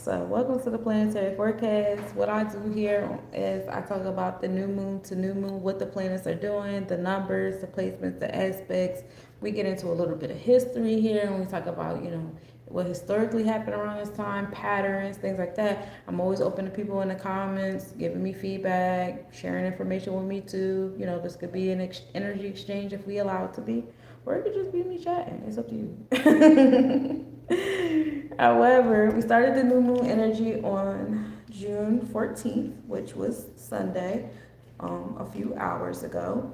So, welcome to the planetary forecast. What I do here is I talk about the new moon to new moon, what the planets are doing, the numbers, the placements, the aspects. We get into a little bit of history here, and we talk about, what historically happened around this time, patterns, things like that. I'm always open to people in the comments, giving me feedback, sharing information with me too. This could be an energy exchange if we allow it to be, or it could just be me chatting. It's up to you. However, we started the new moon energy on June 14th, which was Sunday, a few hours ago.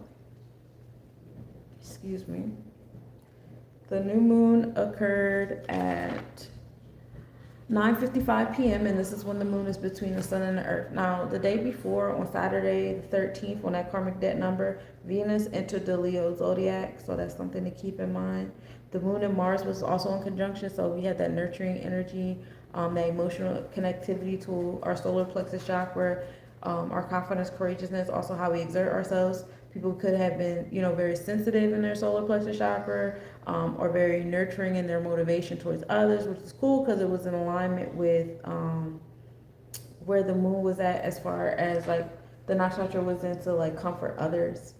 Excuse me. The new moon occurred at 9:55 p.m. and this is when the moon is between the sun and the earth. Now, the day before, on Saturday the 13th, on that karmic debt number, Venus entered the Leo zodiac, so that's something to keep in mind. The moon and Mars was also in conjunction, so we had that nurturing energy, that emotional connectivity to our solar plexus chakra, our confidence, courageousness, also how we exert ourselves. People could have been, very sensitive in their solar plexus chakra, or very nurturing in their motivation towards others, which is cool because it was in alignment with where the moon was at, as far as like the nakshatra was into like comfort others.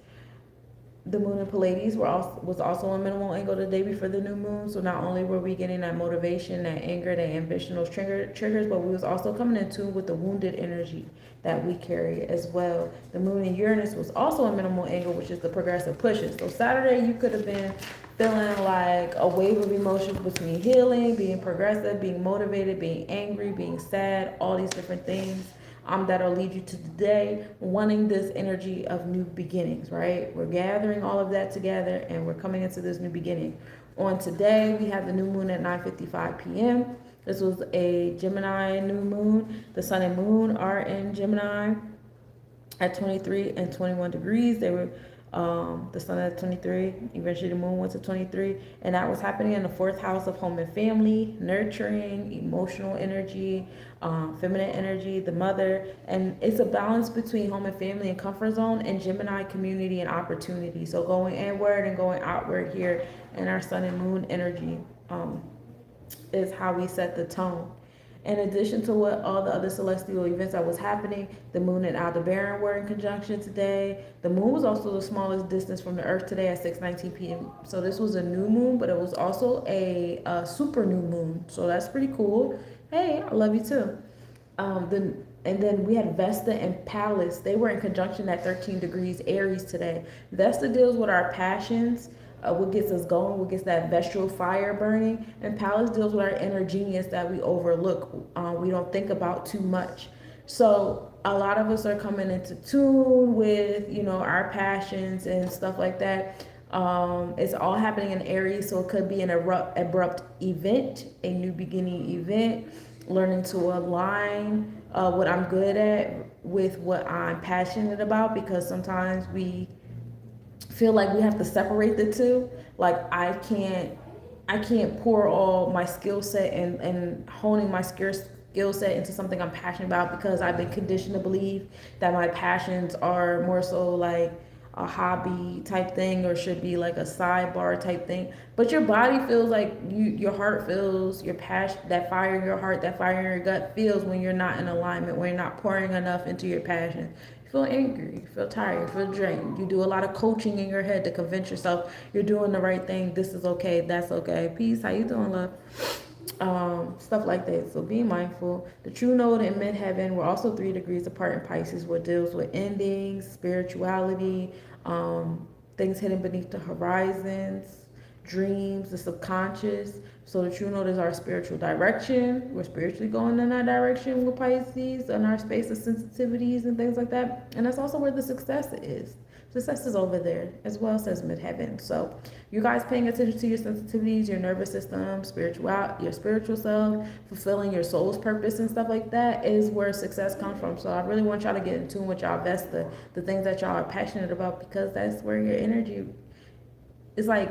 The moon in Pleiades was also a minimal angle the day before the new moon. So not only were we getting that motivation, that anger, that ambition, those triggers, but we was also coming in tune with the wounded energy that we carry as well. The moon in Uranus was also a minimal angle, which is the progressive pushes. So Saturday, you could have been feeling like a wave of emotions between healing, being progressive, being motivated, being angry, being sad, all these different things. That'll lead you to today, wanting this energy of new beginnings, right? We're gathering all of that together and we're coming into this new beginning. On today, we have the new moon at 9:55 p.m. This was a Gemini new moon. The sun and moon are in Gemini at 23 and 21 degrees. They were the sun at 23, eventually the moon went to 23, and that was happening in the fourth house of home and family, nurturing, emotional energy, feminine energy, the mother, and it's a balance between home and family and comfort zone, and Gemini community and opportunity. So going inward and going outward here in our sun and moon energy is how we set the tone. In addition to what all the other celestial events that was happening, the moon and Aldebaran were in conjunction today. The moon was also the smallest distance from the earth today at 6:19 p.m. So this was a new moon, but it was also a super new moon. So that's pretty cool. Hey, I love you too. And then we had Vesta and Pallas. They were in conjunction at 13 degrees Aries today. Vesta deals with our passions, what gets us going, what gets that vestral fire burning, and Pallas deals with our inner genius that we overlook, we don't think about too much. So a lot of us are coming into tune with, our passions and stuff like that. It's all happening in Aries, so it could be an abrupt event, a new beginning event, learning to align what I'm good at with what I'm passionate about, because sometimes we feel like we have to separate the two. Like I can't pour all my skill set and honing my skill set into something I'm passionate about, because I've been conditioned to believe that my passions are more so like a hobby type thing, or should be like a sidebar type thing. But your body feels like your heart feels, your passion, that fire in your heart, that fire in your gut feels when you're not in alignment, when you're not pouring enough into your passion. You feel angry, you feel tired, you feel drained. You do a lot of coaching in your head to convince yourself you're doing the right thing. This is okay, that's okay. Peace, how you doing, love? Stuff like that. So be mindful. The true node in midheaven, we're also 3 degrees apart in Pisces, what deals with endings, spirituality, things hidden beneath the horizons, dreams, the subconscious. So the true node is our spiritual direction. We're spiritually going in that direction with Pisces and our space of sensitivities and things like that. And that's also where the success is. Success is over there, as well, says midheaven. So you guys paying attention to your sensitivities, your nervous system, your spiritual self, fulfilling your soul's purpose and stuff like that is where success comes from. So I really want y'all to get in tune with y'all Vesta, the things that y'all are passionate about, because that's where your energy is. Like,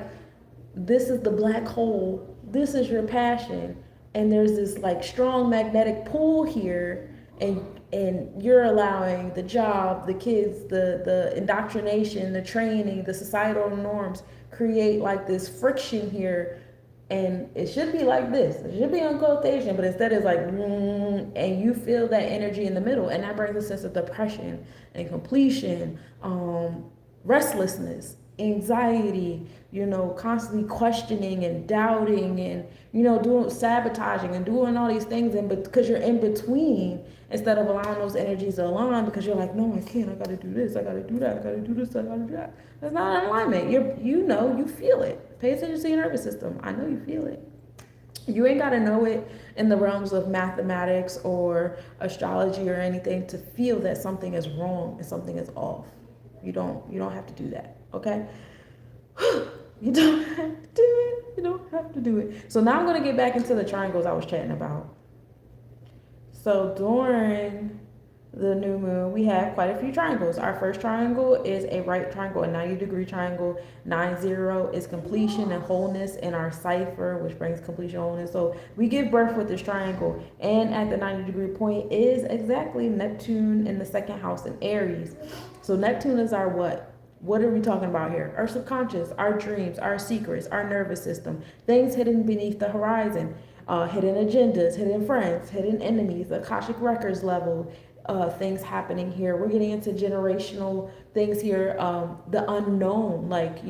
this is the black hole, this is your passion, and there's this like strong magnetic pull here, and you're allowing the job, the kids, the indoctrination, the training, the societal norms create like this friction here And it should be like this. It should be on quotation, but instead it's like, and you feel that energy in the middle, and that brings a sense of depression and completion, restlessness, anxiety, constantly questioning and doubting and, doing sabotaging and doing all these things. And because you're in between, instead of allowing those energies to align, because you're like, no, I can't, I gotta do this, I gotta do that, I gotta do this, I gotta do that. That's not in alignment. You feel it. Pay attention to your nervous system. I know you feel it. You ain't gotta know it in the realms of mathematics or astrology or anything to feel that something is wrong and something is off. You don't have to do that, okay? You don't have to do it. You don't have to do it. So now I'm gonna get back into the triangles I was chatting about. So during the new moon, we have quite a few triangles. Our first triangle is a right triangle, a 90-degree triangle. 90 is completion and wholeness in our cipher, which brings completion and wholeness. So we give birth with this triangle. And at the 90-degree point is exactly Neptune in the second house in Aries. So Neptune is our what? What are we talking about here? Our subconscious, our dreams, our secrets, our nervous system, things hidden beneath the horizon, hidden agendas, hidden friends, hidden enemies, the Akashic records level, things happening here. We're getting into generational things here, the unknown, like,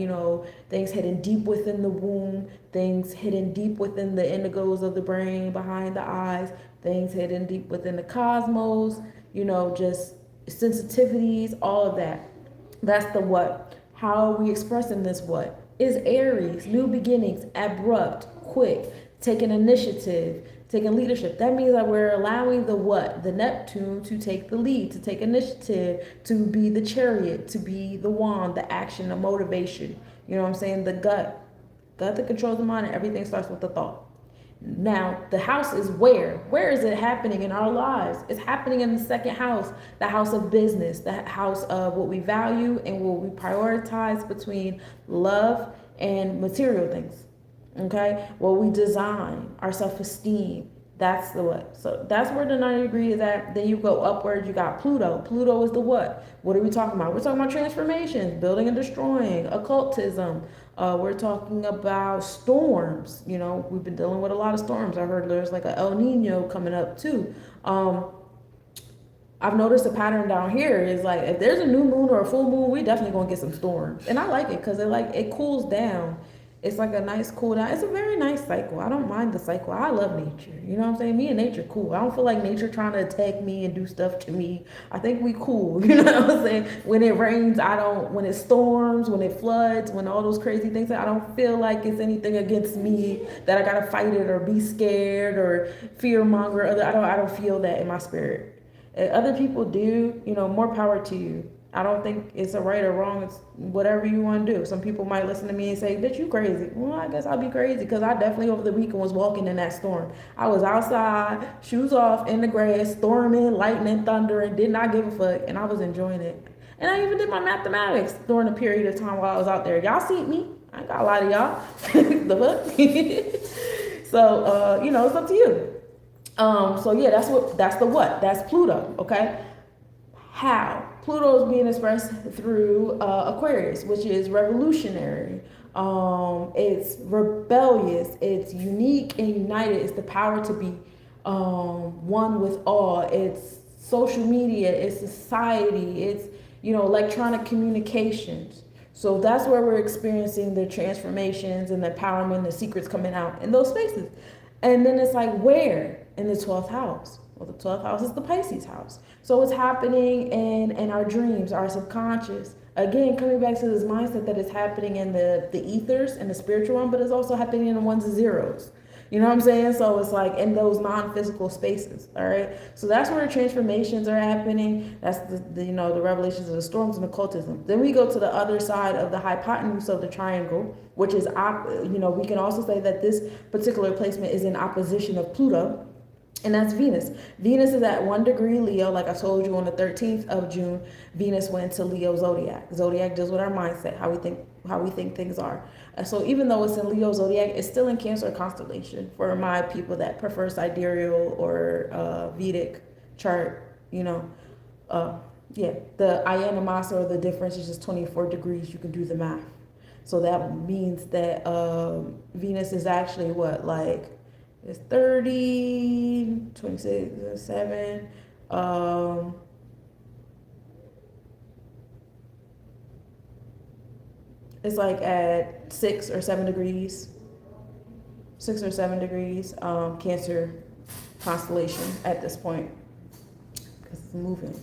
things hidden deep within the womb, things hidden deep within the indigos of the brain, behind the eyes, things hidden deep within the cosmos, just sensitivities, all of that. That's the what. How are we expressing this what? Is Aries, new beginnings, abrupt, quick, taking initiative, taking leadership. That means that we're allowing the what? The Neptune to take the lead, to take initiative, to be the chariot, to be the wand, the action, the motivation. You know what I'm saying? The gut. Gut that controls the mind, and everything starts with the thought. Now, the house is where? Where is it happening in our lives? It's happening in the second house, the house of business, the house of what we value and what we prioritize between love and material things. Okay? What we design, our self-esteem. That's the what. So that's where the 90 degree is at. Then you go upward, you got Pluto. Pluto is the what? What are we talking about? We're talking about transformations, building and destroying, occultism. We're talking about storms. We've been dealing with a lot of storms. I heard there's like a El Nino coming up too. I've noticed a pattern down here is like if there's a new moon or a full moon, we definitely gonna get some storms. And I like it because it cools down. It's like a nice cool down. It's a very nice cycle. I don't mind the cycle. I love nature. You know what I'm saying? Me and nature cool. I don't feel like nature trying to attack me and do stuff to me. I think we cool. You know what I'm saying? When it rains, when it storms, when it floods, when all those crazy things, I don't feel like it's anything against me that I gotta fight it or be scared or fear monger. I don't feel that in my spirit. Other people do, more power to you. I don't think it's a right or wrong. It's whatever you want to do. Some people might listen to me and say, bitch, you crazy. Well, I guess I'll be crazy because I definitely over the weekend was walking in that storm. I was outside, shoes off, in the grass, storming, lightning, thundering, did not give a fuck, and I was enjoying it. And I even did my mathematics during a period of time while I was out there. Y'all see me. I ain't got a lot of y'all. The fuck? So, it's up to you. So yeah, that's the what. That's Pluto, okay? How? Pluto is being expressed through Aquarius, which is revolutionary. It's rebellious. It's unique and united. It's the power to be one with all. It's social media. It's society. It's electronic communications. So that's where we're experiencing the transformations and the empowerment, the secrets coming out in those spaces. And then it's like where? In the 12th house. Well, the 12th house is the Pisces house. So it's happening in our dreams, our subconscious. Again, coming back to this mindset that it's happening in the ethers and the spiritual one, but it's also happening in the ones and zeros. You know what I'm saying? So it's like in those non-physical spaces, all right? So that's where the transformations are happening. That's the revelations of the storms and occultism. Then we go to the other side of the hypotenuse of the triangle, which is, we can also say that this particular placement is in opposition of Pluto. And that's Venus. Venus is at 1 degree Leo. Like I told you, on the 13th of June, Venus went to Leo zodiac. Zodiac deals with our mindset, how we think things are. And so even though it's in Leo zodiac, it's still in Cancer constellation for my people that prefer sidereal or Vedic chart. The Ayana Masa, or the difference is just 24 degrees. You can do the math. So that means that Venus is actually what, like, it's 30, 26, 7. It's like at 6 or 7 degrees, 6 or 7 degrees, Cancer constellation at this point because it's moving.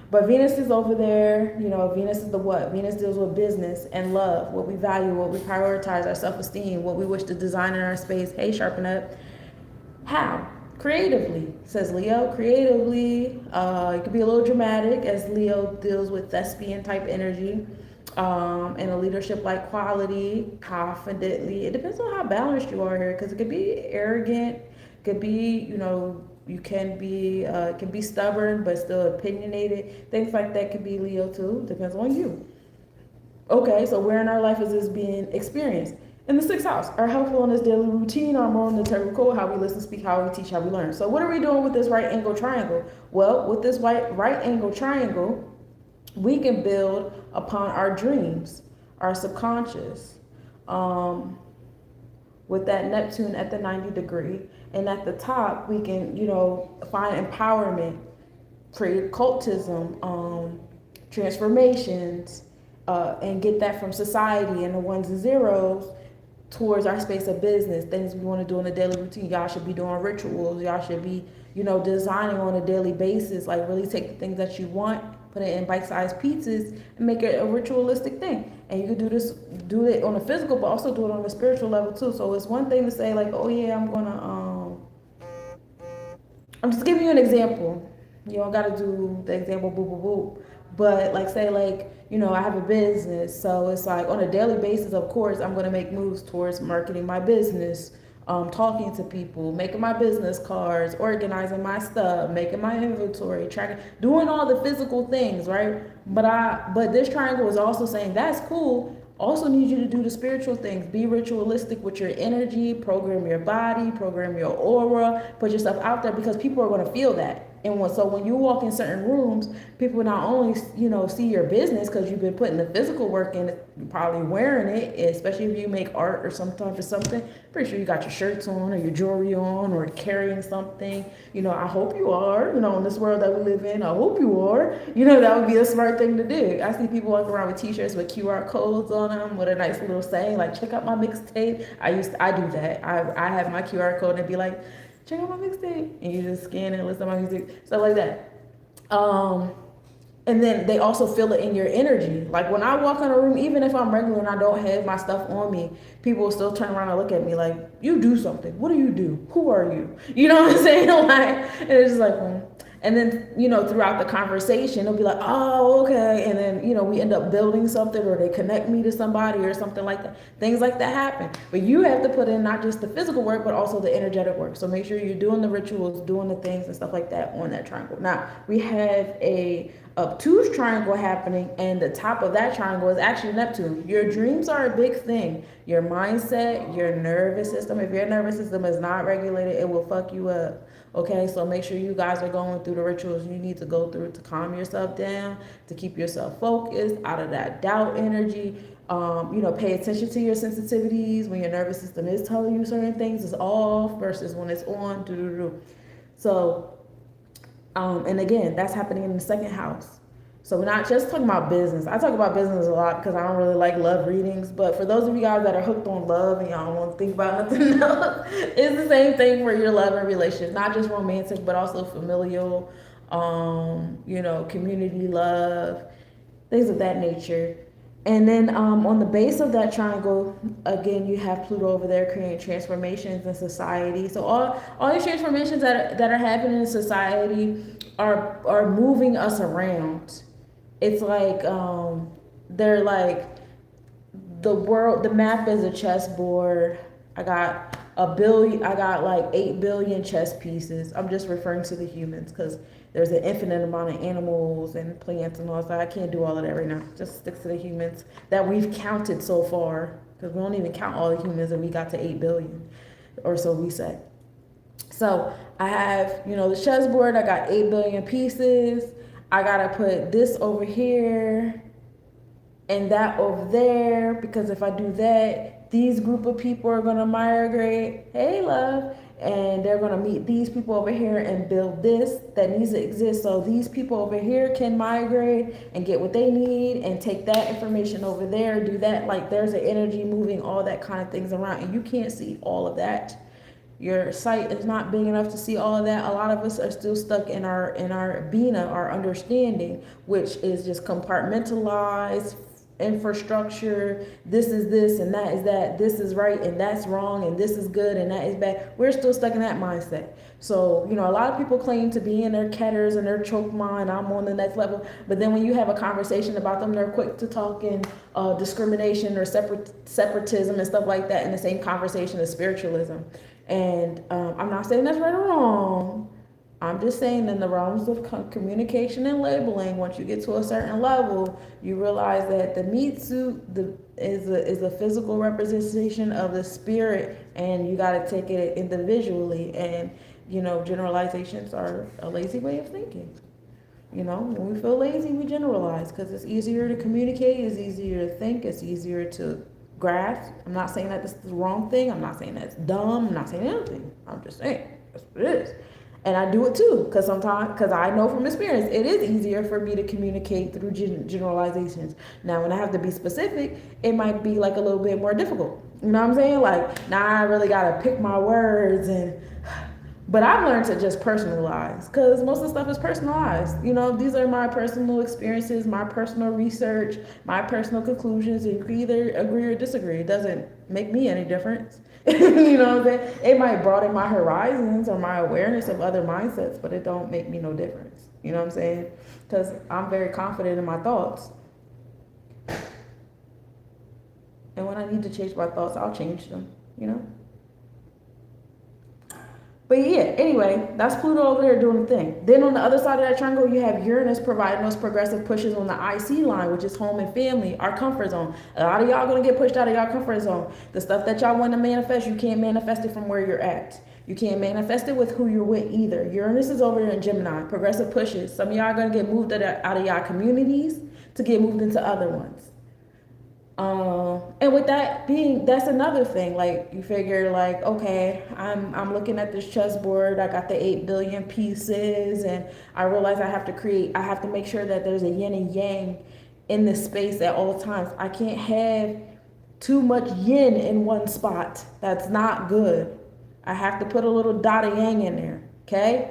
But Venus is over there. Venus is the what? Venus deals with business and love, what we value, what we prioritize, our self-esteem, what we wish to design in our space. Hey, sharpen up. How? Creatively, says Leo. Creatively, it could be a little dramatic as Leo deals with thespian type energy, and a leadership like quality, confidently. It depends on how balanced you are here, because it could be arrogant, it could be, you can be stubborn but still opinionated. Things like that could be Leo too. Depends on you. Okay, so where in our life is this being experienced? In the sixth house, our health, wellness, daily routine, our moral and integral code, how we listen, speak, how we teach, how we learn. So what are we doing with this right angle triangle? Well, with this right angle triangle, we can build upon our dreams, our subconscious, with that Neptune at the 90 degree. And at the top, we can, find empowerment, create occultism, transformations, and get that from society and the ones and zeros towards our space of business, things we want to do in a daily routine. Y'all should be doing rituals. Y'all should be, designing on a daily basis. Like, really take the things that you want, put it in bite-sized pieces, and make it a ritualistic thing. And you can do it on a physical, but also do it on a spiritual level too. So it's one thing to say like, oh yeah, I'm just giving you an example. You don't got to do the example boop, boop, boop. But like, say like, I have a business. So it's like on a daily basis, of course, I'm going to make moves towards marketing my business, talking to people, making my business cards, organizing my stuff, making my inventory, tracking, doing all the physical things, right? But this triangle is also saying that's cool. Also need you to do the spiritual things. Be ritualistic with your energy, program your body, program your aura, put yourself out there, because people are going to feel that. And so when you walk in certain rooms, people not only, see your business because you've been putting the physical work in, you're probably wearing it, especially if you make art or some type of something. Pretty sure you got your shirts on or your jewelry on or carrying something. I hope you are, in this world that we live in, I hope you are. That would be a smart thing to do. I see people walking around with t-shirts with QR codes on them with a nice little saying like, check out my mixtape. I do that. I have my QR code and be like, check out my mixtape, and you just scan it and listen to my music, stuff like that. And then they also feel it in your energy. Like when I walk in a room, even if I'm regular and I don't have my stuff on me, people will still turn around and look at me like, you do something. What do you do? Who are you? You know what I'm saying? Like, and it's just like, And then, throughout the conversation, they'll be like, oh, okay. And then, we end up building something, or they connect me to somebody or something like that. Things like that happen. But you have to put in not just the physical work, but also the energetic work. So make sure you're doing the rituals, doing the things and stuff like that on that triangle. Now, we have a obtuse triangle happening, and the top of that triangle is actually Neptune. Your dreams are a big thing. Your mindset, your nervous system. If your nervous system is not regulated, it will fuck you up. Okay, so make sure you guys are going through the rituals you need to go through to calm yourself down, to keep yourself focused, out of that doubt energy. Pay attention to your sensitivities when your nervous system is telling you certain things is off versus when it's on. So, and again, that's happening in the second house. So we're not just talking about business. I talk about business a lot because I don't really like love readings. But for those of you guys that are hooked on love and y'all don't want to think about nothing else, it's the same thing for your love and relationships, not just romantic, but also familial, community love, things of that nature. And then on the base of that triangle, again, you have Pluto over there creating transformations in society. So all these transformations that are happening in society are moving us around. It's like they're like the map is a chessboard. I got like 8 billion chess pieces. I'm just referring to the humans because there's an infinite amount of animals and plants and all that. I can't do all of that right now. Just stick to the humans that we've counted so far, because we don't even count all the humans, and we got to 8 billion or so we said. So I have, the chessboard. I got 8 billion pieces. I gotta put this over here. and that over there, because if I do that, these group of people are going to migrate, hey love, and they're going to meet these people over here and build this that needs to exist, so these people over here can migrate and get what they need and take that information over there, do that. Like, there's an energy moving all that kind of things around, and you can't see all of that. Your sight is not big enough to see all of that. A lot of us are still stuck in our Bina, our understanding, which is just compartmentalized infrastructure. This is this and that is that. This is right and that's wrong, and this is good and that is bad. We're still stuck in that mindset. So, a lot of people claim to be in their Ketters and their Chokmah, and I'm on the next level. But then when you have a conversation about them, they're quick to talk in discrimination or separatism and stuff like that in the same conversation as spiritualism. And I'm not saying that's right or wrong. I'm just saying, in the realms of communication and labeling, once you get to a certain level, you realize that the meat suit is a physical representation of the spirit, and you got to take it individually. And generalizations are a lazy way of thinking. When we feel lazy, we generalize because it's easier to communicate, it's easier to think, it's easier to grasp. I'm not saying that this is the wrong thing. I'm not saying that's dumb. I'm not saying anything. I'm just saying that's what it is. And I do it too, because I know from experience, it is easier for me to communicate through generalizations. Now, when I have to be specific, it might be like a little bit more difficult. You know what I'm saying? Like, now I really got to pick my words but I've learned to just personalize, because most of the stuff is personalized. These are my personal experiences, my personal research, my personal conclusions, and you can either agree or disagree. It doesn't make me any difference. You know what I'm saying? It might broaden my horizons or my awareness of other mindsets, but it don't make me no difference. You know what I'm saying? Because I'm very confident in my thoughts. And when I need to change my thoughts, I'll change them, But yeah, anyway, that's Pluto over there doing the thing. Then on the other side of that triangle, you have Uranus providing those progressive pushes on the IC line, which is home and family, our comfort zone. A lot of y'all gonna get pushed out of y'all comfort zone. The stuff that y'all want to manifest, you can't manifest it from where you're at. You can't manifest it with who you're with either. Uranus is over there in Gemini, progressive pushes. Some of y'all are gonna get moved out of y'all communities to get moved into other ones. And with that being, that's another thing. Like, you figure, like, okay, I'm looking at this chessboard. I got the 8 billion pieces, and I realize I have to make sure that there's a yin and yang in this space at all times. I can't have too much yin in one spot. That's not good. I have to put a little dot of yang in there. Okay?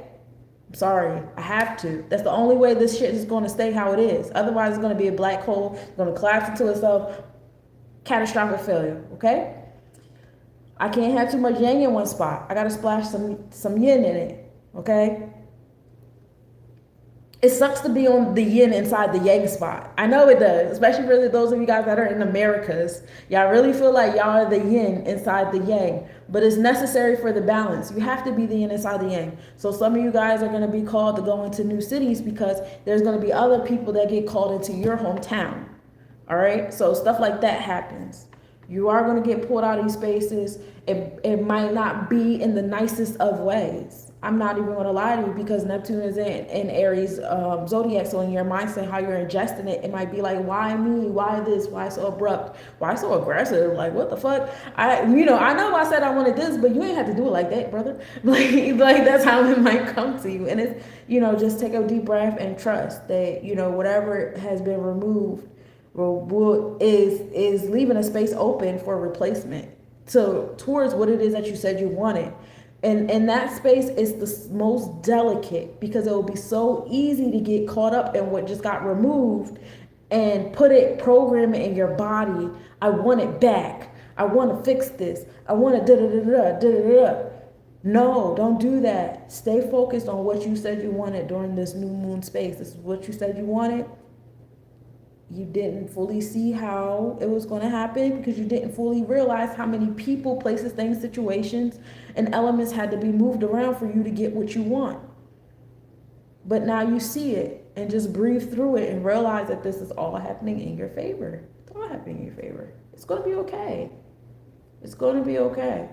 I'm sorry, I have to. That's the only way this shit is going to stay how it is. Otherwise, it's going to be a black hole. It's going to collapse into itself. Catastrophic failure, okay? I can't have too much yang in one spot. I gotta splash some yin in it, okay? It sucks to be on the yin inside the yang spot. I know it does, especially for those of you guys that are in Americas. Y'all really feel like y'all are the yin inside the yang, but it's necessary for the balance. You have to be the yin inside the yang. So some of you guys are gonna be called to go into new cities because there's gonna be other people that get called into your hometown. All right, so stuff like that happens. You are going to get pulled out of these spaces. It might not be in the nicest of ways. I'm not even going to lie to you, because Neptune is in Aries zodiac. So in your mindset, how you're ingesting it, it might be like, why me? Why this? Why so abrupt? Why so aggressive? Like, what the fuck? I know I said I wanted this, but you ain't have to do it like that, brother. Like that's how it might come to you. And it's, just take a deep breath and trust that, whatever has been removed is leaving a space open for replacement towards what it is that you said you wanted. And that space is the most delicate, because it will be so easy to get caught up in what just got removed and program it in your body. I want it back. I want to fix this. I want to da-da-da-da-da-da-da. No, don't do that. Stay focused on what you said you wanted during this new moon space. This is what you said you wanted. You didn't fully see how it was going to happen because you didn't fully realize how many people, places, things, situations, and elements had to be moved around for you to get what you want. But now you see it, and just breathe through it and realize that this is all happening in your favor. It's all happening in your favor. It's going to be okay. It's going to be okay.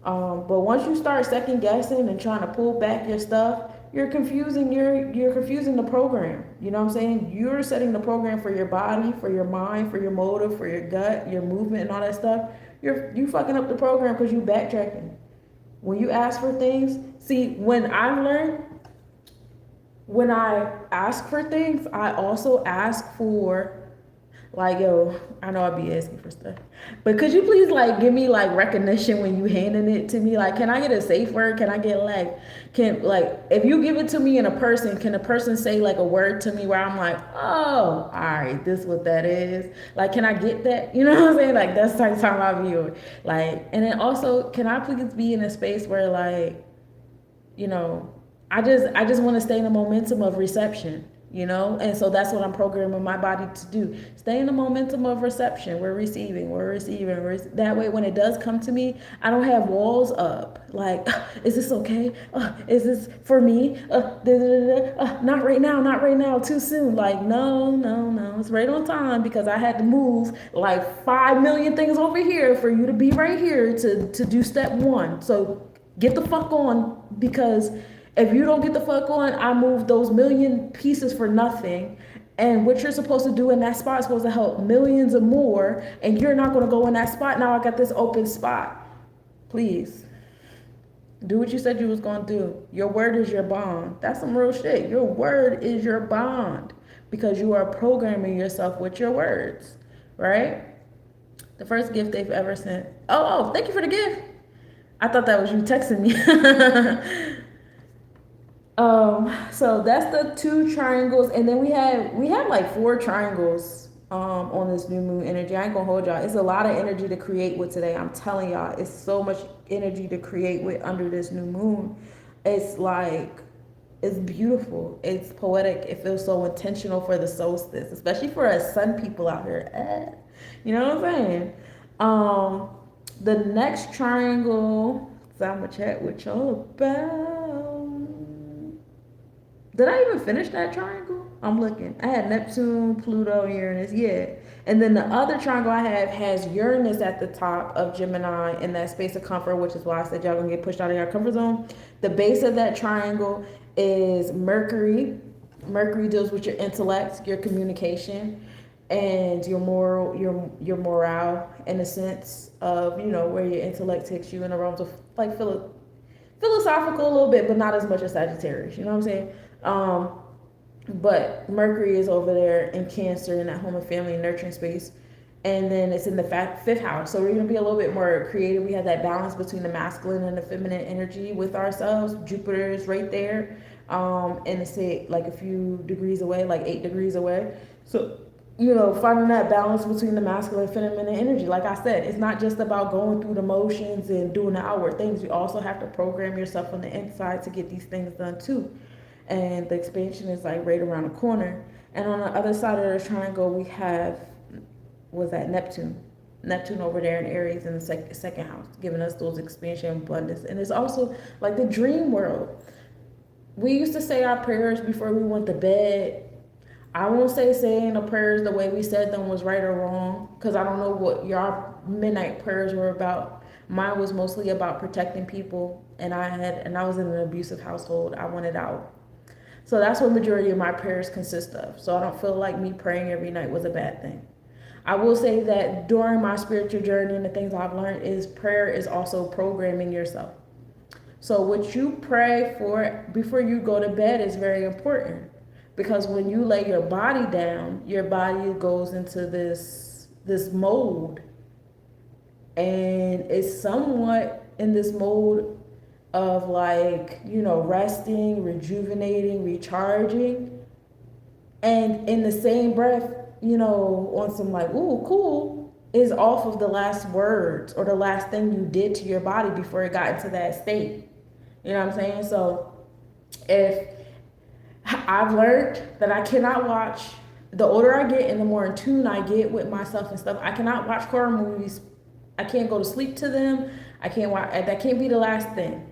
But once you start second guessing and trying to pull back your stuff, you're confusing the program. You know what I'm saying? You're setting the program for your body, for your mind, for your motive, for your gut, your movement, and all that stuff. You fucking up the program because you backtracking. When you ask for things, see, when I've learned, when I ask for things, I also ask for, like, yo, I know I'll be asking for stuff, but could you please, like, give me, like, recognition when you handing it to me? Like, can I get a safe word? Can I get, like, if you give it to me in a person, can a person say, like, a word to me where I'm like, oh, all right, this is what that is? Like, can I get that? You know what I'm saying? Like, that's the type of time I view it. Like, and then also, can I please be in a space where, like, you know, I just want to stay in the momentum of reception, you know? And so that's what I'm programming my body to do. Stay in the momentum of reception. We're receiving. That way, when it does come to me, I don't have walls up. Like, is this okay? Is this for me? Not right now, too soon. Like, no. It's right on time because I had to move like 5 million things over here for you to be right here to do step one. So get the fuck on, because if you don't get the fuck on, I move those million pieces for nothing. And what you're supposed to do in that spot is supposed to help millions or more, and you're not going to go in that spot. Now I got this open spot. Please do what you said you was going to do. Your word is your bond. That's some real shit. Your word is your bond, because you are programming yourself with your words, right? The first gift they've ever sent. Oh, thank you for the gift. I thought that was you texting me. So that's the 2 triangles, and then we have like 4 triangles on this new moon energy. I ain't gonna hold y'all. It's a lot of energy to create with today. I'm telling y'all, it's so much energy to create with under this new moon. It's like, it's beautiful. It's poetic. It feels so intentional for the solstice, especially for us sun people out here. You know what I'm saying? The next triangle that I'm gonna chat with y'all about. Did I even finish that triangle? I'm looking. I had Neptune, Pluto, Uranus, yeah. And then the other triangle I have has Uranus at the top of Gemini in that space of comfort, which is why I said y'all gonna get pushed out of your comfort zone. The base of that triangle is Mercury. Mercury deals with your intellect, your communication, and your morale, in the sense of, you know, where your intellect takes you in the realms of like philosophical a little bit, but not as much as Sagittarius. You know what I'm saying? But Mercury is over there in Cancer, in that home and family nurturing space, and then it's in the 5th house. So we're gonna be a little bit more creative. We have that balance between the masculine and the feminine energy with ourselves. Jupiter is right there, and it's like a few degrees away, like 8 degrees away. So, you know, finding that balance between the masculine and feminine energy. Like I said, it's not just about going through the motions and doing the outward things. You also have to program yourself on the inside to get these things done too. And the expansion is like right around the corner. And on the other side of the triangle, we have, Neptune over there in Aries in the second house, giving us those expansion abundance. And it's also like the dream world. We used to say our prayers before we went to bed. I won't say saying the prayers the way we said them was right or wrong, because I don't know what your midnight prayers were about. Mine was mostly about protecting people, and I was in an abusive household. I wanted out. So that's what majority of my prayers consist of. So I don't feel like me praying every night was a bad thing. I will say that during my spiritual journey and the things I've learned is prayer is also programming yourself. So what you pray for before you go to bed is very important. Because when you lay your body down, your body goes into this mode. And it's somewhat in this mode of, like, you know, resting, rejuvenating, recharging. And in the same breath, you know, on some like, ooh, cool, is off of the last words or the last thing you did to your body before it got into that state. You know what I'm saying? So if I've learned that I cannot watch, the older I get and the more in tune I get with myself and stuff, I cannot watch horror movies. I can't go to sleep to them. I can't watch, that can't be the last thing.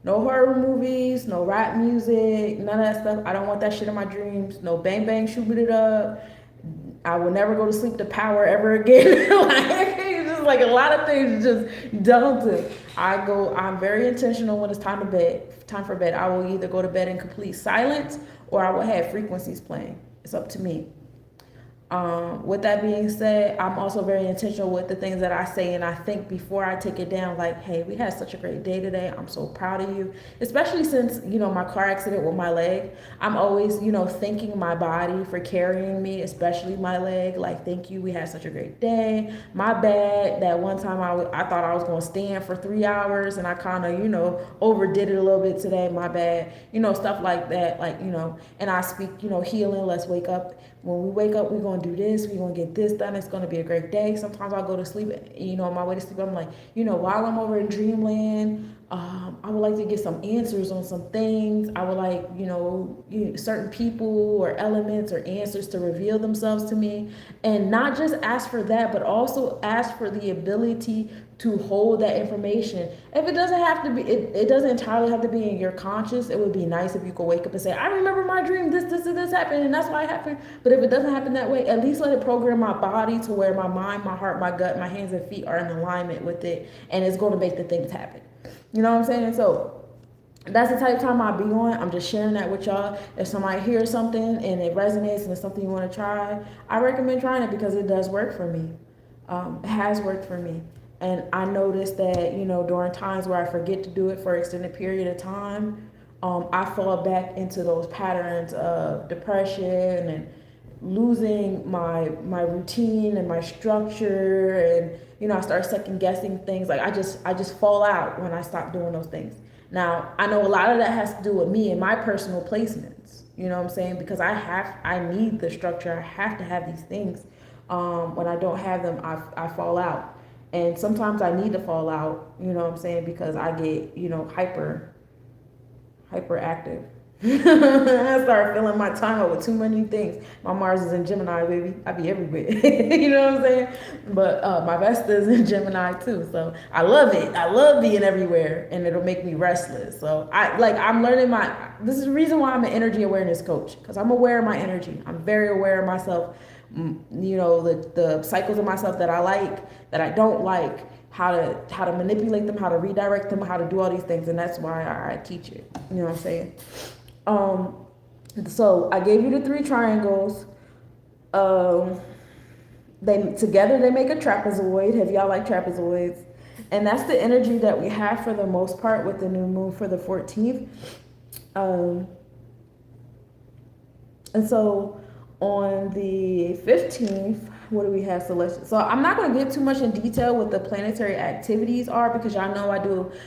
No horror movies, no rap music, none of that stuff. I don't want that shit in my dreams. No bang bang, shoot it up. I will never go to sleep to Power ever again. Like, it's just like a lot of things just don't do. I'm very intentional when it's time for bed. I will either go to bed in complete silence or I will have frequencies playing. It's up to me. With that being said, I'm also very intentional with the things that I say and I think before I take it down, like, hey, we had such a great day today. I'm so proud of you. Especially since, my car accident with my leg. I'm always, thanking my body for carrying me, especially my leg. Like, thank you. We had such a great day. My bad that one time I thought I was going to stand for 3 hours and I kind of, overdid it a little bit today. My bad. Stuff like that. Like, and I speak, healing. Let's wake up. When we wake up, we're going to do this. We're going to get this done. It's going to be a great day. Sometimes I'll go to sleep, on my way to sleep, I'm like, while I'm over in dreamland, I would like to get some answers on some things. I would like, certain people or elements or answers to reveal themselves to me. And not just ask for that, but also ask for the ability to hold that information. If it doesn't have to be, it doesn't entirely have to be in your conscious. It would be nice if you could wake up and say, I remember my dream, this happened, and that's why it happened. But if it doesn't happen that way, at least let it program my body to where my mind, my heart, my gut, my hands and feet are in alignment with it, and it's going to make the things happen. You know what I'm saying? So that's the type of time I'll be on. I'm just sharing that with y'all. If somebody hears something and it resonates and it's something you want to try, I recommend trying it because it does work for me. It has worked for me. And I noticed that, during times where I forget to do it for an extended period of time, I fall back into those patterns of depression and losing my routine and my structure, and I start second guessing things. Like I just fall out when I stop doing those things. Now I know a lot of that has to do with me and my personal placements, you know what I'm saying, because I need the structure. I have to have these things. When I don't have them, I fall out, and sometimes I need to fall out, you know what I'm saying, because I get hyperactive. I start filling my time up with too many things. My Mars is in Gemini, baby. I be everywhere. You know what I'm saying? But my Vesta is in Gemini too. So I love it. I love being everywhere, and it'll make me restless. So I'm learning this is the reason why I'm an energy awareness coach, because I'm aware of my energy. I'm very aware of myself. The cycles of myself that I like, that I don't like, how to manipulate them, how to redirect them, how to do all these things. And that's why I teach it. You know what I'm saying? So I gave you the 3 triangles. They make a trapezoid. Have y'all like trapezoids? And that's the energy that we have for the most part with the new moon for the 14th. And so on the 15th, what do we have selected? So I'm not going to get too much in detail what the planetary activities are, because y'all know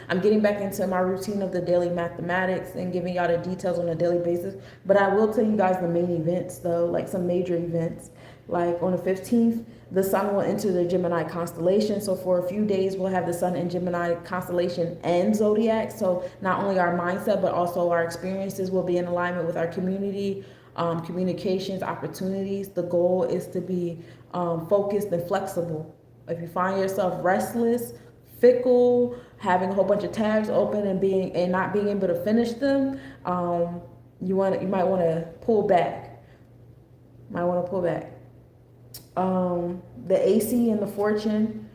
I'm getting back into my routine of the daily mathematics and giving y'all the details on a daily basis. But I will tell you guys the main events though, like some major events. Like on the 15th, the sun will enter the Gemini constellation. So for a few days, we'll have the sun in Gemini constellation and zodiac. So not only our mindset, but also our experiences will be in alignment with our community, communications, opportunities. The goal is to be focused and flexible. If you find yourself restless, fickle, having a whole bunch of tabs open and not being able to finish them, you might want to pull back. The AC and the fortune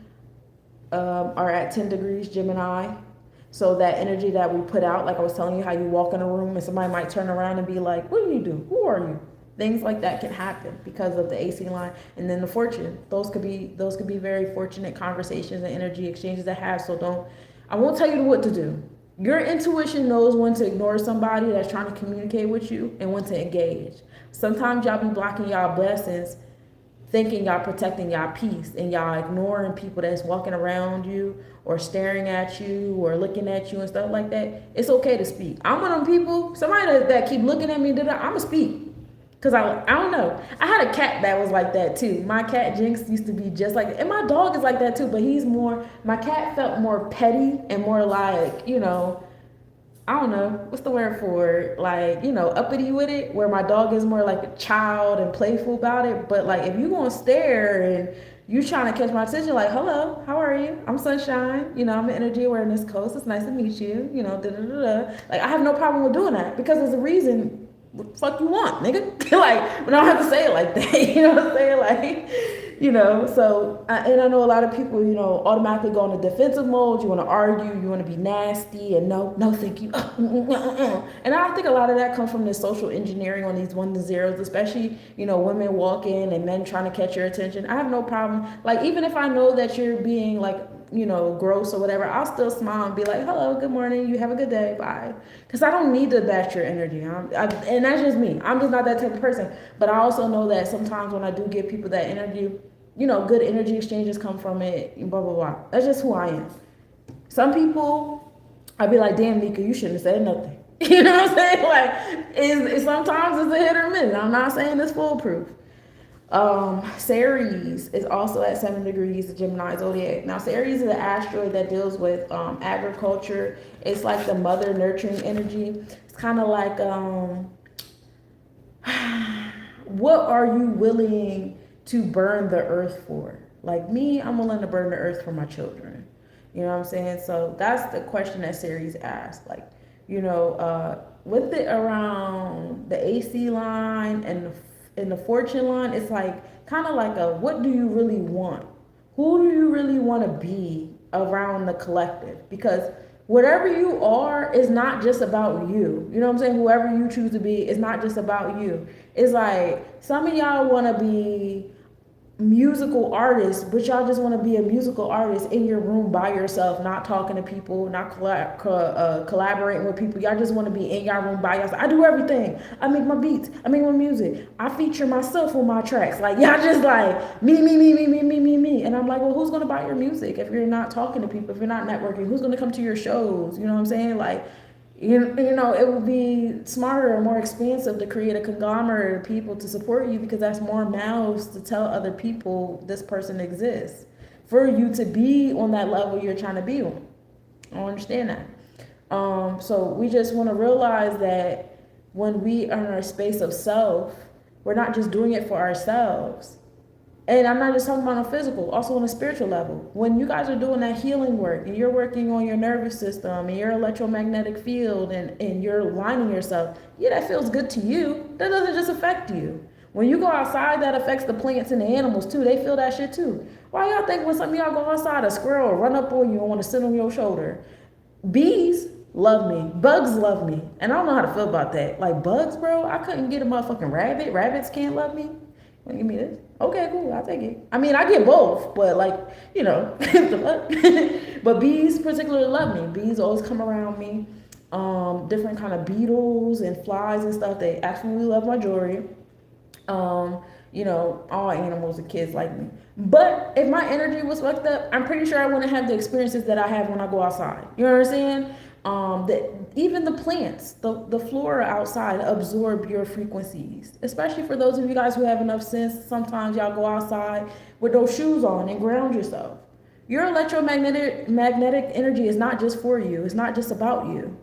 are at 10 degrees Gemini. So that energy that we put out, like I was telling you, how you walk in a room and somebody might turn around and be like, what do you do? Who are you? Things like that can happen because of the AC line. And then the fortune, those could be very fortunate conversations and energy exchanges that have. So I won't tell you what to do. Your intuition knows when to ignore somebody that's trying to communicate with you and when to engage. Sometimes y'all be blocking y'all blessings, thinking y'all protecting y'all peace, and y'all ignoring people that's walking around you or staring at you or looking at you and stuff like that. It's okay to speak. I'm one of them people, somebody that keep looking at me, I'm going to speak. Because I don't know. I had a cat that was like that too. My cat Jinx used to be just like, and my dog is like that too, but my cat felt more petty and more like, I don't know, what's the word for it? Like, uppity with it, where my dog is more like a child and playful about it. But like, if you gonna stare and you trying to catch my attention, like, hello, how are you? I'm Sunshine. I'm an energy awareness coach. It's nice to meet you. Like, I have no problem with doing that because there's a reason. What the fuck you want, nigga? Like, but I don't have to say it like that. You know what I'm saying? Like, So, and I know a lot of people, automatically go into defensive mode. You want to argue, you want to be nasty, and no, no, thank you. And I think a lot of that comes from this social engineering on these one to zeros, especially, women walk in and men trying to catch your attention. I have no problem. Like, even if I know that you're being like, gross or whatever, I'll still smile and be like, hello, good morning, you have a good day, bye. Because I don't need to batch your energy. And that's just me. I'm just not that type of person. But I also know that sometimes when I do give people that energy, good energy exchanges come from it, blah, blah, blah. That's just who I am. Some people, I'd be like, damn, Nika, you shouldn't have said nothing. You know what I'm saying? Like, sometimes it's a hit or miss. I'm not saying it's foolproof. Ceres is also at 7 degrees of Gemini zodiac. Now, Ceres is an asteroid that deals with agriculture. It's like the mother nurturing energy. It's kind of like, what are you willing to burn the earth for? Like me, I'm willing to burn the earth for my children. You know what I'm saying? So that's the question that Ceres asked. Like, with it around the AC line and the fortune line, it's like kind of like what do you really want? Who do you really want to be around the collective? Because whatever you are is not just about you. You know what I'm saying? Whoever you choose to be is not just about you. It's like some of y'all want to be musical artists, but y'all just want to be a musical artist in your room by yourself, not talking to people, not collaborating with people. Y'all just want to be in your room by yourself. I do everything. I make my beats. I make my music. I feature myself on my tracks. Like, y'all just like me, me, me, me, me, me, me, me. And I'm like, well, who's going to buy your music if you're not talking to people, if you're not networking? Who's going to come to your shows? You know what I'm saying? Like, it would be smarter and more expensive to create a conglomerate of people to support you, because that's more mouths to tell other people this person exists for you to be on that level you're trying to be on. I don't understand that. So we just want to realize that when we are in our space of self, we're not just doing it for ourselves. And I'm not just talking about on a physical, also on a spiritual level. When you guys are doing that healing work and you're working on your nervous system and your electromagnetic field and you're aligning yourself, yeah, that feels good to you. That doesn't just affect you. When you go outside, that affects the plants and the animals too. They feel that shit too. Why y'all think when some of y'all go outside, a squirrel will run up on you and want to sit on your shoulder? Bees love me. Bugs love me. And I don't know how to feel about that. Like bugs, bro, I couldn't get a motherfucking rabbit. Rabbits can't love me. Want to give me this? Okay, cool. I'll take it. I mean, I get both, but but bees particularly love me. Bees always come around me. Different kind of beetles and flies and stuff. They absolutely love my jewelry. All animals and kids like me. But if my energy was fucked up, I'm pretty sure I wouldn't have the experiences that I have when I go outside. You know what I'm saying? Even the plants, the flora outside absorb your frequencies. Especially for those of you guys who have enough sense, sometimes y'all go outside with those shoes on and ground yourself. Your magnetic energy is not just for you. It's not just about you.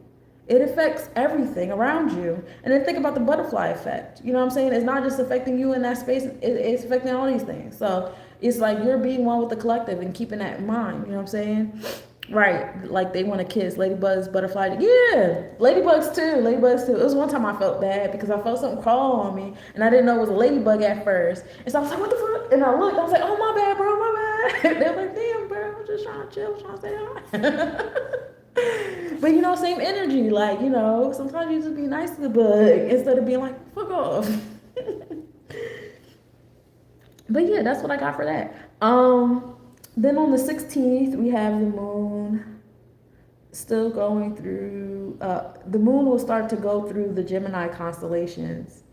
It affects everything around you. And then think about the butterfly effect. You know what I'm saying? It's not just affecting you in that space. It's affecting all these things. So it's like you're being one with the collective and keeping that in mind. You know what I'm saying? Right, like they want to kiss ladybugs, butterflies. Yeah, ladybugs too. It was one time I felt bad because I felt something crawl on me and I didn't know it was a ladybug at first. And so I was like, what the fuck? And I looked, I was like, oh my bad, bro, my bad. They're like, damn, bro, I'm just trying to chill, trying to say hi. But same energy. Like, sometimes you just be nice to the bug instead of being like, fuck off. But yeah, that's what I got for that. Then on the 16th, we have the moon still going through, the moon will start to go through the Gemini constellations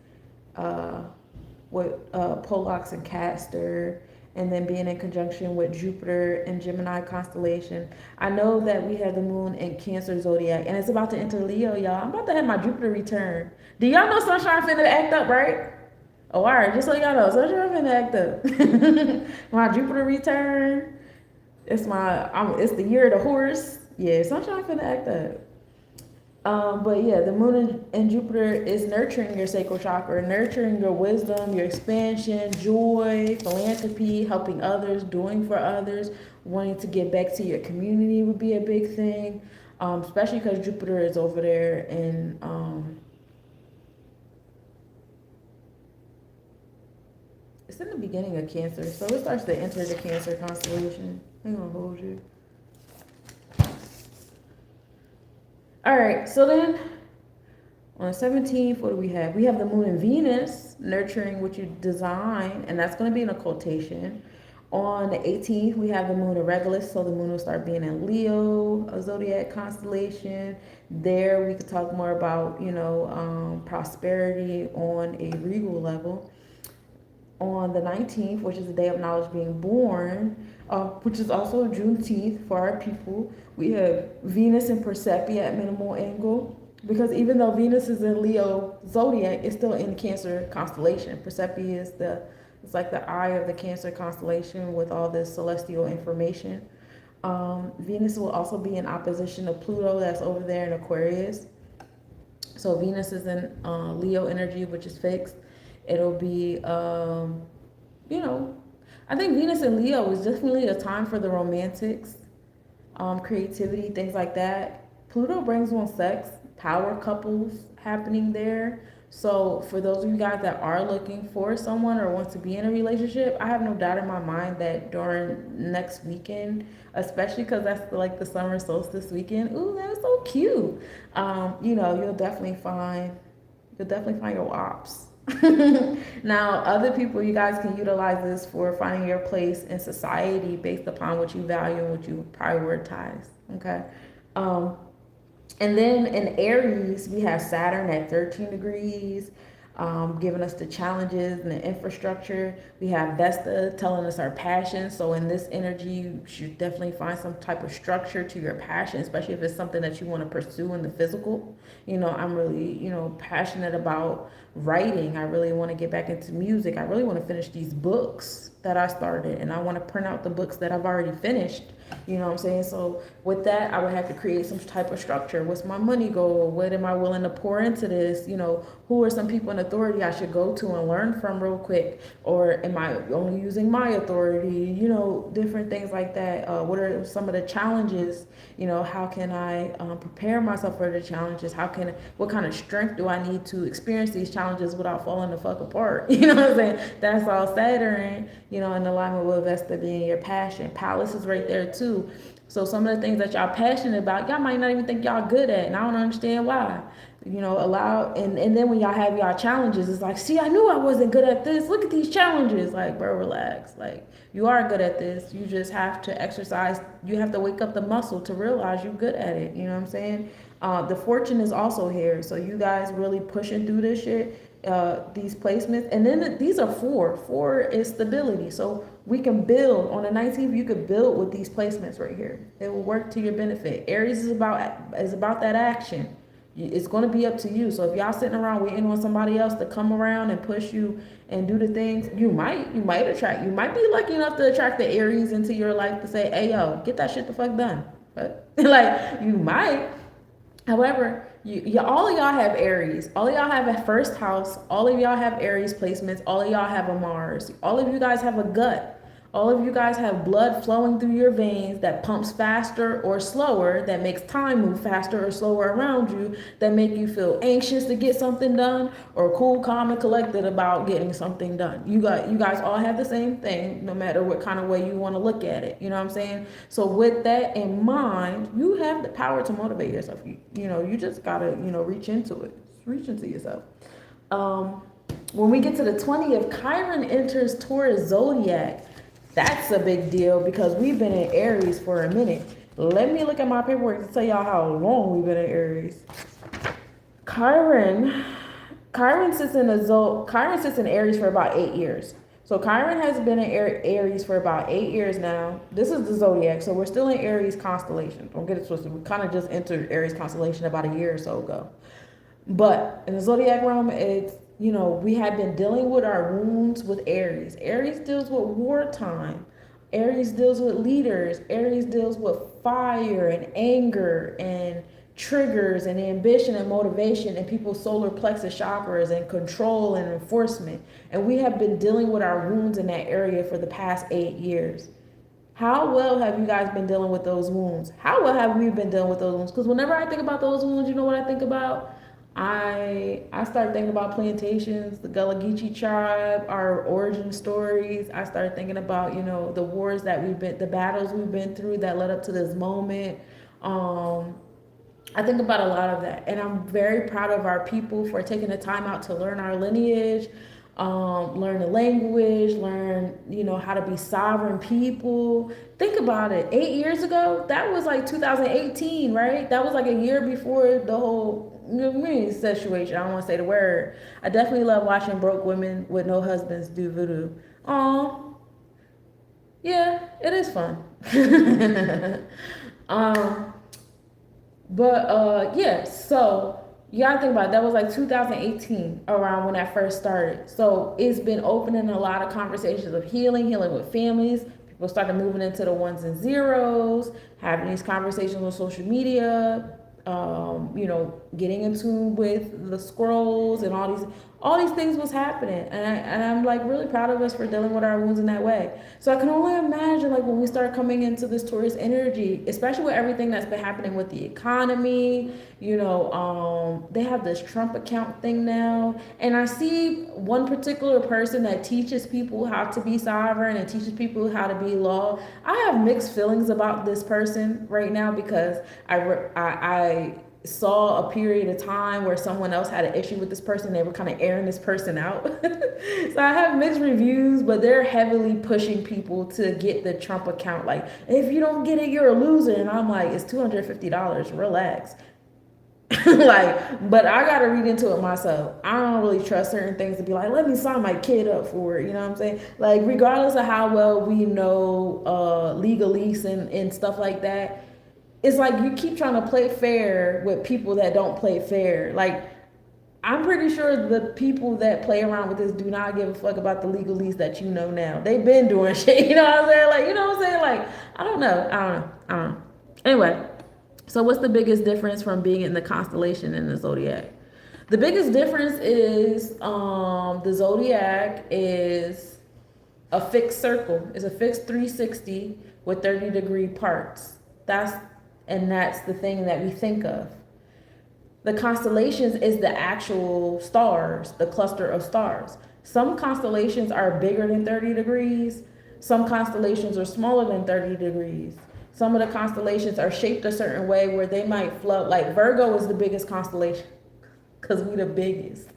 with Pollux and Castor, and then being in conjunction with Jupiter and Gemini constellation. I know that we have the moon in Cancer zodiac, and it's about to enter Leo, y'all. I'm about to have my Jupiter return. Do y'all know Sunshine finna act up, right? Oh, all right, just so y'all know, Sunshine finna act up. My Jupiter return. It's the year of the horse. Yeah, Sunshine finna act up. But yeah, the moon and Jupiter is nurturing your sacral chakra, nurturing your wisdom, your expansion, joy, philanthropy, helping others, doing for others, wanting to get back to your community would be a big thing. Especially because Jupiter is over there in It's in the beginning of Cancer, so it starts to enter the Cancer constellation. I'm gonna hold you. All right, so then on the 17th, what do we have? We have the moon in Venus, nurturing what you design, and that's going to be an occultation. On the 18th, we have the moon in Regulus, so the moon will start being in Leo, a zodiac constellation. There, we could talk more about, prosperity on a regal level. On the 19th, which is the day of knowledge being born, which is also Juneteenth for our people, we have Venus and Persepi at minimal angle. Because even though Venus is in Leo zodiac, it's still in Cancer constellation. Persepi is it's like the eye of the Cancer constellation with all this celestial information. Venus will also be in opposition to Pluto, that's over there in Aquarius. So Venus is in Leo energy, which is fixed. It'll be, I think Venus and Leo is definitely a time for the romantics, creativity, things like that. Pluto brings on sex, power couples happening there. So for those of you guys that are looking for someone or want to be in a relationship, I have no doubt in my mind that during next weekend, especially because that's like the summer solstice weekend, ooh, that was so cute. You'll definitely find your ops. Now, other people, you guys can utilize this for finding your place in society based upon what you value and what you prioritize. Okay. And then in Aries, we have Saturn at 13 degrees, giving us the challenges and the infrastructure. We have Vesta telling us our passion. So in this energy, you should definitely find some type of structure to your passion, especially if it's something that you want to pursue in the physical. I'm really, passionate about writing. I really want to get back into music. I really want to finish these books that I started, and I want to print out the books that I've already finished. You know what I'm saying? So with that, I would have to create some type of structure. What's my money goal? What am I willing to pour into this? Who are some people in authority I should go to and learn from real quick? Or am I only using my authority? Different things like that. What are some of the challenges? How can I prepare myself for the challenges? What kind of strength do I need to experience these challenges without falling the fuck apart? You know what I'm saying? That's all Saturn, in alignment with Vesta being your passion. Palace is right there too. So some of the things that y'all passionate about, y'all might not even think y'all good at, and I don't understand why. And then when y'all have y'all challenges, it's like, see, I knew I wasn't good at this. Look at these challenges. Like, bro, relax. Like, you are good at this. You just have to exercise. You have to wake up the muscle to realize you're good at it. You know what I'm saying? The fortune is also here. So you guys really pushing through this shit, these placements. And then these are 4. 4 is stability. So we can build. On the 19th, you could build with these placements right here. It will work to your benefit. Aries is about that action. It's going to be up to you. So if y'all sitting around waiting on somebody else to come around and push you and do the things, you might be lucky enough to attract the Aries into your life to say, hey, yo, get that shit the fuck done. But like, you might. However, all of y'all have Aries. All of y'all have a first house. All of y'all have Aries placements. All of y'all have a Mars. All of you guys have a gut. All of you guys have blood flowing through your veins that pumps faster or slower, that makes time move faster or slower around you, that make you feel anxious to get something done, or cool, calm, and collected about getting something done. You guys all have the same thing, no matter what kind of way you want to look at it. You know what I'm saying? So with that in mind, you have the power to motivate yourself. You just gotta, reach into it. Reach into yourself. When we get to the 20th, Chiron enters Taurus zodiac. That's a big deal because we've been in Aries for a minute. Let me look at my paperwork to tell y'all how long we've been in Aries. Chiron sits in Aries for about 8 years. So Chiron has been in Aries for about 8 years now. This is the zodiac, so we're still in Aries constellation. Don't get it twisted. We kind of just entered Aries constellation about a year or so ago. But in the zodiac realm, it's, we have been dealing with our wounds with Aries. Aries deals with wartime. Aries deals with leaders. Aries deals with fire and anger and triggers and ambition and motivation and people's solar plexus chakras and control and enforcement. And we have been dealing with our wounds in that area for the past 8 years. How well have you guys been dealing with those wounds? How well have we been dealing with those wounds? Because whenever I think about those wounds, you know what I think about? I started thinking about plantations, the Gullah Geechee tribe, our origin stories. I started thinking about, the wars that the battles we've been through that led up to this moment. Um, I think about a lot of that, and I'm very proud of our people for taking the time out to learn our lineage, learn the language, learn, how to be sovereign people. Think about it. 8 years ago, that was like 2018, right? That was like a year before the whole situation. I don't want to say the word. I definitely love watching broke women with no husbands do voodoo. Aw, yeah, it is fun. um, but yeah, so you gotta think about it. That was like 2018 around when that first started. So it's been opening a lot of conversations of healing with families. People started moving into the ones and zeros, having these conversations on social media, getting in tune with the scrolls and all these things was happening, and I'm like really proud of us for dealing with our wounds in that way. So I can only imagine like when we start coming into this Taurus energy, especially with everything that's been happening with the economy. They have this Trump account thing now, and I see one particular person that teaches people how to be sovereign and teaches people how to be law. I have mixed feelings about this person right now because I saw a period of time where someone else had an issue with this person. They were kind of airing this person out. So I have mixed reviews, but they're heavily pushing people to get the Trump account. Like, if you don't get it, you're a loser. And I'm like, it's $250. Relax. Like, but I got to read into it myself. I don't really trust certain things to be like, let me sign my kid up for it. You know what I'm saying? Like, regardless of how well we know legalese and stuff like that, it's like you keep trying to play fair with people that don't play fair. Like, I'm pretty sure the people that play around with this do not give a fuck about the legalese that you know now. They've been doing shit. You know what I'm saying? Like, you know what I'm saying? Like, I don't know. Anyway, so what's the biggest difference from being in the constellation and the zodiac? The biggest difference is the zodiac is a fixed circle. It's a fixed 360 with 30-degree parts. That's the thing that we think of. The constellations is the actual stars, the cluster of stars. Some constellations are bigger than 30 degrees. Some constellations are smaller than 30 degrees. Some of the constellations are shaped a certain way where they might float. Like Virgo is the biggest constellation because we the biggest.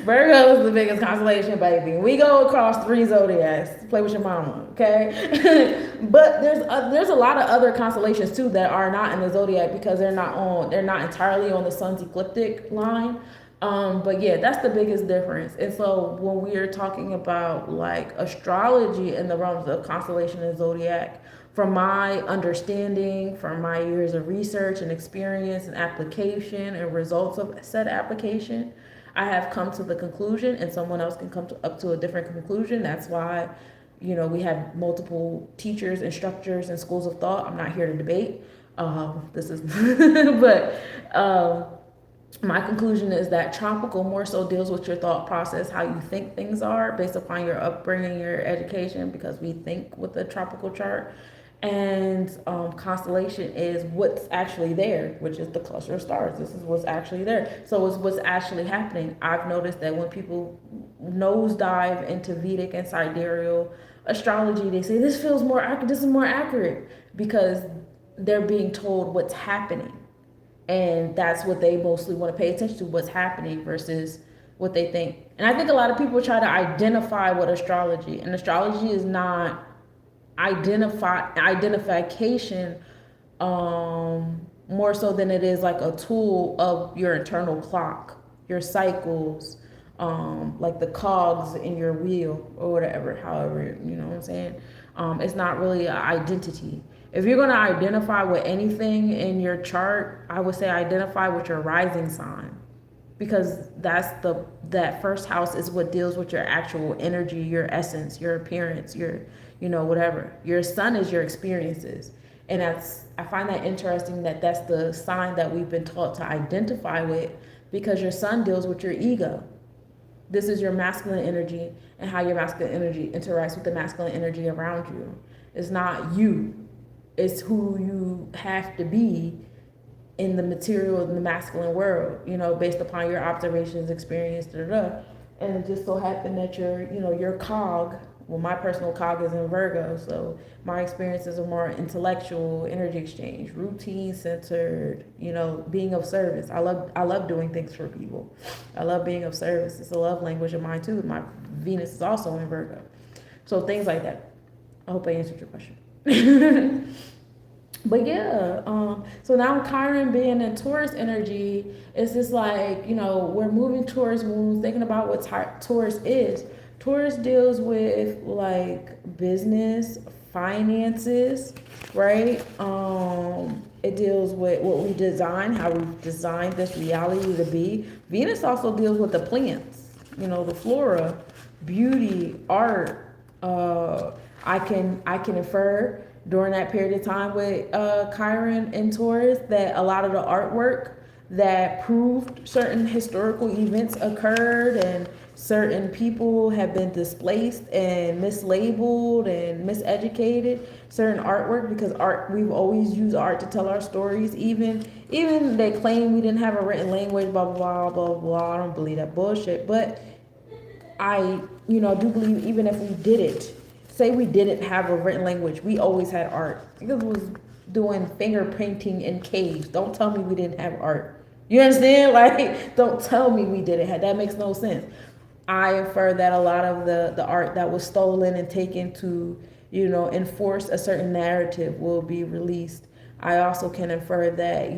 Virgo is the biggest constellation, baby. We go across 3 zodiacs. Play with your mama, okay? But there's a lot of other constellations too that are not in the zodiac because they're not entirely on the sun's ecliptic line. But yeah, that's the biggest difference. And so when we are talking about like astrology in the realms of constellation and zodiac, from my understanding, from my years of research and experience and application and results of said application, I have come to the conclusion, and someone else can up to a different conclusion. That's why, we have multiple teachers, instructors, and schools of thought. I'm not here to debate. But my conclusion is that tropical more so deals with your thought process, how you think things are based upon your upbringing, your education, because we think with the tropical chart. And constellation is what's actually there, which is the cluster of stars. This is what's actually there. So it's what's actually happening. I've noticed that when people nosedive into Vedic and sidereal astrology, they say this feels more accurate. This is more accurate because they're being told what's happening, and that's what they mostly want to pay attention to, what's happening versus what they think. And I think a lot of people try to identify what astrology, and astrology is not identification more so than it is like a tool of your internal clock, your cycles, like the cogs in your wheel or whatever, however, you know what I'm saying. It's not really an identity. If you're going to identify with anything in your chart, I would say identify with your rising sign, because that first house is what deals with your actual energy, your essence, your appearance, your whatever. Your sun is your experiences. And I find that interesting that that's the sign that we've been taught to identify with, because your sun deals with your ego. This is your masculine energy and how your masculine energy interacts with the masculine energy around you. It's not you. It's who you have to be in the material in the masculine world, you know, based upon your observations, experience, da, da, da. And it just so happened that your cog, well, my personal cog is in Virgo, so my experiences are more intellectual, energy exchange, routine centered, being of service. I love doing things for people. I love being of service. It's a love language of mine too. My Venus is also in Virgo. So things like that. I hope I answered your question. But yeah, so now Chiron being in Taurus energy, it's just like, we're moving towards moons, thinking about what Taurus is. Taurus deals with like business, finances, right? It deals with what we design, how we've designed this reality to be. Venus also deals with the plants, the flora, beauty, art. I can infer during that period of time with Chiron and Taurus that a lot of the artwork that proved certain historical events occurred and certain people have been displaced and mislabeled and miseducated. Certain artwork, because art, we've always used art to tell our stories. Even they claim we didn't have a written language, blah blah blah blah blah. I don't believe that bullshit, but I do believe even if we did it, say we didn't have a written language, we always had art. Because we was doing finger painting in caves. Don't tell me we didn't have art. You understand? Like, don't tell me we didn't have. That makes no sense. I infer that a lot of the art that was stolen and taken to, enforce a certain narrative will be released. I also can infer that,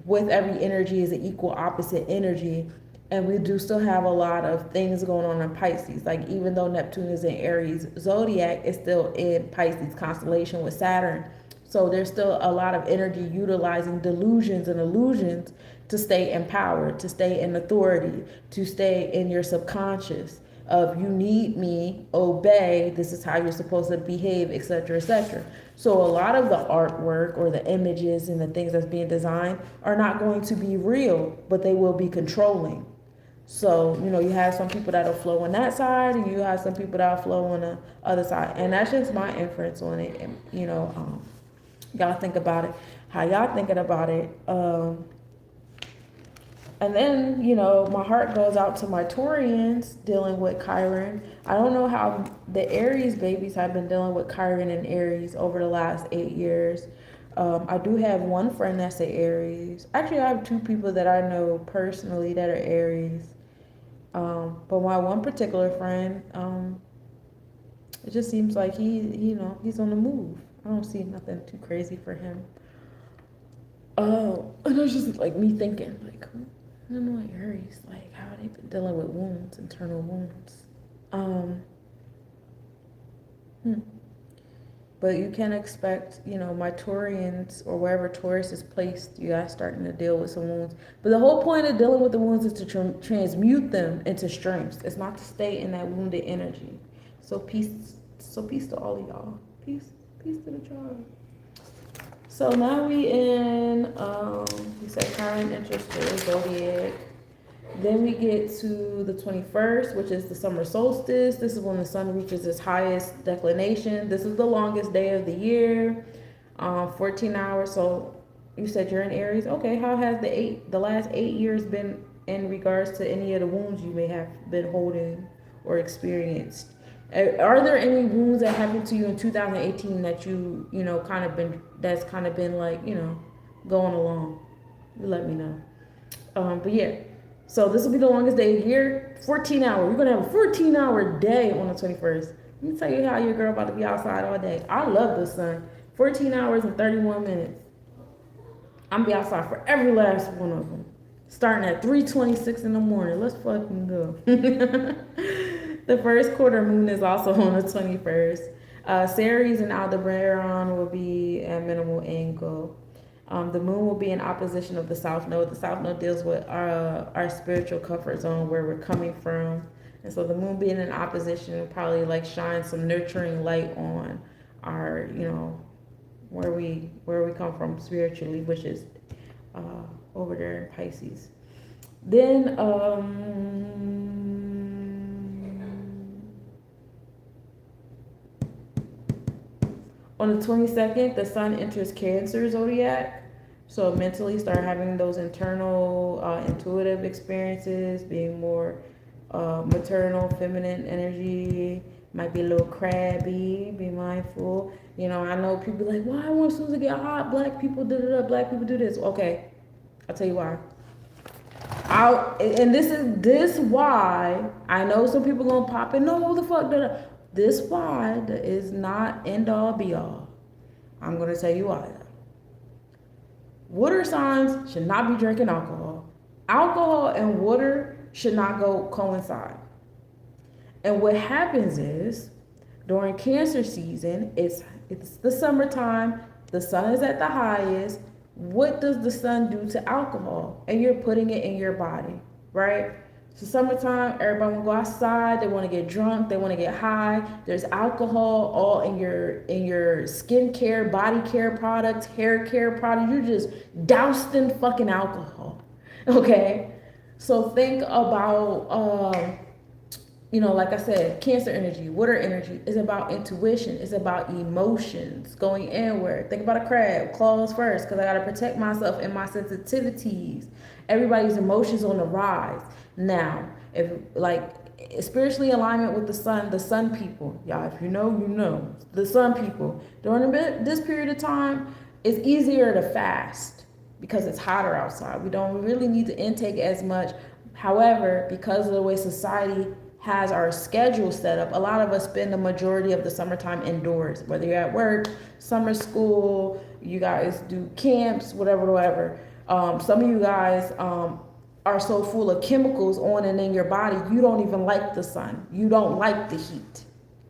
with every energy is an equal opposite energy. And we do still have a lot of things going on in Pisces. Like, even though Neptune is in Aries zodiac, it's still in Pisces constellation with Saturn. So there's still a lot of energy utilizing delusions and illusions to stay empowered, to stay in authority, to stay in your subconscious of you need me, obey, this is how you're supposed to behave, etc., etc. So a lot of the artwork or the images and the things that's being designed are not going to be real, but they will be controlling. So, you have some people that'll flow on that side and you have some people that'll flow on the other side. And that's just my inference on it. And, y'all think about it, how y'all thinking about it. And then, my heart goes out to my Taurians dealing with Chiron. I don't know how the Aries babies have been dealing with Chiron and Aries over the last 8 years. I do have one friend that's an Aries. Actually, I have two people that I know personally that are Aries. But my one particular friend, it just seems like he's on the move. I don't see nothing too crazy for him. And it's just like me thinking, like, I don't know, Aries, like, how they been dealing with wounds, internal wounds. But you can expect, my Taurians or wherever Taurus is placed, you guys starting to deal with some wounds. But the whole point of dealing with the wounds is to transmute them into strengths. It's not to stay in that wounded energy. So peace to all of y'all. Peace to the tribe. So now we in, we said Chiron enters Taurus zodiac. Then we get to the 21st, which is the summer solstice. This is when the sun reaches its highest declination. This is the longest day of the year, 14 hours. So you said you're in Aries. Okay, how has the last 8 years been in regards to any of the wounds you may have been holding or experienced? Are there any wounds that happened to you in 2018 that you that's kind of been like, going along? You let me know. But yeah. So this will be the longest day of the year, 14 hours. We're going to have a 14-hour day on the 21st. Let me tell you how your girl about to be outside all day. I love the sun. 14 hours and 31 minutes. I'm going to be outside for every last one of them. Starting at 3:26 in the morning. Let's fucking go. The first quarter moon is also on the 21st. Ceres and Aldebaran will be at minimal angle. The moon will be in opposition of the south node. The south node deals with our spiritual comfort zone, where we're coming from. And so the moon being in opposition will probably like shine some nurturing light on our, where we come from spiritually, which is over there in Pisces. Then on the 22nd, the sun enters Cancer zodiac. So mentally start having those internal intuitive experiences, being more maternal, feminine energy. Might be a little crabby. Be mindful. You know, I know people like, why when Susan get hot? Black people da da da. Black people do this. Okay, I'll tell you why. And this why I know some people gonna pop in. No, what the fuck? Da, da. This why that is not end all be all. I'm gonna tell you why. Water signs should not be drinking alcohol. Alcohol and water should not go coincide. And what happens is during Cancer season, it's the summertime, the sun is at the highest. What does the sun do to alcohol? And you're putting it in your body, right? So summertime, everybody want to go outside, they want to get drunk, they want to get high. There's alcohol all in your skincare, body care products, hair care products. You're just doused in fucking alcohol. Okay? So think about you know, like I said, Cancer energy, water energy is about intuition. It's about emotions, going inward. Think about a crab, claws first, because I got to protect myself and my sensitivities. Everybody's emotions on the rise. Now, if like spiritually alignment with the sun people, y'all, if you know, you know. The sun people, during this period of time, it's easier to fast because it's hotter outside. We don't really need to intake as much. However, because of the way society has our schedule set up, a lot of us spend the majority of the summertime indoors, whether you're at work, summer school, you guys do camps, whatever. Some of you guys are so full of chemicals on and in your body, you don't even like the sun. You don't like the heat.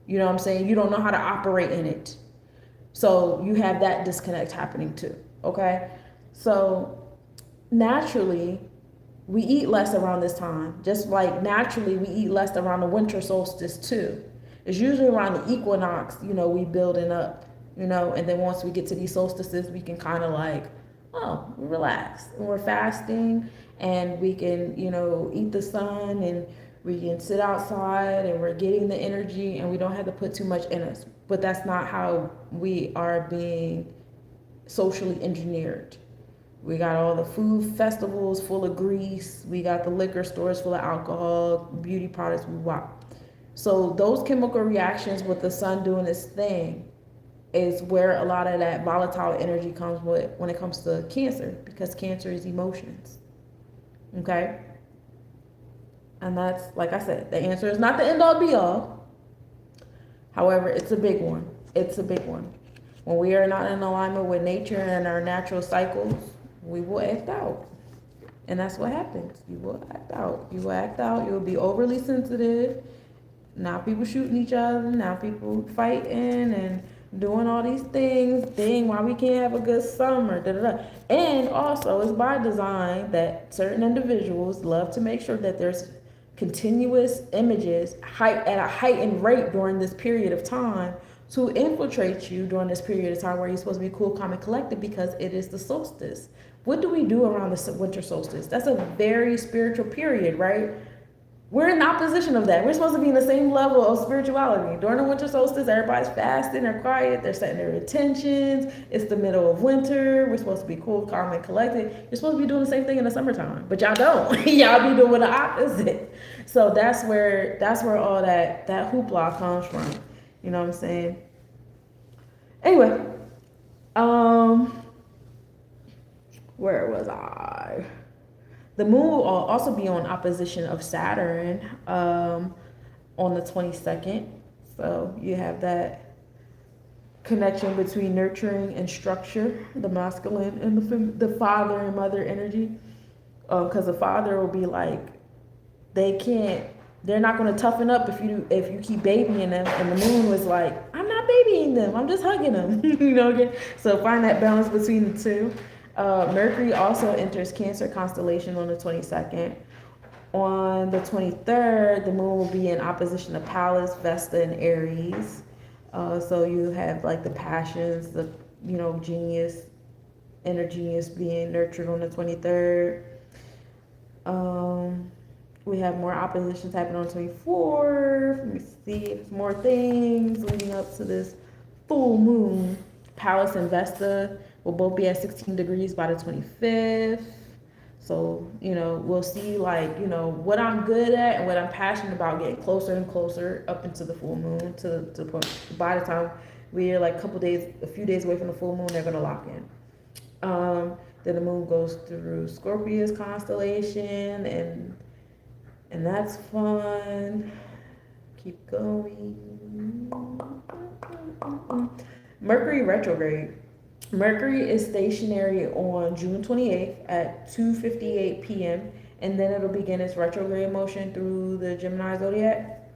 You know what I'm saying? You don't know how to operate in it. So you have that disconnect happening too, okay? So naturally, we eat less around this time. Just like naturally, we eat less around the winter solstice too. It's usually around the equinox, you know, we building up, you know, and then once we get to these solstices, we can kind of like, oh, relax. And we're fasting and we can, you know, eat the sun and we can sit outside and we're getting the energy and we don't have to put too much in us. But that's not how we are being socially engineered. We got all the food festivals full of grease. We got the liquor stores full of alcohol, beauty products. So those chemical reactions with the sun doing its thing is where a lot of that volatile energy comes with when it comes to Cancer, because Cancer is emotions. Okay? And that's, like I said, the answer is not the end all be all. However, it's a big one. It's a big one. When we are not in alignment with nature and our natural cycles, we will act out. And that's what happens. You will act out. You will act out. You'll be overly sensitive. Now people shooting each other. Now people fighting and doing all these things. Dang, why we can't have a good summer. Da, da, da. And also, it's by design that certain individuals love to make sure that there's continuous images at a heightened rate during this period of time to infiltrate you during this period of time where you're supposed to be cool, calm, and collected because it is the solstice. What do we do around the winter solstice? That's a very spiritual period, right? We're in opposition of that. We're supposed to be in the same level of spirituality. During the winter solstice, everybody's fasting, they're quiet, they're setting their intentions. It's the middle of winter. We're supposed to be cool, calm, and collected. You're supposed to be doing the same thing in the summertime, but y'all don't. Y'all be doing the opposite. So that's where all that hoopla comes from. You know what I'm saying? Anyway, where was I? The moon will also be on opposition of Saturn on the 22nd. So you have that connection between nurturing and structure, the masculine and the father and mother energy. Because the father will be like, they're not going to toughen up if you keep babying them. And the moon was like, I'm not babying them, I'm just hugging them. You know, again. So find that balance between the two. Mercury also enters Cancer constellation on the 22nd. On the 23rd, the moon will be in opposition to Pallas, Vesta, and Aries. So you have like the passions, the genius, inner genius being nurtured on the 23rd. We have more oppositions happening on the 24th. Let me see if more things leading up to this full moon. Pallas and Vesta, will both be at 16 degrees by the 25th. So, we'll see, like, what I'm good at and what I'm passionate about getting closer and closer up into the full moon to the point. By the time we're like a few days away from the full moon, they're going to lock in. Then the moon goes through Scorpius constellation, and that's fun. Keep going. Mercury retrograde. Mercury is stationary on June 28th at 2:58 p.m. and then it'll begin its retrograde motion through the Gemini zodiac.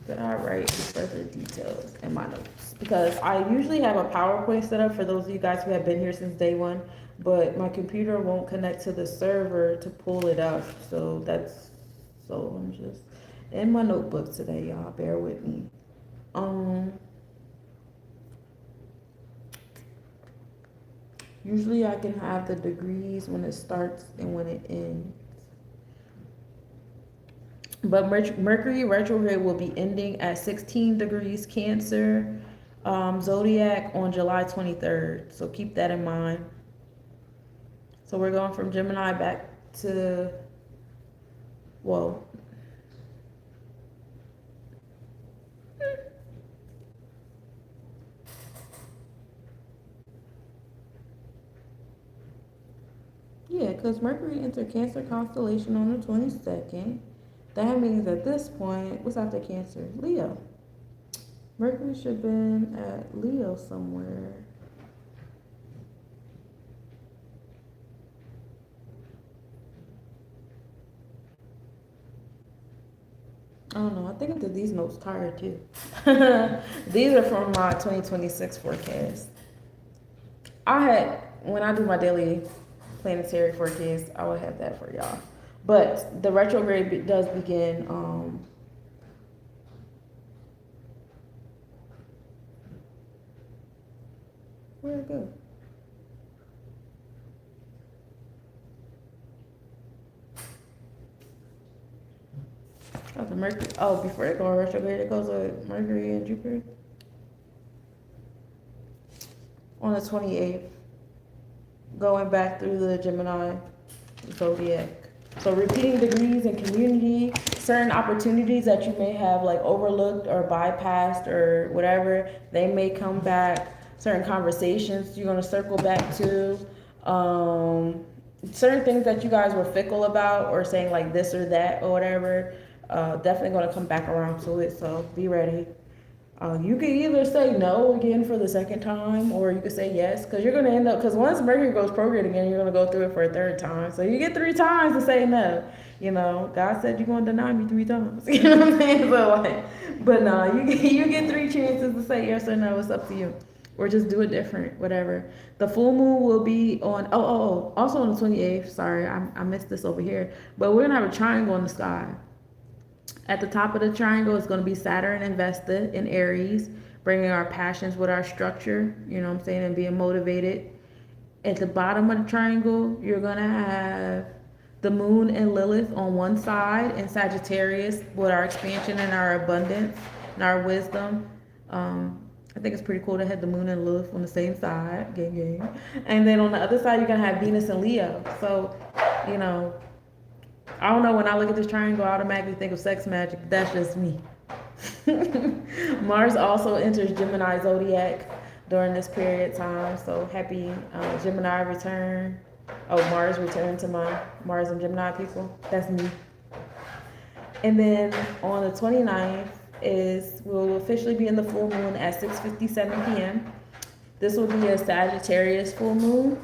Did I write further details in my notes? Because I usually have a PowerPoint set up for those of you guys who have been here since day one, but my computer won't connect to the server to pull it up. So I'm just in my notebook today, y'all. Bear with me. Usually I can have the degrees when it starts and when it ends. But Mercury retrograde will be ending at 16 degrees Cancer zodiac on July 23rd. So keep that in mind. So we're going from Gemini back to, yeah, because Mercury entered Cancer constellation on the 22nd. That means at this point, what's after Cancer? Leo. Mercury should have been at Leo somewhere. I don't know. I think I did these notes tired too. These are from my 2026 forecast. When I do my daily planetary forecast, I will have that for y'all. But the retrograde does begin where'd it go? Oh, the Mercury. Oh, before it goes retrograde, it goes with Mercury and Jupiter on the 28th, going back through the Gemini zodiac. So repeating degrees in community, certain opportunities that you may have like overlooked or bypassed or whatever, they may come back. Certain conversations you're going to circle back to. Certain things that you guys were fickle about or saying like this or that or whatever, definitely going to come back around to it. So be ready. You can either say no again for the second time, or you could say yes, because you're going to end up, because once Mercury goes prograde again, you're going to go through it for a third time. So you get 3 times to say no. God said you're going to deny me 3 times. You know what I'm saying? So but no, you get 3 chances to say yes or no. It's up to you. Or just do it different, whatever. The full moon will be on, also on the 28th. Sorry, I missed this over here. But we're going to have a triangle in the sky. At the top of the triangle is going to be Saturn and Vesta in Aries, bringing our passions with our structure, and being motivated. At the bottom of the triangle, you're going to have the moon and Lilith on one side, and Sagittarius with our expansion and our abundance and our wisdom. I think it's pretty cool to have the moon and Lilith on the same side, gang. And then on the other side, you're going to have Venus and Leo. So, I don't know, when I look at this triangle, I automatically think of sex magic. That's just me. Mars also enters Gemini zodiac during this period of time. So happy Gemini return. Oh, Mars return to my Mars and Gemini people. That's me. And then on the 29th we'll officially be in the full moon at 6:57 p.m. This will be a Sagittarius full moon.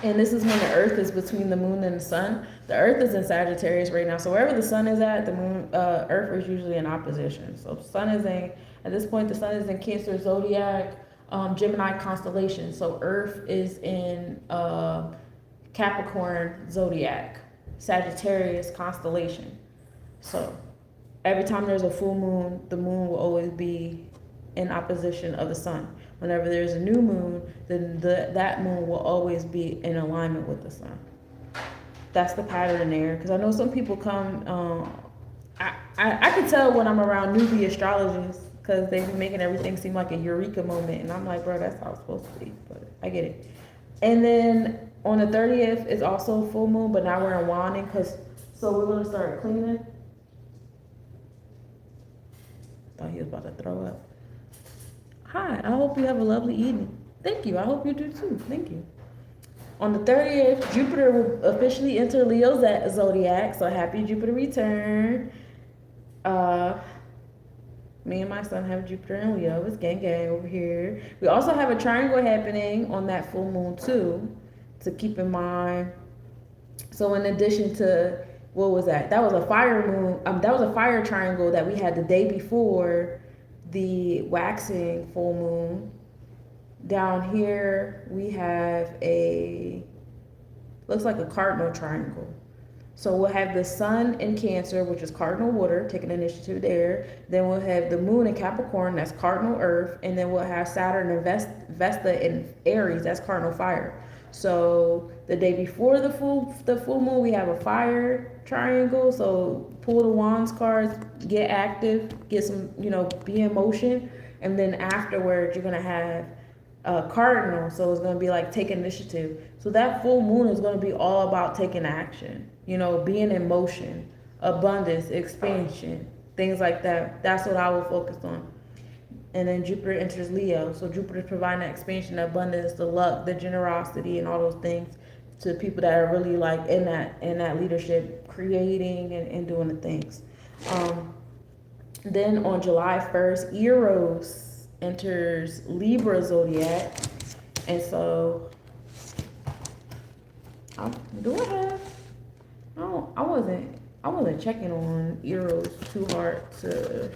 And this is when the Earth is between the moon and the sun. The Earth is in Sagittarius right now. So wherever the sun is at, the moon, Earth is usually in opposition. So at this point, the sun is in Cancer zodiac, Gemini constellation. So Earth is in Capricorn zodiac, Sagittarius constellation. So every time there's a full moon, the moon will always be in opposition of the sun. Whenever there's a new moon, then that moon will always be in alignment with the sun. That's the pattern there. Because I know some people come, I can tell when I'm around newbie astrologists, because they be making everything seem like a eureka moment, and I'm like, bro, that's how it's supposed to be. But I get it. And then on the 30th is also full moon, but now we're in Waning, so we're gonna start cleaning. Thought he was about to throw up. Hi, I hope you have a lovely evening. Thank you. I hope you do too. Thank you. On the 30th, Jupiter will officially enter Leo's zodiac, so happy Jupiter return. Me and my son have Jupiter and Leo. It's gang gang over here. We also have a triangle happening on that full moon too, to keep in mind. So in addition to, what was that? That was a fire moon. That was a fire triangle that we had the day before the waxing full moon. Down here we have looks like a cardinal triangle. So we'll have the sun in Cancer, which is cardinal water, taking initiative there. Then we'll have the moon in Capricorn, that's cardinal earth. And then we'll have Saturn and Vesta in Aries, that's cardinal fire. So the day before the full moon, we have a fire triangle. So pull the wands cards, get active, get some, be in motion. And then afterwards, you're going to have cardinal. So it's going to be like take initiative. So that full moon is going to be all about taking action, being in motion, abundance, expansion, things like that. That's what I will focus on. And then Jupiter enters Leo. So Jupiter is providing that expansion, the abundance, the luck, the generosity, and all those things to people that are really like in that leadership, creating and doing the things. Then on July 1st, Eros enters Libra zodiac. And so I wasn't checking on Eros too hard to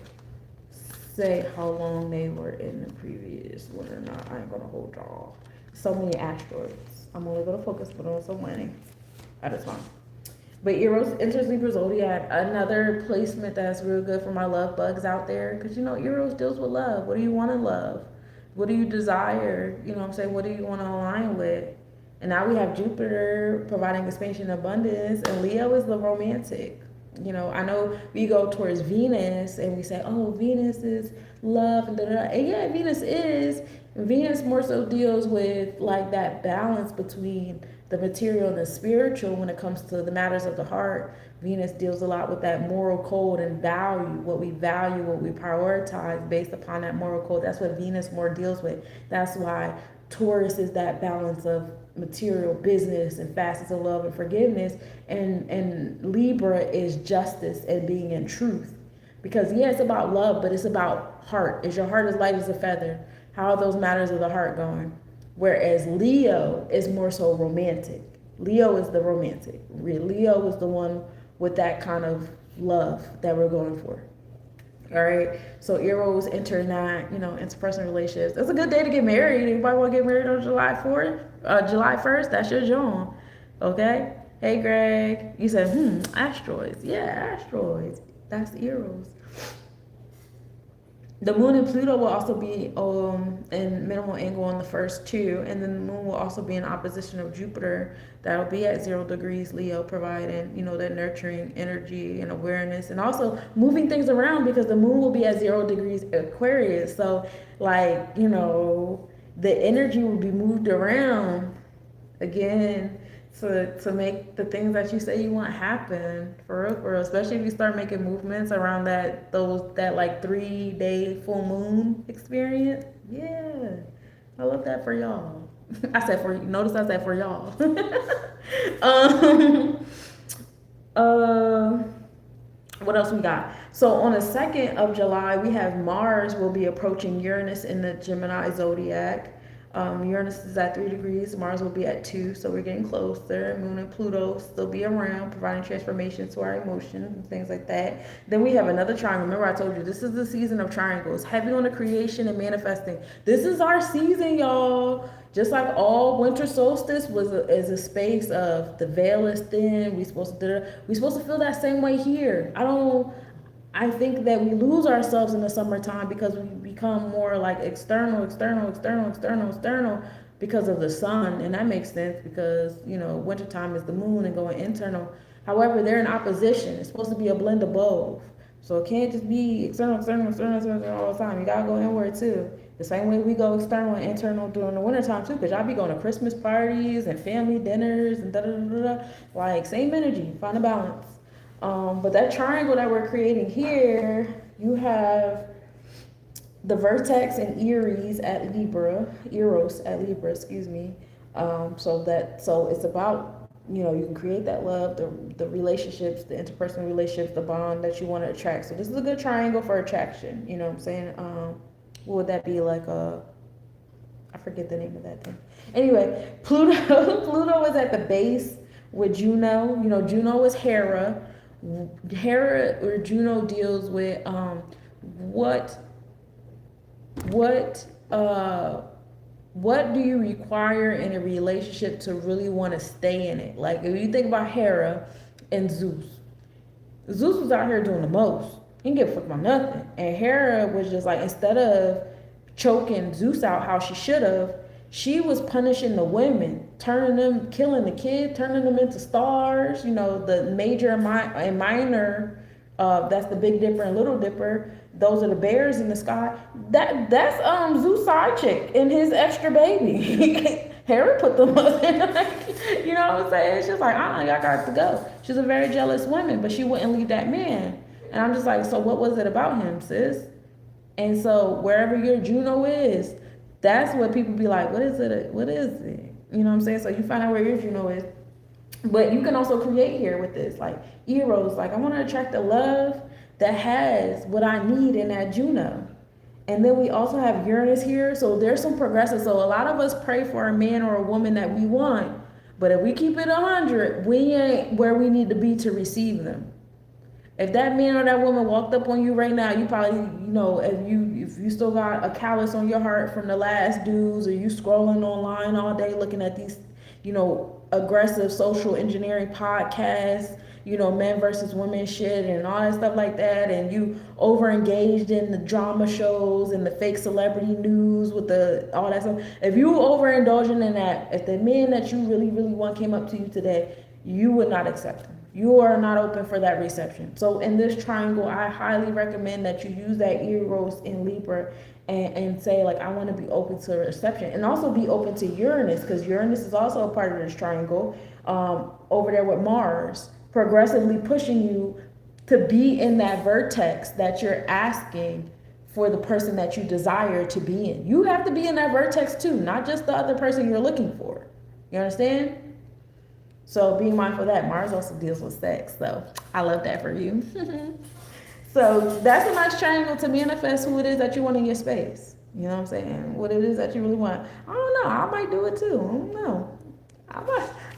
say how long they were in the previous one or not. I ain't gonna hold y'all. So many asteroids. I'm only gonna focus on so many at a time. But Eros enters Libra zodiac, another placement that's real good for my love bugs out there. Because Eros deals with love. What do you want in love? What do you desire? What do you want to align with? And now we have Jupiter providing expansion and abundance, and Leo is the romantic. I know we go towards Venus and we say, oh, Venus is love and da-da-da. And yeah, Venus is. Venus more so deals with like that balance between the material and the spiritual when it comes to the matters of the heart. Venus deals a lot with that moral code and value, what we prioritize based upon that moral code. That's what Venus more deals with. That's why Taurus is that balance of material, business, and facets of love and forgiveness. And Libra is justice and being in truth. Because yeah, it's about love, but it's about heart. Is your heart as light as a feather? How are those matters of the heart going? Whereas Leo is more so romantic. Leo is the romantic. Leo is the one with that kind of love that we're going for. All right. So Eros enter that, interpersonal relationships. It's a good day to get married. Anybody want to get married on July 1st? That's your June. Okay. Hey, Greg. You said, asteroids. Yeah, asteroids. That's Eros. The moon and Pluto will also be in minimal angle on the first two, and then the moon will also be in opposition of Jupiter. That'll be at 0 degrees Leo, providing that nurturing energy and awareness, and also moving things around because the moon will be at 0 degrees Aquarius. So the energy will be moved around again to make the things that you say you want happen for real, especially if you start making movements around that like 3-day full moon experience. Yeah, I love that for y'all. I said for y'all. What else we got? So on the 2nd of July, we have Mars will be approaching Uranus in the Gemini zodiac. Uranus is at 3 degrees, Mars will be at 2, so we're getting closer. Moon and Pluto still be around, providing transformation to our emotions and things like that. Then we have another triangle. Remember I told you, this is the season of triangles, heavy on the creation and manifesting. This is our season, y'all. Just like all winter solstice is a space of the veil is thin. We're supposed to feel that same way here. I think that we lose ourselves in the summertime because we become more like external because of the sun. And that makes sense because, wintertime is the moon and going internal. However, they're in opposition. It's supposed to be a blend of both. So it can't just be external all the time. You gotta go inward too. The same way we go external and internal during the wintertime too, because y'all be going to Christmas parties and family dinners and da da da da. Like same energy, find a balance. But that triangle that we're creating here, you have the vertex and Eros at Libra, excuse me. So it's about, you can create that love, the relationships, the interpersonal relationships, the bond that you want to attract. So this is a good triangle for attraction. You know what I'm saying? What would that be like? I forget the name of that thing. Anyway, Pluto is at the base with Juno. Juno is Hera. Hera or Juno deals with what do you require in a relationship to really want to stay in it? Like if you think about Hera and Zeus was out here doing the most. He didn't give a fuck about nothing. And Hera was just like, instead of choking Zeus out how she should have, she was punishing the women, killing the kid, turning them into stars. The major and minor, that's the Big Dipper and Little Dipper. Those are the bears in the sky. That's Zeus' side chick and his extra baby. Hera put them up in, you know what I'm saying? She's like, y'all got to go. She's a very jealous woman, but she wouldn't leave that man. And I'm just like, so what was it about him, sis? And so wherever your Juno is, that's what people be like, what is it? What is it? You know what I'm saying? So you find out where your Juno is. But you can also create here with this, like Eros, like I want to attract a love that has what I need in that Juno. And then we also have Uranus here. So there's some progressive. So a lot of us pray for a man or a woman that we want. But if we keep it 100, we ain't where we need to be to receive them. If that man or that woman walked up on you right now, you probably, if you still got a callus on your heart from the last dudes, or you scrolling online all day looking at these, aggressive social engineering podcasts, men versus women shit and all that stuff like that, and you over engaged in the drama shows and the fake celebrity news with all that stuff. If you overindulging in that, if the men that you really, really want came up to you today, you would not accept them. You are not open for that reception. So in this triangle, I highly recommend that you use that Eros in Libra and say, like, I want to be open to reception. And also be open to Uranus, because Uranus is also a part of this triangle over there with Mars, progressively pushing you to be in that vertex that you're asking for the person that you desire to be in. You have to be in that vertex too, not just the other person you're looking for. You understand? So be mindful of that. Mars also deals with sex. So I love that for you. So that's a nice triangle to manifest who it is that you want in your space. You know what I'm saying? What it is that you really want. I don't know. I might do it too. I don't know.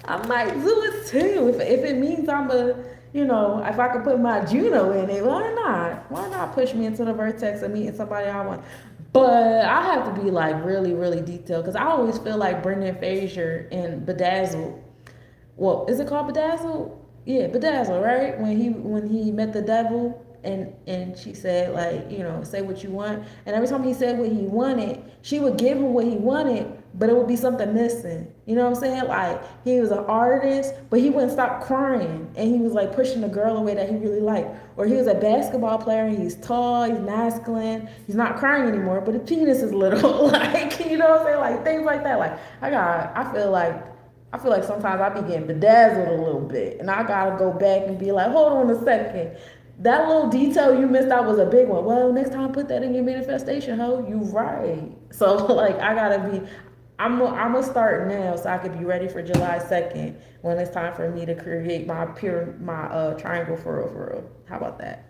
I might do it too. If it means if I could put my Juno in it, why not? Why not push me into the vertex of meeting somebody I want? But I have to be like really, really detailed, because I always feel like Brendan Fraser in Bedazzled. Well, is it called Bedazzled? Yeah, Bedazzled, right? When he met the devil and she said, like, say what you want. And every time he said what he wanted, she would give him what he wanted, but it would be something missing. You know what I'm saying? Like, he was an artist, but he wouldn't stop crying. And he was like pushing the girl away that he really liked. Or he was a basketball player and he's tall, he's masculine, he's not crying anymore, but his penis is little. Like, you know what I'm saying? Like, things like that. Like, I feel like sometimes I be getting bedazzled a little bit, and I gotta go back and be like, hold on a second. That little detail you missed out was a big one. Well, next time put that in your manifestation, ho. You right. So like I'm gonna start now so I could be ready for July 2nd when it's time for me to create my triangle for real. How about that?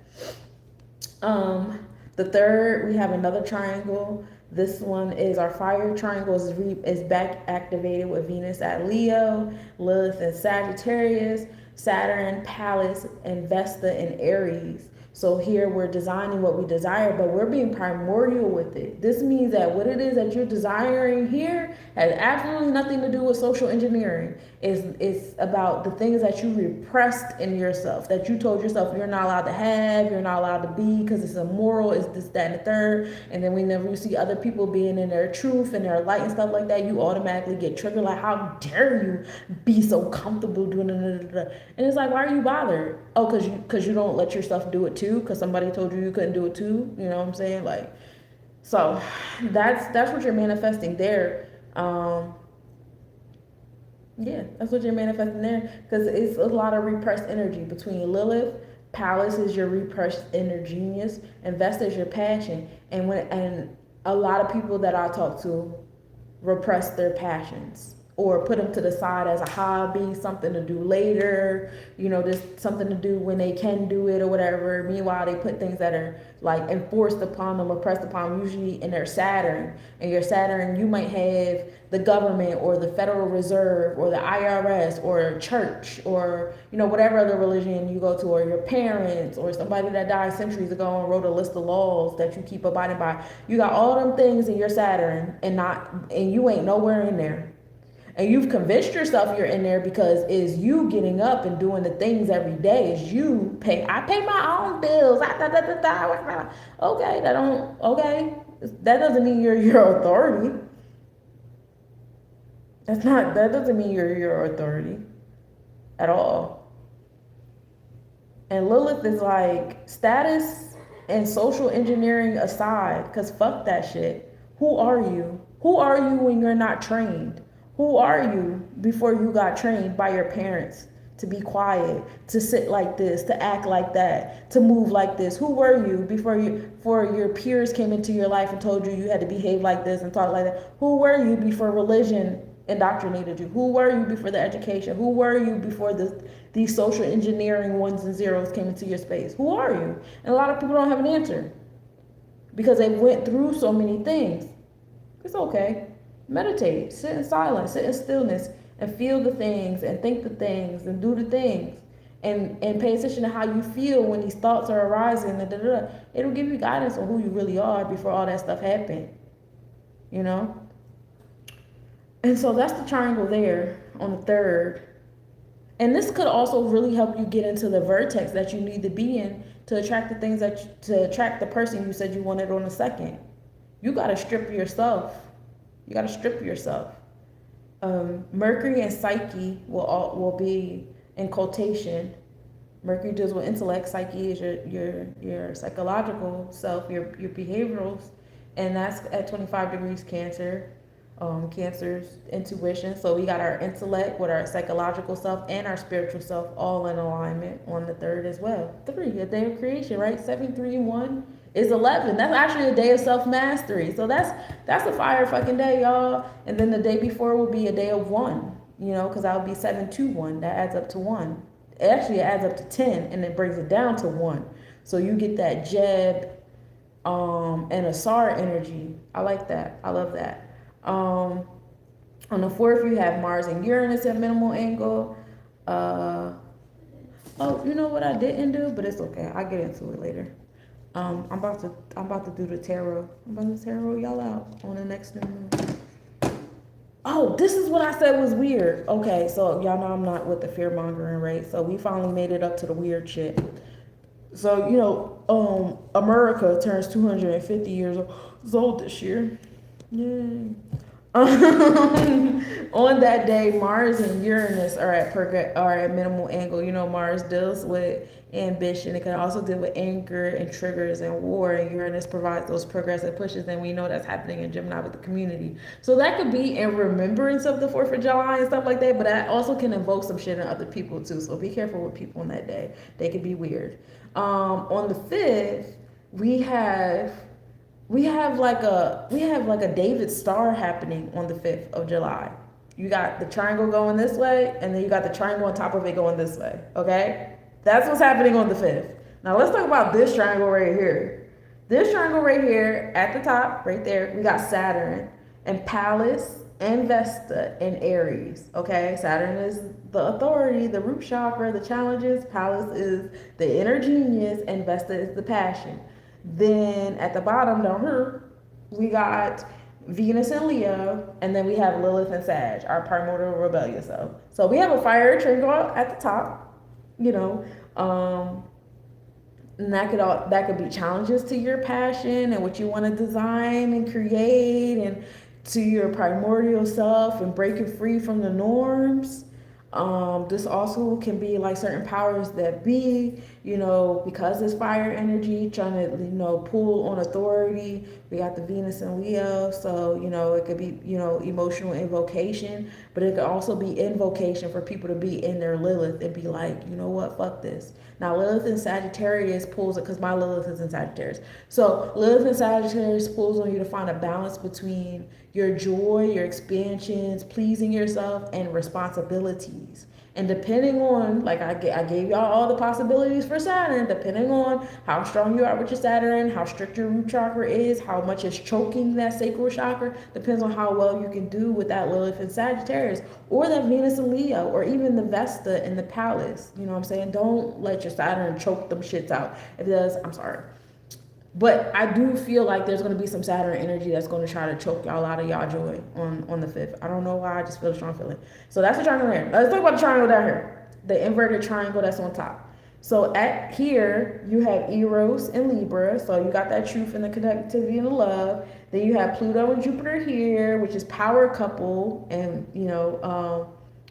The third, we have another triangle. This one is our fire triangle is back activated with Venus at Leo, Lilith in Sagittarius, Saturn, Pallas, and Vesta in Aries. So here we're designing what we desire, but we're being primordial with it. This means that what it is that you're desiring here has absolutely nothing to do with social engineering. It's about the things that you repressed in yourself, that you told yourself you're not allowed to have, you're not allowed to be, because it's immoral, it's this, that, and the third. And then whenever you see other people being in their truth and their light and stuff like that, you automatically get triggered, like, how dare you be so comfortable doing it? And it's like, why are you bothered? Oh, because you don't let yourself do it too. too because somebody told you couldn't do it too. You know what I'm saying? Like, so that's what you're manifesting there. Yeah, that's what you're manifesting there because it's a lot of repressed energy between Lilith. Pallas is your repressed inner genius, and Vesta is your passion. And a lot of people that I talk to repress their passions or put them to the side as a hobby, something to do later, just something to do when they can do it or whatever. Meanwhile, they put things that are like enforced upon them or pressed upon them, usually in their Saturn. And your Saturn, you might have the government or the Federal Reserve or the IRS or church or, whatever other religion you go to, or your parents or somebody that died centuries ago and wrote a list of laws that you keep abiding by. You got all them things in your Saturn and you ain't nowhere in there. And you've convinced yourself you're in there because it's you getting up and doing the things every day. It's you pay. I pay my own bills. Okay, that doesn't mean you're your authority. That doesn't mean you're your authority at all. And Lilith is like status and social engineering aside, because fuck that shit. Who are you? Who are you when you're not trained? Who are you before you got trained by your parents to be quiet, to sit like this, to act like that, to move like this? Who were you before your peers came into your life and told you you had to behave like this and talk like that? Who were you before religion indoctrinated you? Who were you before the education? Who were you before these social engineering ones and zeros came into your space? Who are you? And a lot of people don't have an answer because they went through so many things. It's okay. Meditate, sit in silence, sit in stillness, and feel the things and think the things and do the things and pay attention to how you feel when these thoughts are arising. It'll give you guidance on who you really are before all that stuff happened, And so that's the triangle there on the 3rd. And this could also really help you get into the vertex that you need to be in to attract the things to attract the person you said you wanted on the 2nd. You got to strip yourself. You got to strip yourself. Mercury and Psyche will be in quotation. Mercury deals with intellect. Psyche is your psychological self, your behavioral, and that's at 25 degrees Cancer. Cancer's intuition. So we got our intellect with our psychological self and our spiritual self all in alignment on the 3rd as well. 3, a day of creation, right? 7, 3, 1 is 11. That's actually a day of self-mastery. So that's a fire fucking day, y'all. And then the day before will be a day of 1, because that would be 7, 2, 1. That adds up to 1. Actually, it adds up to 10 and it brings it down to 1. So you get that Jeb and Asar energy. I like that. I love that. On the 4th, you have Mars and Uranus at minimal angle. Oh, you know what I didn't do, but it's okay. I'll get into it later. I'm about to do the tarot. I'm about to tarot y'all out on the next new moon. Oh, this is what I said was weird. Okay, so y'all know I'm not with the fear mongering, right? So we finally made it up to the weird shit. So America turns 250 years old this year. Yay. On that day, Mars and Uranus are at minimal angle. Mars deals with ambition. It can also deal with anger and triggers and war. And Uranus provides those progressive pushes, and we know that's happening in Gemini with the community. So that could be in remembrance of the 4th of July and stuff like that. But that also can invoke some shit in other people too. So be careful with people on that day. They could be weird. On the 5th, we have like a David star happening on the 5th of July. You got the triangle going this way, and then you got the triangle on top of it going this way, okay? That's what's happening on the 5th. Now let's talk about this triangle right here. This triangle right here at the top, right there, we got Saturn and Pallas and Vesta in Aries, okay? Saturn is the authority, the root chakra, the challenges. Pallas is the inner genius, and Vesta is the passion. Then at the bottom down here, we got Venus and Leo, and then we have Lilith and Sag, our primordial rebellious self. So we have a fire triangle at the top, and that could be challenges to your passion and what you want to design and create, and to your primordial self and breaking free from the norms. This also can be like certain powers that be, because it's fire energy, trying to, pull on authority. We got the Venus and Leo, so, it could be, emotional invocation, but it could also be invocation for people to be in their Lilith and be like, you know what, fuck this. Now, Lilith in Sagittarius pulls it, because my Lilith is in Sagittarius. So, Lilith in Sagittarius pulls on you to find a balance between your joy, your expansions, pleasing yourself, and responsibilities. And depending on, like I gave y'all all the possibilities for Saturn, depending on how strong you are with your Saturn, how strict your root chakra is, how much is choking that sacral chakra, depends on how well you can do with that Lilith in Sagittarius, or that Venus in Leo, or even the Vesta in the Palace. You know what I'm saying? Don't let your Saturn choke them shits out. If it does, I'm sorry. But I do feel like there's going to be some Saturn energy that's going to try to choke y'all out of y'all joy on the 5th. I don't know why, I just feel a strong feeling. So that's the triangle there. Let's talk about the triangle down here. The inverted triangle that's on top. So at here, you have Eros and Libra. So you got that truth and the connectivity and the love. Then you have Pluto and Jupiter here, which is power couple. And,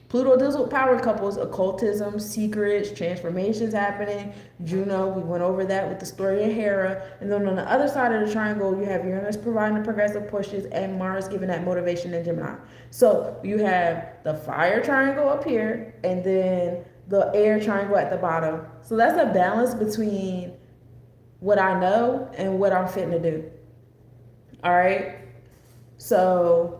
Pluto deals with power couples, occultism, secrets, transformations happening. Juno, we went over that with the story of Hera. And then on the other side of the triangle, you have Uranus providing the progressive pushes and Mars giving that motivation in Gemini. So you have the fire triangle up here and then the air triangle at the bottom. So that's a balance between what I know and what I'm fitting to do. All right. So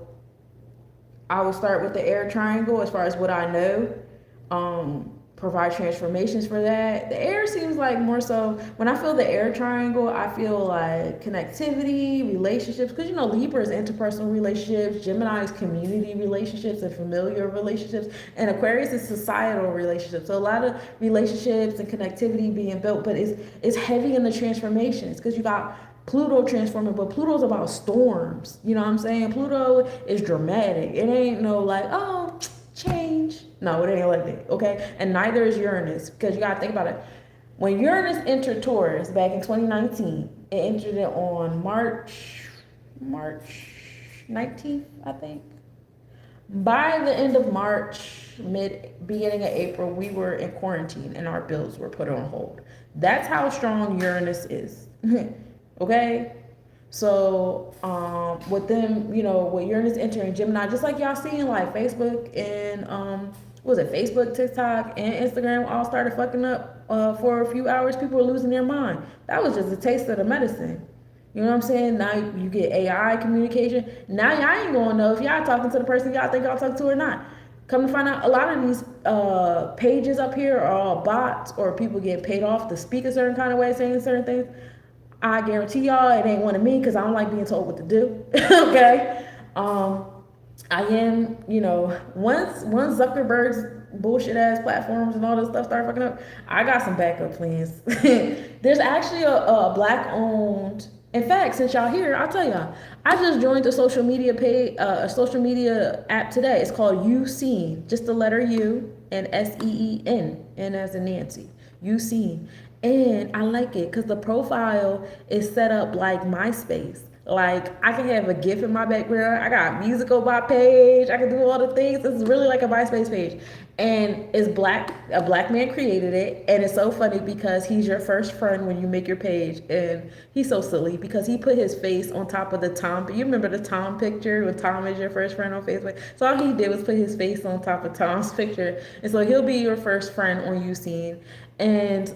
I will start with the air triangle as far as what I know. Provide transformations for that. The air seems like more so, when I feel the air triangle, I feel like connectivity, relationships, because Libra is interpersonal relationships, Gemini is community relationships and familiar relationships, and Aquarius is societal relationships. So a lot of relationships and connectivity being built, but it's heavy in the transformations, because you got Pluto transforming, but Pluto's about storms. You know what I'm saying? Pluto is dramatic. It ain't no like, oh, change. No, it ain't like that, okay? And neither is Uranus, because you gotta think about it. When Uranus entered Taurus back in 2019, it entered it on March 19th, I think. By the end of March, beginning of April, we were in quarantine and our bills were put on hold. That's how strong Uranus is. Okay, so with them, with Uranus entering Gemini, just like y'all seeing like Facebook and Facebook, TikTok, and Instagram all started fucking up for a few hours. People were losing their mind. That was just a taste of the medicine. You know what I'm saying? Now you get AI communication. Now y'all ain't gonna know if y'all talking to the person y'all think y'all talking to or not. Come to find out, a lot of these pages up here are all bots, or people get paid off to speak a certain kind of way, saying certain things. I guarantee y'all it ain't one of me, because I don't like being told what to do. Okay? I am, once Zuckerberg's bullshit ass platforms and all this stuff start fucking up, I got some backup plans. There's actually a black owned, in fact, since y'all here, I'll tell y'all, I just joined a social media page, a social media app today. It's called Useem, just the letter U and SEEN, N as in Nancy. Useem. And I like it because the profile is set up like MySpace. Like, I can have a GIF in my background. I got music on my page. I can do all the things. It's really like a MySpace page. And it's black. A black man created it. And it's so funny because he's your first friend when you make your page. And he's so silly because he put his face on top of the Tom. You remember the Tom picture when Tom is your first friend on Facebook? So all he did was put his face on top of Tom's picture. And so he'll be your first friend on Useem. And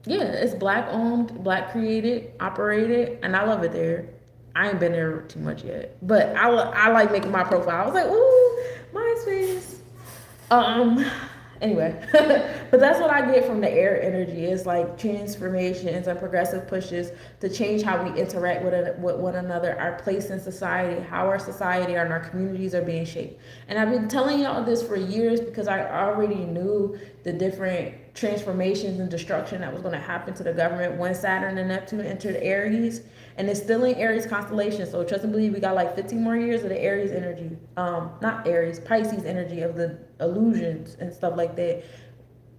yeah, it's black owned, black created, operated, and I love it there. I ain't been there too much yet, but I like making my profile. I was like, ooh, MySpace. Anyway, but that's what I get from the air energy. It's like transformations and progressive pushes to change how we interact with one another, our place in society, how our society and our communities are being shaped. And I've been telling y'all this for years because I already knew the different transformations and destruction that was going to happen to the government when Saturn and Neptune entered Aries. And it's still in Aries constellation. So trust and believe we got like 15 more years of the Aries energy. Not Aries, Pisces energy of the illusions and stuff like that.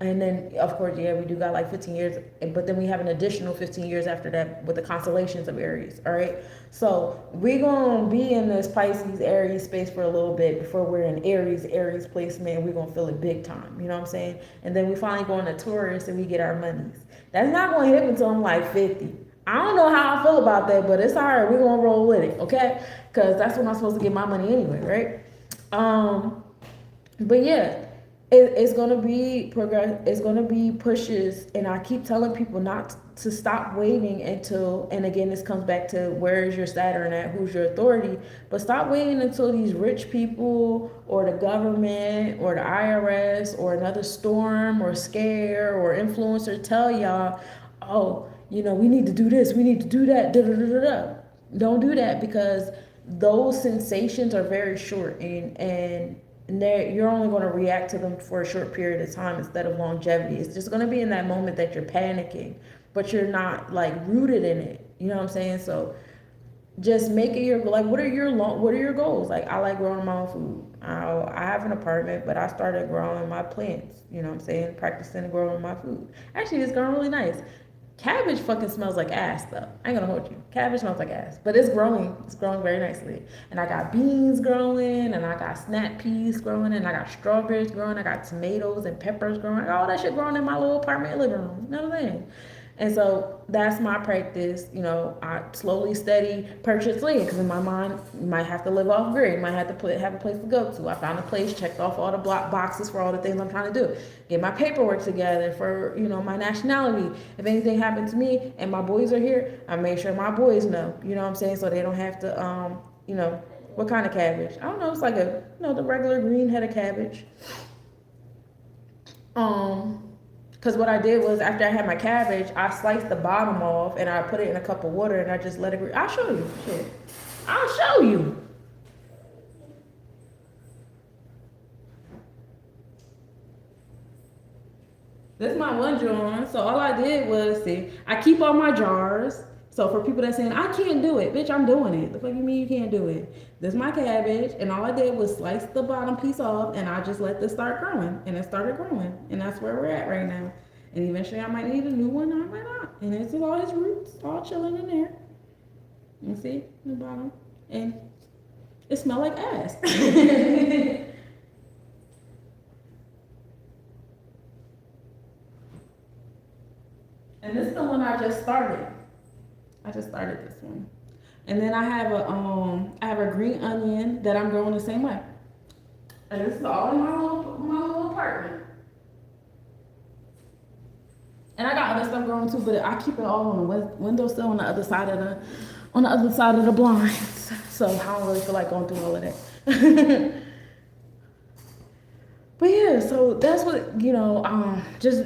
And then, of course, yeah, we do got like 15 years, but then we have an additional 15 years after that with the constellations of Aries, all right? So we're going to be in this Pisces, Aries space for a little bit before we're in Aries placement, and we're going to feel it big time, you know what I'm saying? And then we finally go into Taurus and we get our monies. That's not going to hit until I'm like 50. I don't know how I feel about that, but it's all right. We're going to roll with it, okay? Because that's when I'm supposed to get my money anyway, right? But yeah, it's gonna be progress. It's gonna be pushes, and I keep telling people not to stop waiting until. And again, this comes back to where is your Saturn at? Who's your authority? But stop waiting until these rich people or the government or the IRS or another storm or scare or influencer tell y'all, oh, we need to do this, we need to do that. Da, da, da, da, da. Don't do that, because those sensations are very short, and you're only going to react to them for a short period of time instead of longevity. It's just going to be in that moment that you're panicking, but you're not like rooted in it. You know what I'm saying? So just make it your, like, what are your goals? Like, I like growing my own food. I have an apartment, but I started growing my plants. You know what I'm saying? Practicing growing my food. Actually, it's growing really nice. Cabbage fucking smells like ass, though. I ain't gonna hold you. Cabbage smells like ass, but it's growing. It's growing very nicely. And I got beans growing, and I got snap peas growing, and I got strawberries growing. I got tomatoes and peppers growing. I got all that shit growing in my little apartment living room. You know what I'm saying? And so that's my practice. I slowly, steady purchase land, because in my mind, you might have to live off grid. You might have to have a place to go to. I found a place, checked off all the block boxes for all the things I'm trying to do. Get my paperwork together for, my nationality. If anything happened to me and my boys are here, I make sure my boys know. You know what I'm saying? So they don't have to, what kind of cabbage? I don't know. It's like the regular green head of cabbage. Because what I did was, after I had my cabbage, I sliced the bottom off and I put it in a cup of water and I just let it. I'll show you. Shit. I'll show you. This is my one jar. So all I did was, I keep all my jars. So for people that saying, I can't do it, bitch, I'm doing it. The fuck you mean you can't do it? This is my cabbage, and all I did was slice the bottom piece off, and I just let this start growing, and it started growing, and that's where we're at right now. And eventually I might need a new one, I might not. And it's all his roots, all chilling in there. You see, the bottom, and it smells like ass. And this is the one I just started. I just started this one. And then I have a green onion that I'm growing the same way. And this is all in my little apartment. And I got other stuff growing too, but I keep it all on the windowsill on the other side of the blinds. So I don't really feel like going through all of that. But yeah, so that's what, just,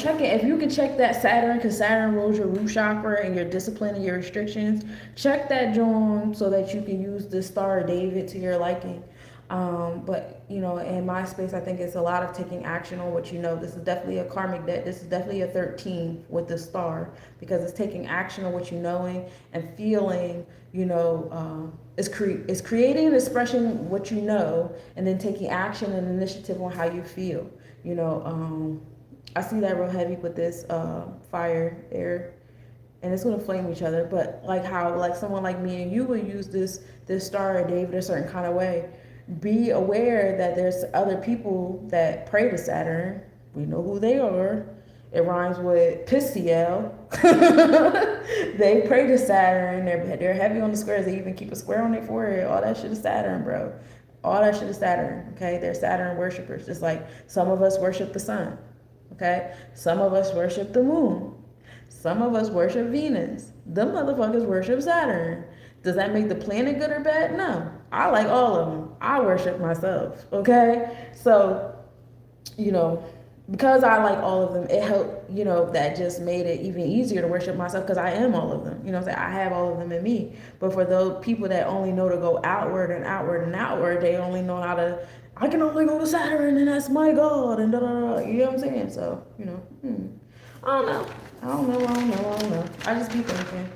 check it. If you can check that Saturn, because Saturn rules your root chakra and your discipline and your restrictions, check that joint so that you can use the Star of David to your liking. But, in my space, I think it's a lot of taking action on what you know. This is definitely a karmic debt. This is definitely a 13 with the star, because it's taking action on what you knowing and feeling, it's creating and expressing what you know, and then taking action and initiative on how you feel. I see that real heavy with this fire, air, and it's going to flame each other. But like how, like someone like me and you would use this Star of David a certain kind of way. Be aware that there's other people that pray to Saturn. We know who they are. It rhymes with Pistiel. They pray to Saturn. They're heavy on the squares. They even keep a square on their forehead. All that shit is Saturn, bro. All that shit is Saturn. Okay, they're Saturn worshipers. Just like some of us worship the sun. Okay, some of us worship the moon. Some of us worship Venus. Them motherfuckers worship Saturn. Does that make the planet good or bad? No. I like all of them. I worship myself, okay? So, because I like all of them, it helped, that just made it even easier to worship myself, because I am all of them. I have all of them in me. But for those people that only know to go outward and outward and outward, they only know how to, I can only go to Saturn and that's my God and da-da-da. You know what I'm saying? So, I don't know. I don't know. I just be thinking.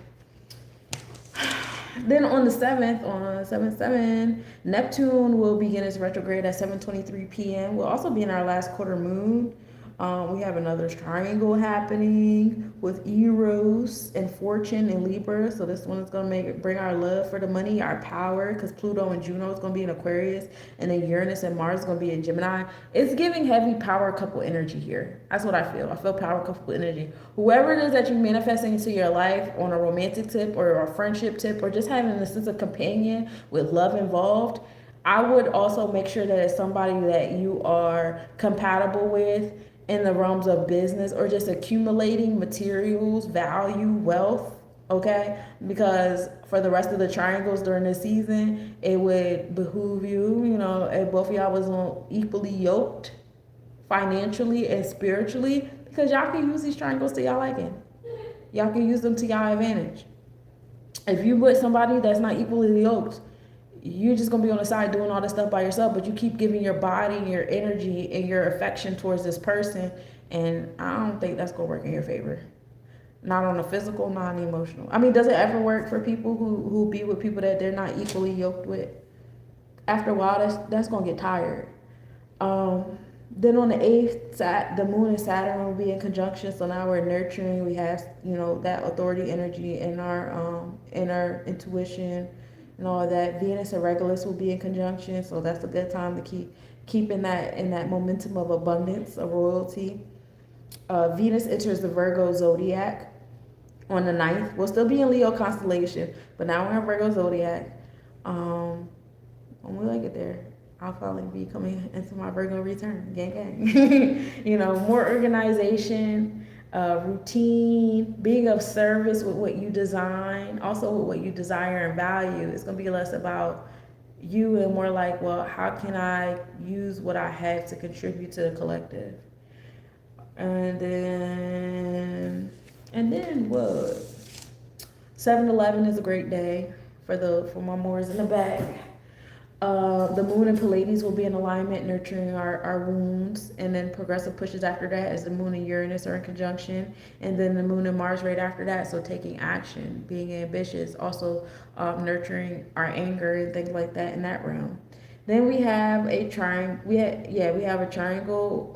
Then on the 7th, on 7/7, Neptune will begin its retrograde at 7:23 p.m. We'll also be in our last quarter moon. We have another triangle happening with Eros and Fortune and Libra. So this one is going to bring our love for the money, our power, because Pluto and Juno is going to be in Aquarius, and then Uranus and Mars is going to be in Gemini. It's giving heavy power couple energy here. That's what I feel. I feel power couple energy. Whoever it is that you're manifesting into your life on a romantic tip or a friendship tip, or just having a sense of companion with love involved, I would also make sure that it's somebody that you are compatible with in the realms of business or just accumulating materials, value, wealth, okay? Because for the rest of the triangles during this season, it would behoove you, if both of y'all was on equally yoked financially and spiritually, because y'all can use these triangles to y'all liking. Y'all can use them to y'all advantage. If you with somebody that's not equally yoked, you're just gonna be on the side doing all this stuff by yourself, but you keep giving your body, your energy, and your affection towards this person, and I don't think that's gonna work in your favor. Not on a physical, not on emotional. I mean, does it ever work for people who be with people that they're not equally yoked with? After a while, that's gonna get tired. Then on the 8th, the moon and Saturn will be in conjunction. So now we're nurturing. We have, that authority energy in our intuition and all of that. Venus and Regulus will be in conjunction. So that's a good time to keep in that momentum of abundance, of royalty. Venus enters the Virgo zodiac on the 9th. We'll still be in Leo constellation, but now we're in Virgo zodiac. When we get there, I'll probably be coming into my Virgo return. Gang, gang. More organization, routine, being of service with what you design, also with what you desire and value. It's going to be less about you and more like, well, how can I use what I have to contribute to the collective? And then what? 7-11 is a great day for my Moors in the bag. The moon and Pleiades will be in alignment, nurturing our wounds, and then progressive pushes after that as the moon and Uranus are in conjunction, and then the moon and Mars right after that. So taking action, being ambitious, also nurturing our anger and things like that in that realm. Then we have a triangle. We have a triangle.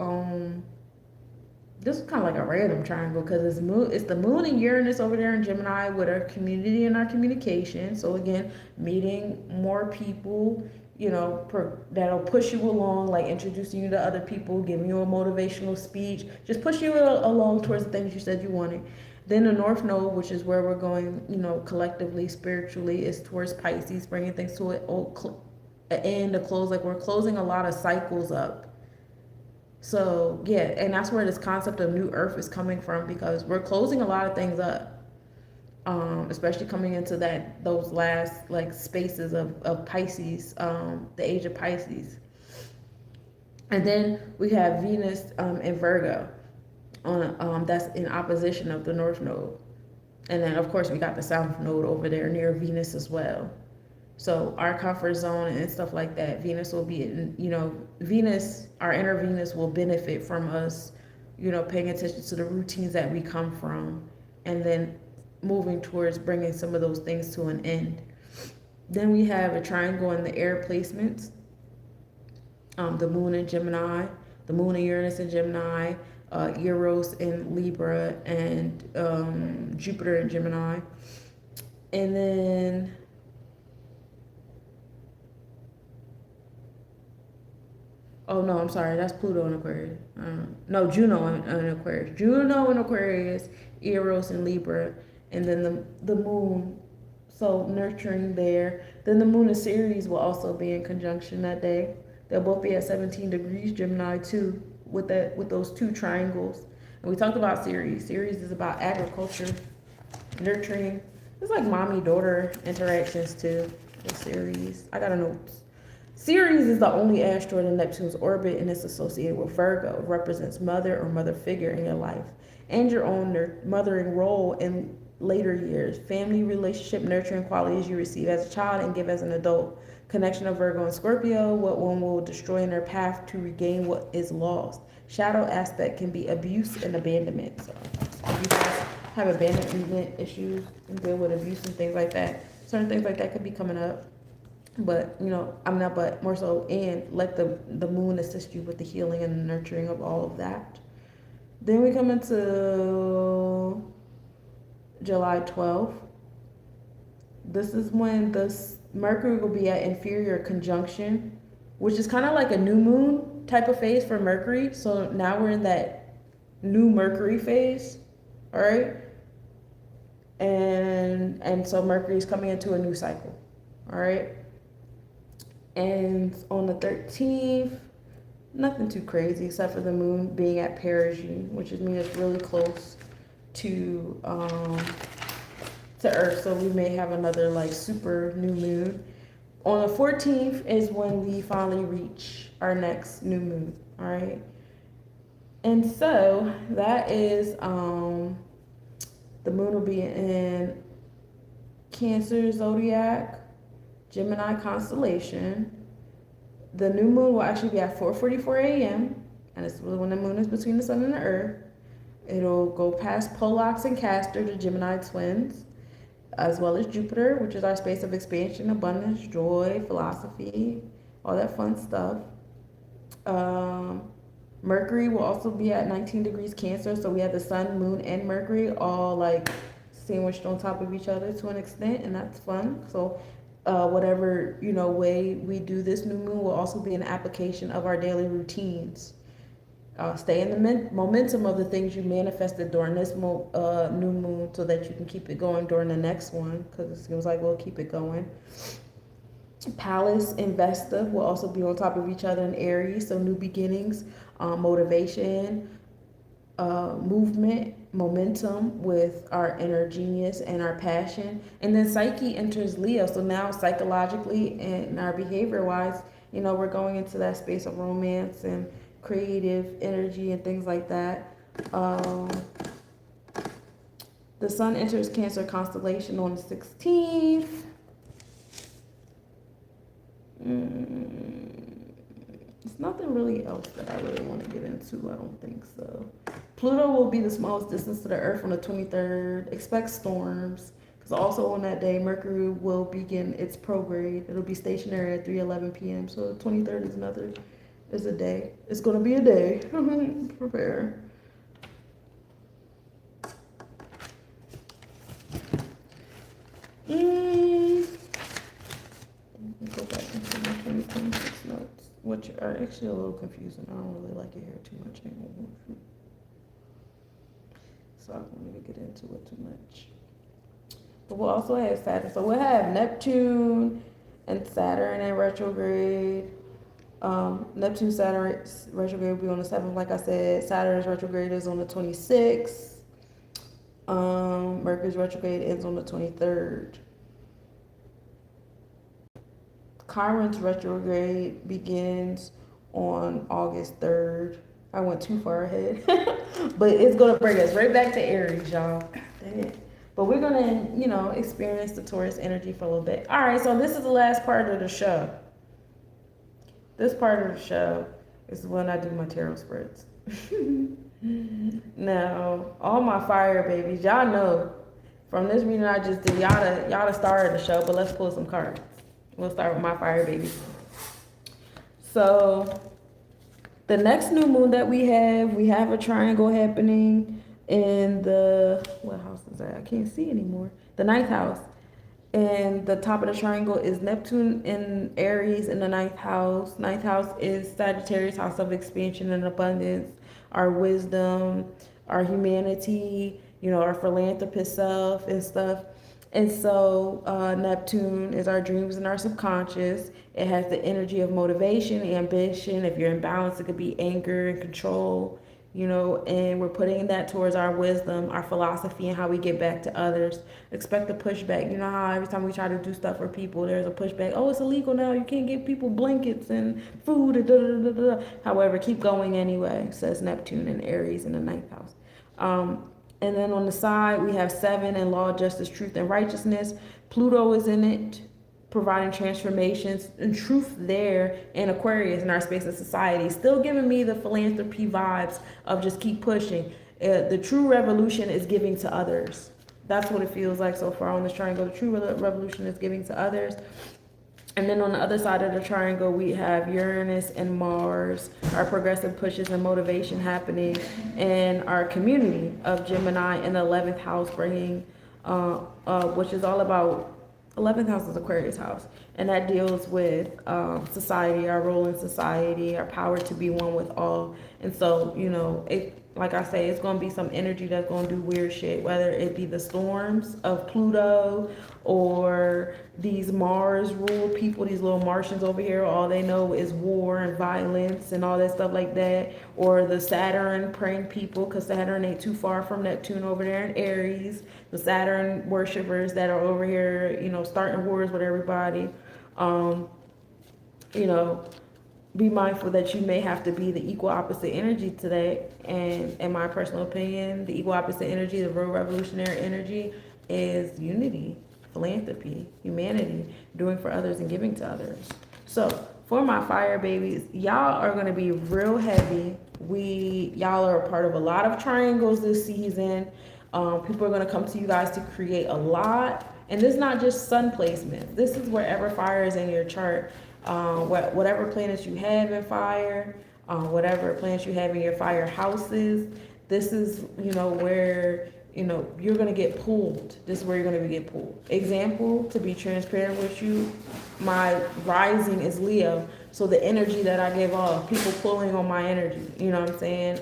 This is kind of like a random triangle because it's the moon and Uranus over there in Gemini with our community and our communication. So again, meeting more people, that'll push you along, like introducing you to other people, giving you a motivational speech, just push you along towards the things you said you wanted. Then the North Node, which is where we're going, collectively, spiritually, is towards Pisces, bringing things to an end, a close. Like we're closing a lot of cycles up. So yeah, and that's where this concept of new earth is coming from, because we're closing a lot of things up, especially coming into those last like spaces of Pisces, the age of Pisces. And then we have Venus in Virgo on that's in opposition of the North Node, and then of course we got the South Node over there near Venus as well. So our comfort zone and stuff like that, Venus will be, Venus, our inner Venus will benefit from us, paying attention to the routines that we come from, and then moving towards bringing some of those things to an end. Then we have a triangle in the air placements. The moon in Gemini, the moon in Uranus in Gemini, Eros in Libra, and Jupiter in Gemini. And then oh no, I'm sorry, that's Pluto in Aquarius. No, Juno in Aquarius. Juno in Aquarius, Eros in Libra, and then the moon. So nurturing there. Then the moon in Ceres will also be in conjunction that day. They'll both be at 17 degrees Gemini too, with those two triangles. And we talked about Ceres. Ceres is about agriculture, nurturing. It's like mommy-daughter interactions too. With Ceres. I got a note. Ceres is the only asteroid in Neptune's orbit, and it's associated with Virgo. It represents mother or mother figure in your life and your own mothering role in later years. Family, relationship, nurturing qualities you receive as a child and give as an adult. Connection of Virgo and Scorpio, what one will destroy in their path to regain what is lost. Shadow aspect can be abuse and abandonment. So if you guys have abandonment issues and deal with abuse and things like that, certain things like that could be coming up. But but more so, and let the moon assist you with the healing and the nurturing of all of that. Then we come into July 12th. This is when the Mercury will be at inferior conjunction, which is kind of like a new moon type of phase for Mercury. So now we're in that new Mercury phase, all right? And so Mercury is coming into a new cycle, all right? And on the 13th, nothing too crazy except for the moon being at perigee, which means it's really close to Earth. So we may have another like super new moon. On the 14th is when we finally reach our next new moon. All right. And so that is the moon will be in Cancer zodiac, Gemini constellation. The new moon will actually be at 4:44 a.m. and it's when the moon is between the sun and the earth. It'll go past Pollux and Castor, the Gemini twins, as well as Jupiter, which is our space of expansion, abundance, joy, philosophy, all that fun stuff. Mercury will also be at 19 degrees Cancer, so we have the sun, moon, and Mercury all like sandwiched on top of each other to an extent, and that's fun. So whatever way we do this new moon will also be an application of our daily routines. Stay in the momentum of the things you manifested during this new moon so that you can keep it going during the next one, because it seems like we'll keep it going. Pallas and Vesta will also be on top of each other in Aries, so new beginnings, motivation, movement, momentum with our inner genius and our passion. And then Psyche enters Leo, so now psychologically and our behavior wise, we're going into that space of romance and creative energy and things like that. The sun enters Cancer constellation on the 16th. It's nothing really else that I really want to get into. I don't think so. Pluto will be the smallest distance to the Earth on the 23rd. Expect storms, because also on that day, Mercury will begin its prograde. It'll be stationary at 3:11 p.m. So the 23rd is a day. It's going to be a day. Prepare. Go back into my 2026 notes, which are actually a little confusing. I don't really like it here too much anymore. So I don't want to get into it too much. But we'll also have Saturn. So we'll have Neptune and Saturn in retrograde. Neptune, Saturn retrograde will be on the 7th, like I said. Saturn's retrograde is on the 26th. Mercury's retrograde ends on the 23rd. Chiron's retrograde begins on August 3rd. I went too far ahead. But it's going to bring us right back to Aries, y'all. Dang it. But we're going to, experience the Taurus energy for a little bit. All right, so this is the last part of the show. This part of the show is when I do my tarot spreads. Now, all my fire babies, y'all know from this reading I just did, y'all started the show, but let's pull some cards. We'll start with my fire babies. So, the next new moon that we have a triangle happening in what house is that? I can't see anymore. The 9th house. And the top of the triangle is Neptune in Aries in the 9th house. 9th house is Sagittarius, house of expansion and abundance, our wisdom, our humanity, our philanthropist self and stuff. And so Neptune is our dreams and our subconscious. It has the energy of motivation, ambition. If you're in balance, it could be anger and control, and we're putting that towards our wisdom, our philosophy, and how we get back to others. Expect a pushback. You know how every time we try to do stuff for people, there's a pushback. Oh, it's illegal now. You can't give people blankets and food. And da, da, da, da, da. However, keep going anyway, says Neptune in Aries in the 9th house. And then on the side, we have 7 in law, justice, truth, and righteousness. Pluto is in it, providing transformations and truth there, and Aquarius in our space of society. Still giving me the philanthropy vibes of just keep pushing. The true revolution is giving to others. That's what it feels like so far on this triangle. The true revolution is giving to others. And then on the other side of the triangle, we have Uranus and Mars, our progressive pushes and motivation happening in our community of Gemini in the 11th house, bringing, which is all about, 11th house is Aquarius house. And that deals with society, our role in society, our power to be one with all. And so, you know, like I say, it's going to be some energy that's going to do weird shit, whether it be the storms of Pluto or these Mars ruled people, these little Martians over here, all they know is war and violence and all that stuff like that, or the Saturn praying people, because Saturn ain't too far from Neptune over there in Aries, the Saturn worshipers that are over here, you know, starting wars with everybody. You know, be mindful that you may have to be the equal opposite energy today. And in my personal opinion, the equal opposite energy, the real revolutionary energy, is unity, philanthropy, humanity, doing for others and giving to others. So for my fire babies, y'all are going to be real heavy. Y'all are a part of a lot of triangles this season. People are going to come to you guys to create a lot. And this is not just sun placement. This is wherever fire is in your chart. Whatever planets you have in fire, whatever planets you have in your fire houses, this is, you know, where, you know, you're going to get pulled. This is where you're going to get pulled. Example, to be transparent with you, my rising is Leo. So the energy that I give off, people pulling on my energy, you know what I'm saying?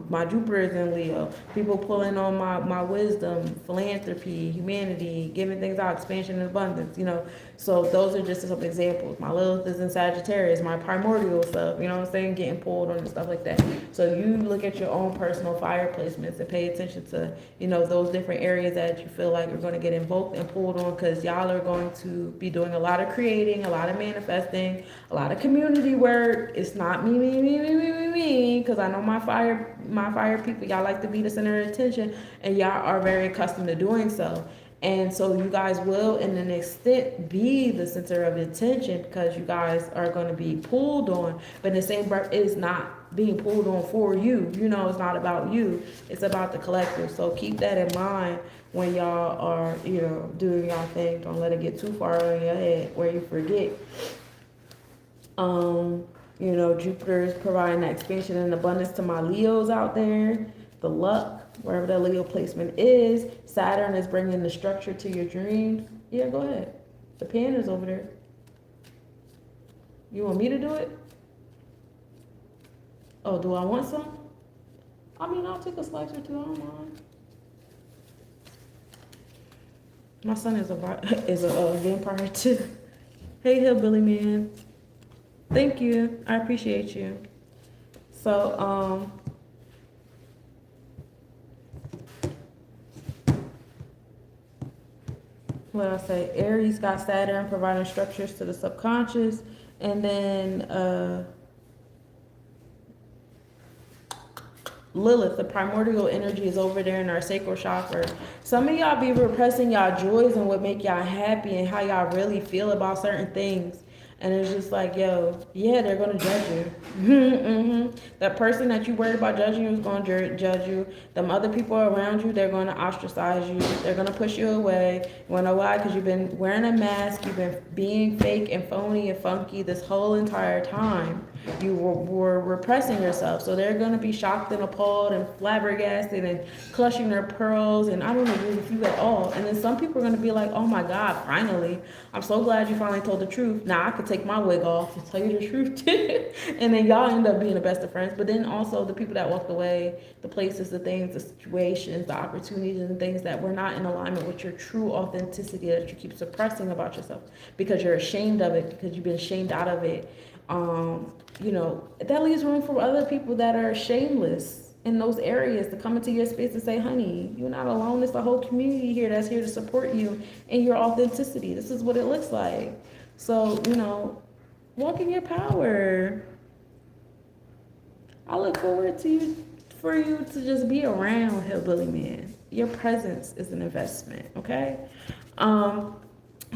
My Jupiter is in Leo. People pulling on my wisdom, philanthropy, humanity, giving things out, expansion and abundance, you know. So those are just some examples. My Lilith is in Sagittarius, my primordial stuff, you know what I'm saying? Getting pulled on and stuff like that. So you look at your own personal fire placements and pay attention to, you know, those different areas that you feel like are going to get invoked and pulled on, because y'all are going to be doing a lot of creating, a lot of manifesting, a lot of community work. It's not me, because I know my fire people, y'all like to be the center of attention, and y'all are very accustomed to doing so. And so you guys will, in an extent, be the center of attention, because you guys are going to be pulled on. But in the same breath, it is not being pulled on for you. You know, it's not about you. It's about the collective. So keep that in mind when y'all are, you know, doing y'all thing. Don't let it get too far in your head where you forget. You know, Jupiter is providing that expansion and abundance to my Leos out there. The luck, wherever that Leo placement is. Saturn is bringing the structure to your dreams. Yeah, go ahead. The pen is over there. You want me to do it? Oh, do I want some? I mean, I'll take a slice or two. I don't mind. My son is a vampire too. Hey, hillbilly man. Thank you. I appreciate you. So, what I say, Aries got Saturn providing structures to the subconscious, and then Lilith, the primordial energy, is over there in our sacral chakra. Some of y'all be repressing y'all joys and what make y'all happy and how y'all really feel about certain things. And it's just like, yo, yeah, they're going to judge you. That person that you worried about judging you is going to judge you. Them other people around you, they're going to ostracize you. They're going to push you away. You want to know why? Because you've been wearing a mask. You've been being fake and phony and funky this whole entire time. You were repressing yourself. So they're going to be shocked and appalled and flabbergasted and clutching their pearls. And I don't agree with you at all. And then some people are going to be like, oh my God, finally. I'm so glad you finally told the truth. Now I could take my wig off and tell you the truth. And then y'all end up being the best of friends. But then also the people that walked away, the places, the things, the situations, the opportunities and things that were not in alignment with your true authenticity that you keep suppressing about yourself because you're ashamed of it, because you've been shamed out of it. You know, that leaves room for other people that are shameless in those areas to come into your space and say, honey, you're not alone. There's a whole community here that's here to support you in your authenticity. This is what it looks like. So, you know, walk in your power. I look forward for you to just be around, hillbilly man. Your presence is an investment, okay?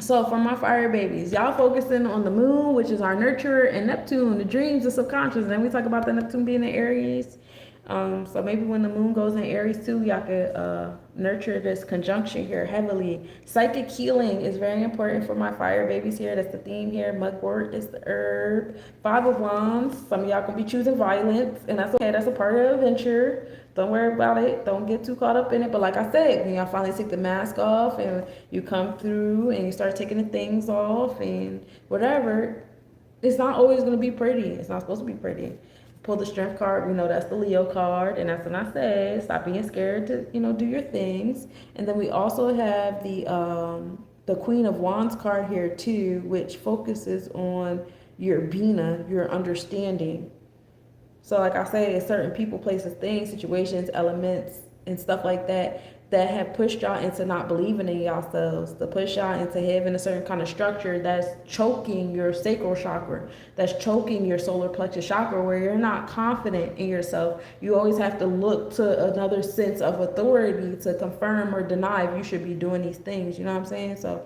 So for my fire babies, y'all focusing on the moon, which is our nurturer, and Neptune, the dreams, the subconscious. And then we talk about the Neptune being in Aries. So maybe when the moon goes in Aries too, y'all could nurture this conjunction here heavily. Psychic healing is very important for my fire babies here. That's the theme here. Mugwort is the herb. Five of Wands. Some of y'all gonna be choosing violence, and that's okay. That's a part of the adventure. Don't worry about it. Don't get too caught up in it. But like I said, when y'all finally take the mask off and you come through and you start taking the things off and whatever, it's not always gonna be pretty. It's not supposed to be pretty. Pull the strength card, that's the Leo card, and that's when I say stop being scared to, do your things. And then we also have the Queen of Wands card here too, which focuses on your Bina, your understanding. So like I say, certain people, places, things, situations, elements, and stuff like that have pushed y'all into not believing in yourselves, to push y'all into having a certain kind of structure that's choking your sacral chakra, that's choking your solar plexus chakra, where you're not confident in yourself. You always have to look to another sense of authority to confirm or deny if you should be doing these things. You know what I'm saying? So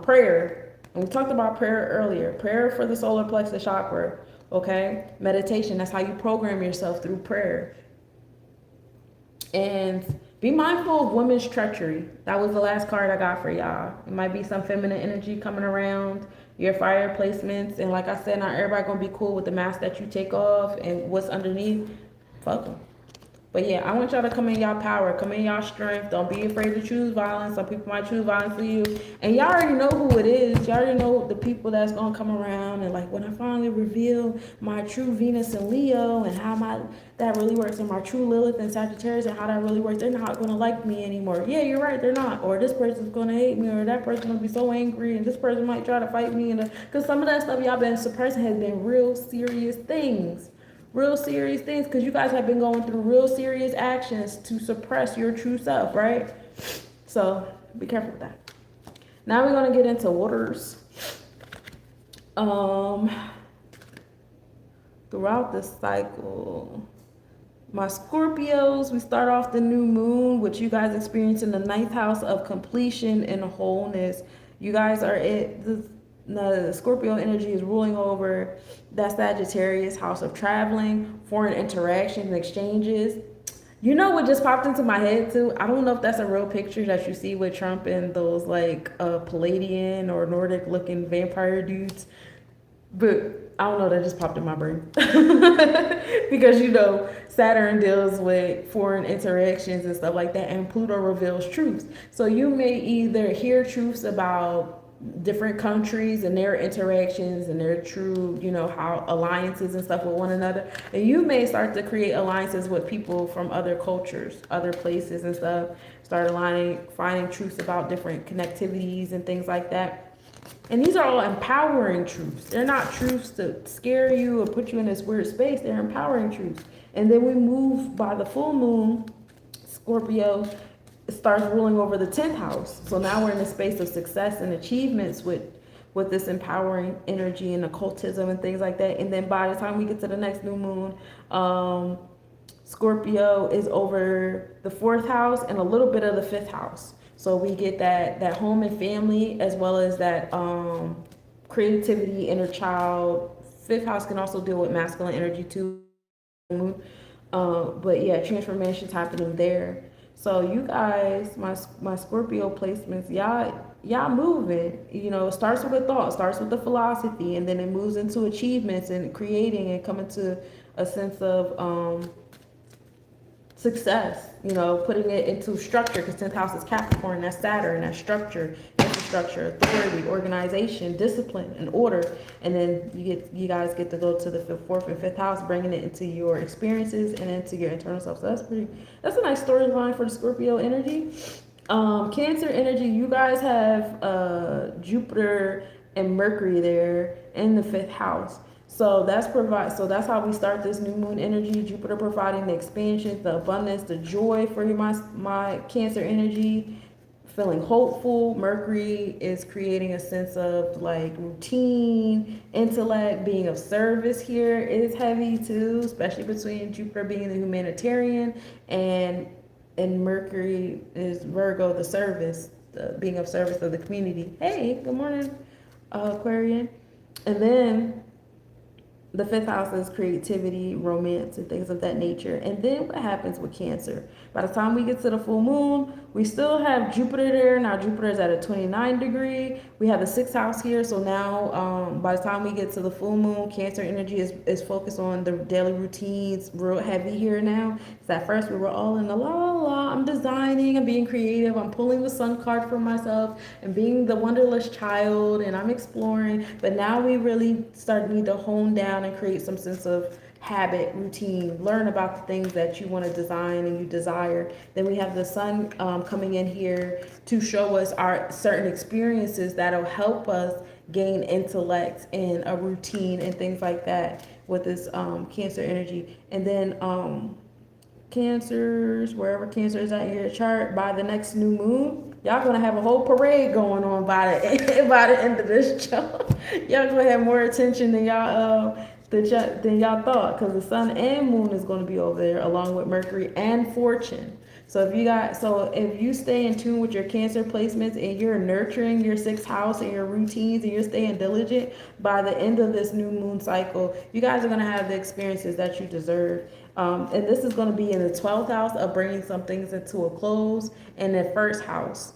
prayer, and we talked about prayer earlier. Prayer for the solar plexus chakra. Okay, meditation, that's how you program yourself, through prayer. And be mindful of women's treachery. That was the last card I got for y'all. It might be some feminine energy coming around your fire placements. And like I said, not everybody gonna be cool with the mask that you take off and what's underneath. Fuck them. But yeah, I want y'all to come in y'all power, come in y'all strength. Don't be afraid to choose violence. Some people might choose violence for you. And y'all already know who it is. Y'all already know the people that's going to come around. And like, when I finally reveal my true Venus and Leo and how that really works, and my true Lilith and Sagittarius and how that really works, they're not going to like me anymore. Yeah, you're right, they're not. Or this person's going to hate me, or that person's going to be so angry, and this person might try to fight me. Because some of that stuff y'all been suppressing has been real serious things. Real serious things, because you guys have been going through real serious actions to suppress your true self, right? So be careful with that. Now we're going to get into waters. Throughout the cycle, my Scorpios, we start off the new moon, which you guys experience in the 9th house of completion and wholeness. You guys are at the Scorpio energy is ruling over that Sagittarius house of traveling, foreign interactions and exchanges. You know what just popped into my head too? I don't know if that's a real picture that you see with Trump and those like Palladian or Nordic looking vampire dudes, but I don't know, that just popped in my brain. Because Saturn deals with foreign interactions and stuff like that, and Pluto reveals truths. So you may either hear truths about different countries and their interactions and their true, how alliances and stuff with one another. And you may start to create alliances with people from other cultures, other places and stuff. Start finding truths about different connectivities and things like that. And these are all empowering truths. They're not truths to scare you or put you in this weird space. They're empowering truths. And then we move by the full moon, Scorpio starts ruling over the 10th house. So now we're in a space of success and achievements with this empowering energy and occultism and things like that. And then by the time we get to the next new moon, Scorpio is over the 4th house and a little bit of the 5th house. So we get that home and family, as well as that creativity, inner child. 5th house can also deal with masculine energy too. But yeah, transformation's happening there. So you guys, my Scorpio placements, y'all moving. It starts with a thought, starts with the philosophy, and then it moves into achievements and creating and coming to a sense of success, putting it into structure, because 10th house is Capricorn, that's Saturn, that's structure, infrastructure, authority, organization, discipline, and order. And then you guys get to go to the 4th and 5th house, bringing it into your experiences and into your internal self. So that's a nice storyline for the Scorpio energy. Cancer energy, you guys have Jupiter and Mercury there in the 5th house. So that's how we start this new moon energy. Jupiter providing the expansion, the abundance, the joy for my Cancer energy, feeling hopeful. Mercury is creating a sense of like routine, intellect, being of service here is heavy too, especially between Jupiter being the humanitarian and Mercury is Virgo, the service, the being of service of the community. Hey, good morning, Aquarian. And then The fifth house is creativity, romance, and things of that nature. And then what happens with Cancer? By the time we get to the full moon, we still have Jupiter there. Now Jupiter is at a 29 degree. We have the sixth house here. So now, by the time we get to the full moon, Cancer energy is focused on the daily routines, real heavy here now. So at first we were all in the la la la. I'm designing, I'm being creative, I'm pulling the sun card for myself, and being the wonderless child, and I'm exploring. But now we really need to hone down and create some sense of habit, routine, learn about the things that you want to design and you desire. Then we have the sun coming in here to show us our certain experiences that'll help us gain intellect and a routine and things like that with this Cancer energy. And then Cancers, wherever Cancer is at in your chart, by the next new moon, y'all gonna have a whole parade going on by the by the end of this show. Y'all gonna have more attention than y'all thought, because the sun and moon is going to be over there along with Mercury and Fortune. So if you stay in tune with your Cancer placements and you're nurturing your sixth house and your routines and you're staying diligent, by the end of this new moon cycle, you guys are going to have the experiences that you deserve. And this is going to be in the 12th house of bringing some things into a close, and the first house,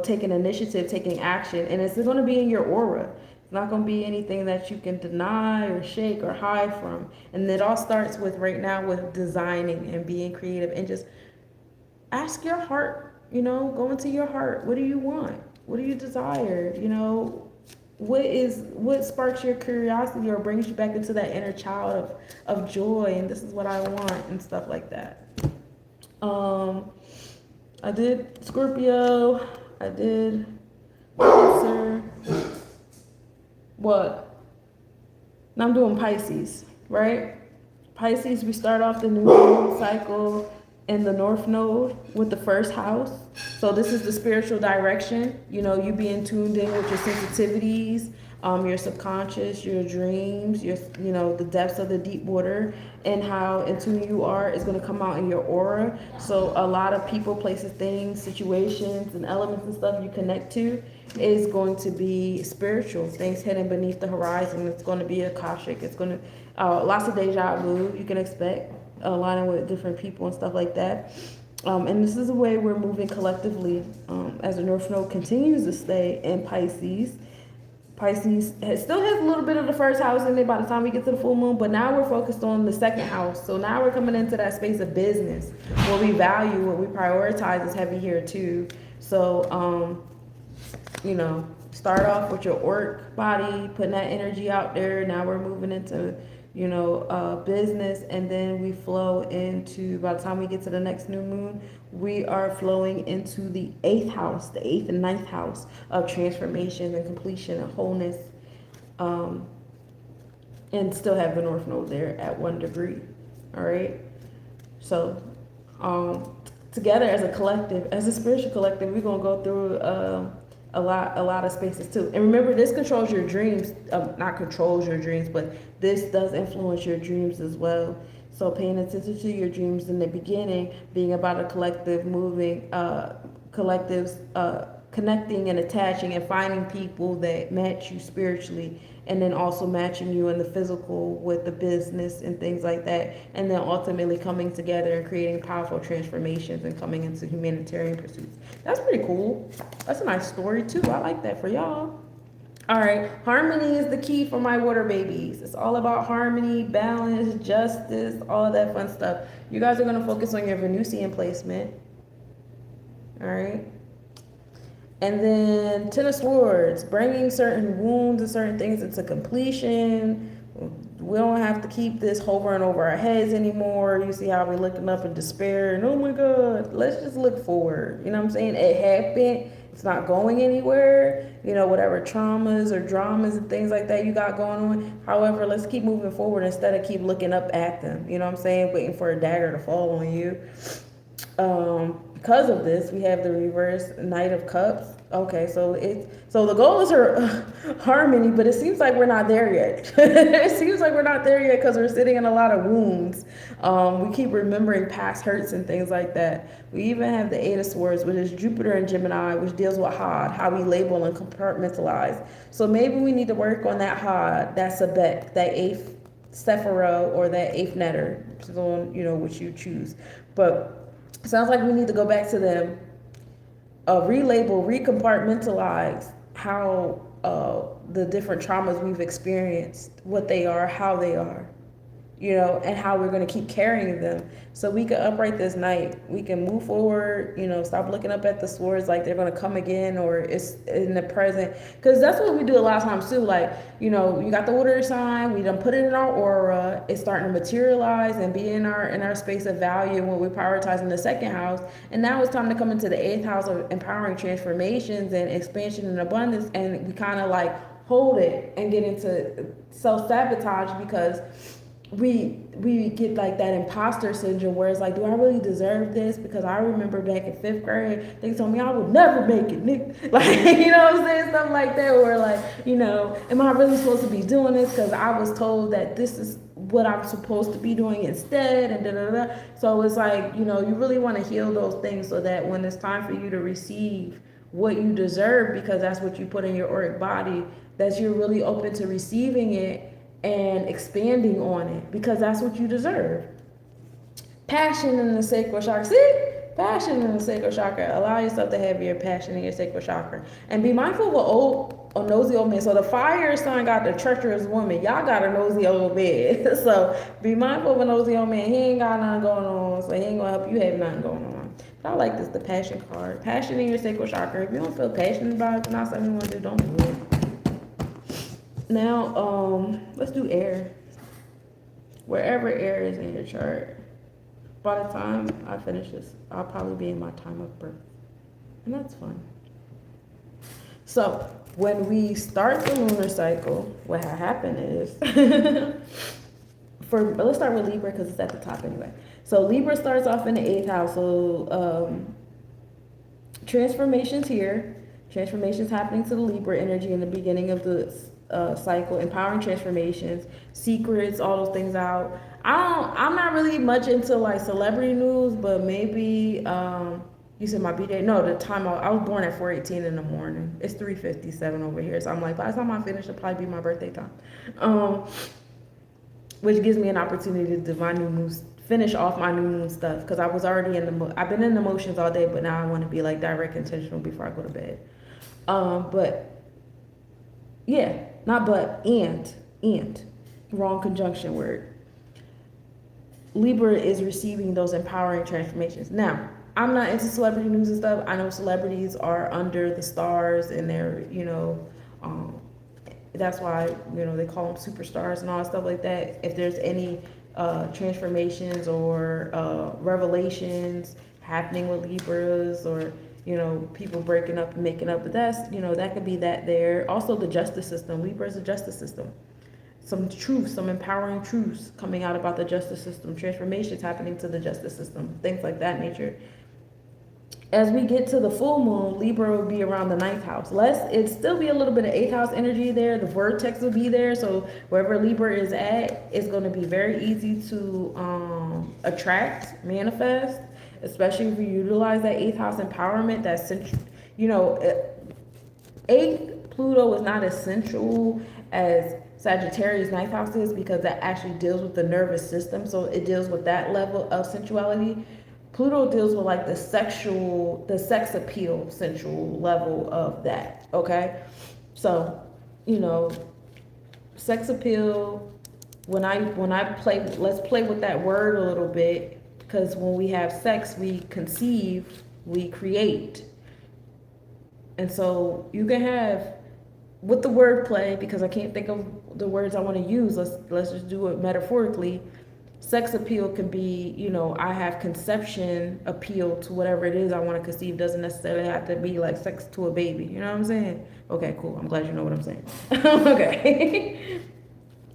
taking initiative, taking action, and it's going to be in your aura. It's not going to be anything that you can deny or shake or hide from. And it all starts with right now with designing and being creative, and just ask your heart, go into your heart. What do you want? What do you desire? What sparks your curiosity or brings you back into that inner child of joy, and this is what I want, and stuff like that. I did Scorpio, I did Cancer. What? Now I'm doing Pisces, right? Pisces, we start off the new moon cycle in the North Node with the first house. So this is the spiritual direction. You being tuned in with your sensitivities, your subconscious, your dreams, the depths of the deep water, and how in tune you are is going to come out in your aura. So a lot of people, places, things, situations, and elements and stuff you connect to is going to be spiritual, things hidden beneath the horizon. It's going to be Akashic. It's going to lots of deja vu you can expect, aligning with different people and stuff like that. And this is the way we're moving collectively as the North Node continues to stay in Pisces. Pisces still has a little bit of the first house in it by the time we get to the full moon, but now we're focused on the second house. So now we're coming into that space of business, what we value, what we prioritize is heavy here too. So, start off with your auric body, putting that energy out there. Now we're moving into, business, and then we flow into, by the time we get to the next new moon, we are flowing into the 8th house, the 8th and 9th house of transformation and completion and wholeness, and still have the North Node there at 1 degree. All right. So, together as a collective, as a spiritual collective, we're going to go through, a lot of spaces too. And remember, this controls your dreams, not controls your dreams, but this does influence your dreams as well. So paying attention to your dreams in the beginning, being about a collective moving, collectives, connecting and attaching and finding people that match you spiritually, and then also matching you in the physical with the business and things like that, and then ultimately coming together and creating powerful transformations and coming into humanitarian pursuits. That's pretty cool. That's a nice story too. I like that for y'all. All right, harmony is the key for my water babies. It's all about harmony, balance, justice, all of that fun stuff. You guys are going to focus on your Venusian placement. All right. And then Ten of Swords, bringing certain wounds and certain things into completion. We don't have to keep this hovering over our heads anymore. You see how we're looking up in despair and, oh my God, let's just look forward. You know what I'm saying? It happened. It's not going anywhere. Whatever traumas or dramas and things like that you got going on. However, let's keep moving forward instead of keep looking up at them. You know what I'm saying? Waiting for a dagger to fall on you. Because of this, we have the reverse Knight of Cups. Okay, so the goal is her harmony, but it seems like we're not there yet. It seems like we're not there yet because we're sitting in a lot of wounds. We keep remembering past hurts and things like that. We even have the Eight of Swords, which is Jupiter and Gemini, which deals with Had, how we label and compartmentalize. So maybe we need to work on that Had, that Sebek, that eighth Sephira, or that eighth Netter, so which you choose. But sounds like we need to go back to them, relabel, recompartmentalize how the different traumas we've experienced, what they are, how they are, and how we're going to keep carrying them. So we can upright this Knight. We can move forward, stop looking up at the swords like they're going to come again or it's in the present. Because that's what we do a lot of times too. Like, you got the water sign, we done put it in our aura, it's starting to materialize and be in our space of value when we prioritize in the second house. And now it's time to come into the eighth house of empowering transformations and expansion and abundance. And we kind of like hold it and get into self-sabotage because we get like that imposter syndrome where it's like, do I really deserve this? Because I remember back in 5th grade, they told me I would never make it, Nick. Like, what I'm saying? Stuff like that where like, am I really supposed to be doing this? Because I was told that this is what I'm supposed to be doing instead and da-da-da. So it's like, you really want to heal those things so that when it's time for you to receive what you deserve, because that's what you put in your auric body, that you're really open to receiving it and expanding on it, because that's what you deserve. Passion in the sacral chakra. See? Passion in the sacral chakra. Allow yourself to have your passion in your sacral chakra. And be mindful of a nosy old man. So the fire sign got the treacherous woman. Y'all got a nosy old man. So be mindful of a nosy old man. He ain't got nothing going on, so he ain't gonna help you have nothing going on. But I like this, the passion card. Passion in your sacral chakra. If you don't feel passionate about it, it's not something you want to do, don't do it. Now, let's do air. Wherever air is in your chart, by the time I finish this, I'll probably be in my time of birth. And that's fun. So, when we start the lunar cycle, what happened is, let's start with Libra because it's at the top anyway. So, Libra starts off in the 8th house. So, transformations here. Transformations happening to the Libra energy in the beginning of the cycle, empowering transformations, secrets, all those things out. I'm not really much into like celebrity news, but maybe you said my birthday. No, the time I was born at 4:18 in the morning. It's 3:57 over here, so I'm like, by the time I finish, it'll probably be my birthday time. Which gives me an opportunity to do my new moon, finish off my new moon stuff, because I was already I've been in the motions all day, but now I want to be like direct intentional before I go to bed. But yeah, not but, and, wrong conjunction word. Libra is receiving those empowering transformations. Now, I'm not into celebrity news and stuff. I know celebrities are under the stars and they're, that's why, they call them superstars and all that stuff like that. If there's any transformations or revelations happening with Libras or, people breaking up and making up, but that's, that could be that there. Also the justice system. Libra is a justice system. Some truth, some empowering truths coming out about the justice system, transformations happening to the justice system, things like that nature. As we get to the full moon, Libra will be around the 9th house. It'd still be a little bit of 8th house energy there. The vortex will be there. So wherever Libra is at, it's going to be very easy to attract, manifest, especially if you utilize that 8th house empowerment. That's, 8th Pluto is not as sensual as Sagittarius 9th house is, because that actually deals with the nervous system. So it deals with that level of sensuality. Pluto deals with like the sex appeal, sensual level of that. Okay. So, sex appeal, when I play, let's play with that word a little bit, because when we have sex, we conceive, we create. And so you can have, with the word play, because I can't think of the words I want to use, let's just do it metaphorically. Sex appeal can be, I have conception appeal to whatever it is I want to conceive. Doesn't necessarily have to be like sex to a baby. You know what I'm saying? Okay, cool. I'm glad you know what I'm saying. Okay.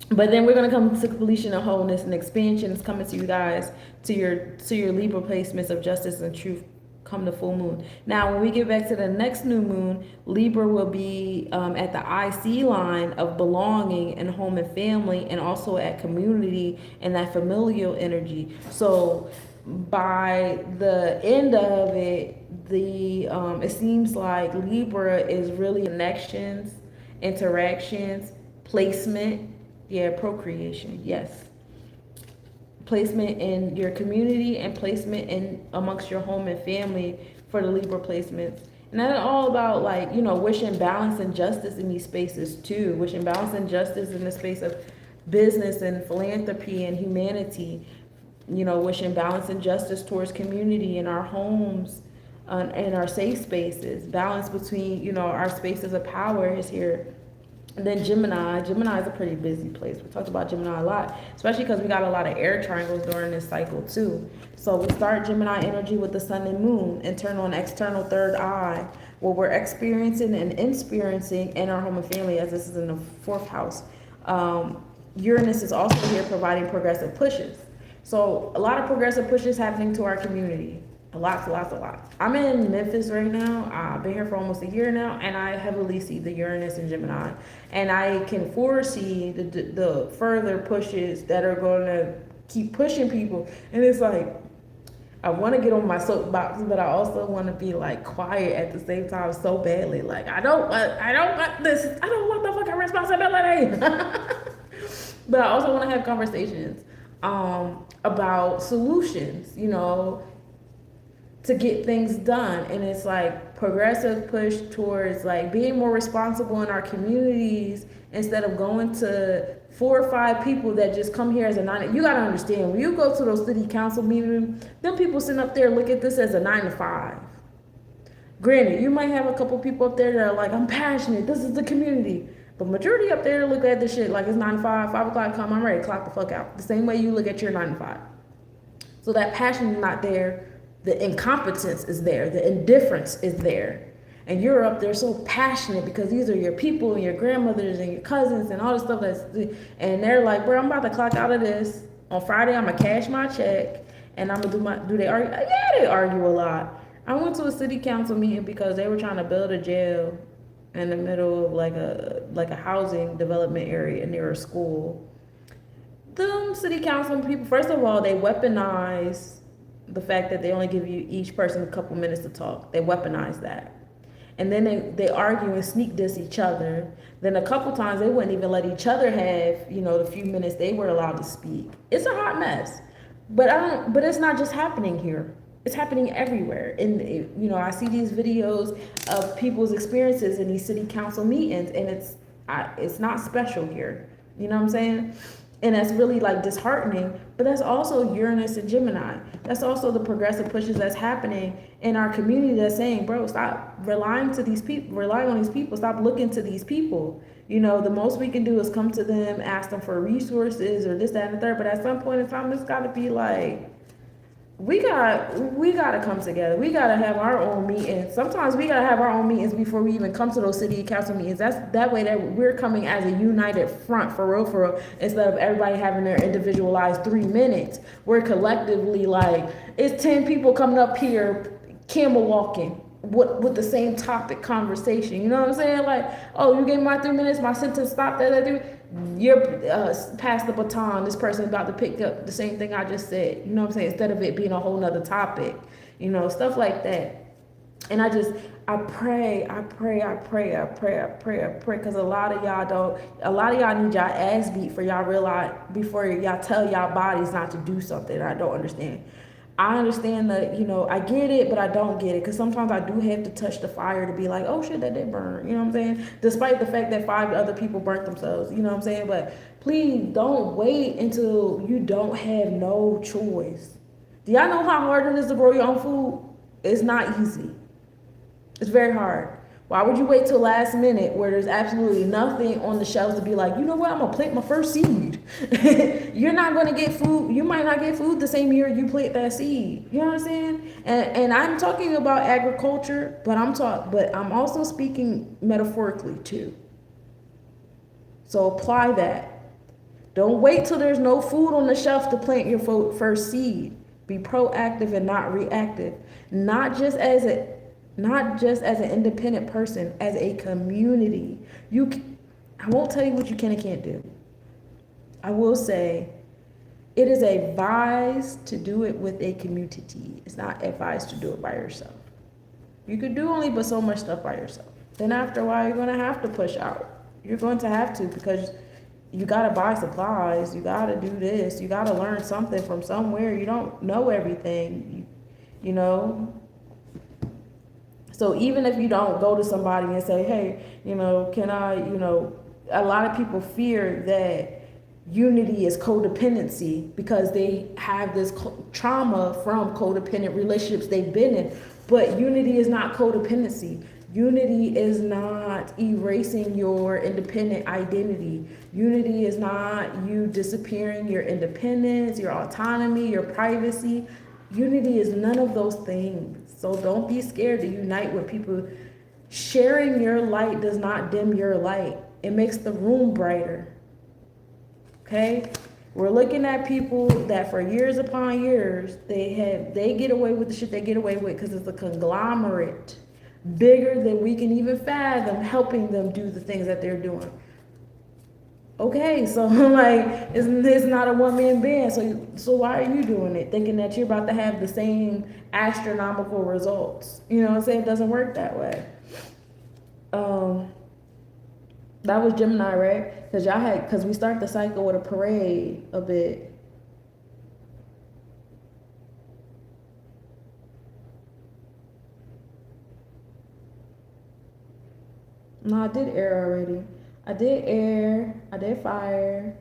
But then we're gonna come to completion and wholeness and expansion is coming to you guys to your Libra placements of justice and truth come the full moon. Now, when we get back to the next new moon, Libra will be at the IC line of belonging and home and family, and also at community and that familial energy. So by the end of it, it seems like Libra is really connections, interactions, placement, yeah, procreation, yes. Placement in your community and placement in amongst your home and family for the Libra placements. And that's all about, like, you know, wishing balance and justice in these spaces too. Wishing balance and justice in the space of business and philanthropy and humanity. You know, wishing balance and justice towards community in our homes and our safe spaces. Balance between, you know, our spaces of power is here. And then Gemini is a pretty busy place. We talked about Gemini a lot, especially because we got a lot of air triangles during this cycle too. So we start Gemini energy with the sun and moon, internal and external third eye, where we're experiencing and experiencing in our home and family, as this is in the fourth house. Uranus is also here providing progressive pushes. So a lot of progressive pushes happening to our community. A lot. I'm in Memphis right now. I've been here for almost a year now, and I heavily see the Uranus and Gemini. And I can foresee the further pushes that are going to keep pushing people. And it's like, I want to get on my soapbox, but I also want to be like quiet at the same time so badly. Like, I don't want this. I don't want the fucking responsibility. But I also want to have conversations about solutions, you know, to get things done. And it's like progressive push towards like being more responsible in our communities instead of going to 4 or 5 people that just come here as a 9. You gotta understand, when you go to those city council meetings, them people sitting up there look at this as a 9 to 5. Granted, you might have a couple people up there that are like, I'm passionate, this is the community. But majority up there look at this shit like it's 9 to 5, 5 o'clock come, I'm ready to clock the fuck out. The same way you look at your 9 to 5. So that passion is not there. The incompetence is there. The indifference is there. And you're up there so passionate because these are your people and your grandmothers and your cousins and all the stuff and they're like, bro, I'm about to clock out of this. On Friday, I'm going to cash my check and I'm going to do they argue? Yeah, they argue a lot. I went to a city council meeting because they were trying to build a jail in the middle of like a housing development area near a school. Them city council people, first of all, they weaponize the fact that they only give you each person a couple minutes to talk. They weaponize that. And then they argue and sneak diss each other. Then a couple times they wouldn't even let each other have, you know, the few minutes they were allowed to speak. It's a hot mess. But it's not just happening here. It's happening everywhere. And you know, I see these videos of people's experiences in these city council meetings, and it's not special here. You know what I'm saying? And that's really like disheartening, but that's also Uranus and Gemini. That's also the progressive pushes that's happening in our community that's saying, bro, stop relying on these people, stop looking to these people. You know, the most we can do is come to them, ask them for resources or this, that, and the third, but at some point in time, it's gotta be like, we gotta come together. We gotta have our own meetings. Sometimes we gotta have our own meetings before we even come to those city council meetings. That's that way that we're coming as a united front for real, instead of everybody having their individualized 3 minutes. We're collectively like, it's 10 people coming up here, camel walking with the same topic conversation. You know what I'm saying? Like, oh, you gave me my 3 minutes, my sentence stopped at that. You're past the baton. This person about to pick up the same thing I just said. You know what I'm saying? Instead of it being a whole nother topic, you know, stuff like that. And I pray, because a lot of y'all need y'all ass beat for y'all realize, before y'all tell y'all bodies not to do something. I don't understand. I understand that, you know, I get it, but I don't get it. Because sometimes I do have to touch the fire to be like, oh shit, that did burn. You know what I'm saying? Despite the fact that 5 other people burnt themselves. You know what I'm saying? But please don't wait until you don't have no choice. Do y'all know how hard it is to grow your own food? It's not easy. It's very hard. Why would you wait till last minute where there's absolutely nothing on the shelves to be like, you know what, I'm gonna plant my first seed. You're not gonna get food. You might not get food the same year you plant that seed. You know what I'm saying? And I'm talking about agriculture, but I'm also speaking metaphorically too. So apply that. Don't wait till there's no food on the shelf to plant your first seed. Be proactive and not reactive. Not just as an independent person, as a community. I won't tell you what you can and can't do. I will say it is advised to do it with a community. It's not advised to do it by yourself. You could do only but so much stuff by yourself. Then after a while, you're going to have to push out. You're going to have to, because you got to buy supplies. You got to do this. You got to learn something from somewhere. You don't know everything, you know. So even if you don't go to somebody and say, hey, can I, a lot of people fear that unity is codependency because they have this trauma from codependent relationships they've been in. But unity is not codependency. Unity is not erasing your independent identity. Unity is not you disappearing your independence, your autonomy, your privacy. Unity is none of those things. So don't be scared to unite with people. Sharing your light does not dim your light. It makes the room brighter. Okay? We're looking at people that for years upon years, they get away with the shit they get away with because it's a conglomerate bigger than we can even fathom, helping them do the things that they're doing. Okay, so like it's not a one-man band. So why are you doing it, thinking that you're about to have the same astronomical results? You know what I'm saying? It doesn't work that way. That was Gemini, right? Because we start the cycle with a parade a bit. No, I did air already. I did air. I did fire.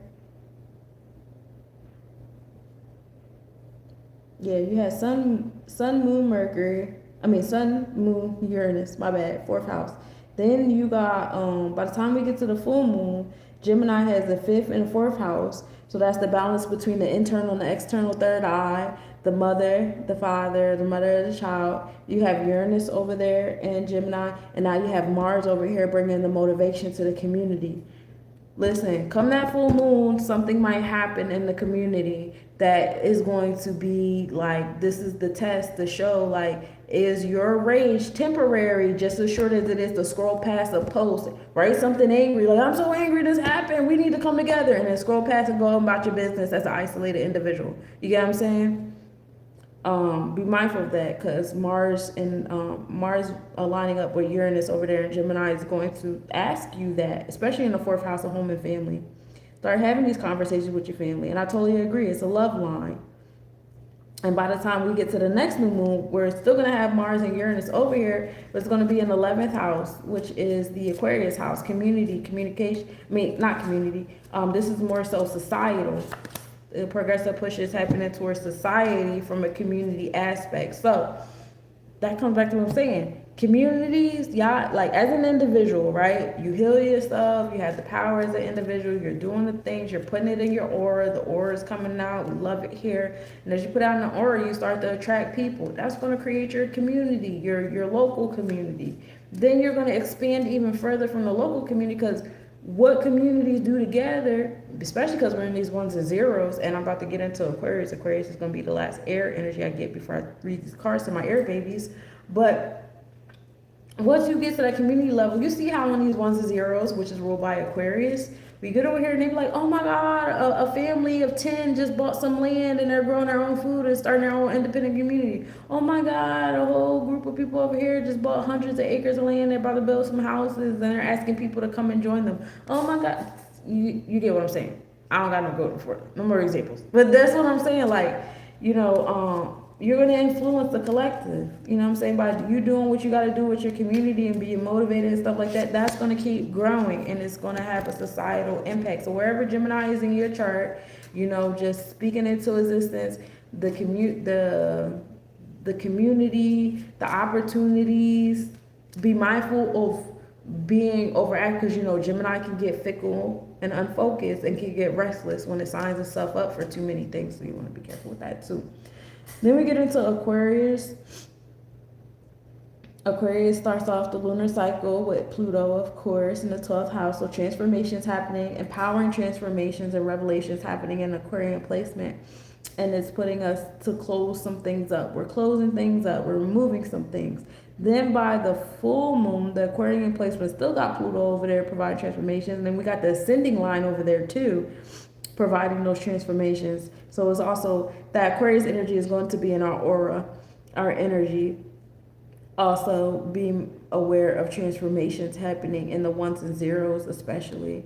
Yeah, you had sun, moon, Mercury. Sun, moon, Uranus. My bad. 4th house. Then you got, by the time we get to the full moon, Gemini has the 5th and 4th house. So that's the balance between the internal and the external third eye, the mother, the father, the mother of the child. You have Uranus over there in Gemini, and now you have Mars over here bringing the motivation to the community. Listen, come that full moon, something might happen in the community that is going to be like, this is the test, the show, like, is your rage temporary just as short as it is to scroll past a post, write something angry, like, I'm so angry this happened, we need to come together, and then scroll past and go about your business as an isolated individual. You get what I'm saying? Be mindful of that, because Mars aligning up with Uranus over there in Gemini is going to ask you that, especially in the 4th house of home and family. Start having these conversations with your family, and I totally agree. It's a love line. And by the time we get to the next new moon, we're still going to have Mars and Uranus over here, but it's going to be in the 11th house, which is the Aquarius house, community, communication. Not community. This is more so societal. The progressive push is happening towards society from a community aspect. So that comes back to what I'm saying. Communities, y'all, like as an individual, right? You heal yourself, you have the power as an individual, you're doing the things, you're putting it in your aura, the aura is coming out, we love it here. And as you put out in the aura, you start to attract people. That's going to create your community, your local community. Then you're going to expand even further from the local community, because what communities do together, especially because we're in these ones and zeros, and I'm about to get into Aquarius. Aquarius is going to be the last air energy I get before I read these cards to my air babies. But once you get to that community level, you see how on these ones and zeros, which is ruled by Aquarius, we get over here and they be like, oh my God, a family of 10 just bought some land and they're growing their own food and starting their own independent community. Oh my God, a whole group of people over here just bought hundreds of acres of land. They're about to build some houses and they're asking people to come and join them. Oh my God. You get what I'm saying? I don't got no go for it. No more examples. But that's what I'm saying. Like, you're going to influence the collective, you know what I'm saying, by you doing what you got to do with your community and being motivated and stuff like that. That's going to keep growing, and it's going to have a societal impact. So wherever Gemini is in your chart, just speaking into existence, the community, the opportunities. Be mindful of being overactive, because Gemini can get fickle and unfocused and can get restless when it signs itself up for too many things. So you want to be careful with that too. Then we get into Aquarius. Aquarius starts off the lunar cycle with Pluto, of course, in the 12th house. So transformations happening, empowering transformations and revelations happening in Aquarian placement. And it's putting us to close some things up. We're closing things up. We're removing some things. Then by the full moon, the Aquarian placement still got Pluto over there providing transformations. And then we got the ascending line over there too, providing those transformations. So it's also that Aquarius energy is going to be in our aura, our energy. Also being aware of transformations happening in the ones and zeros, especially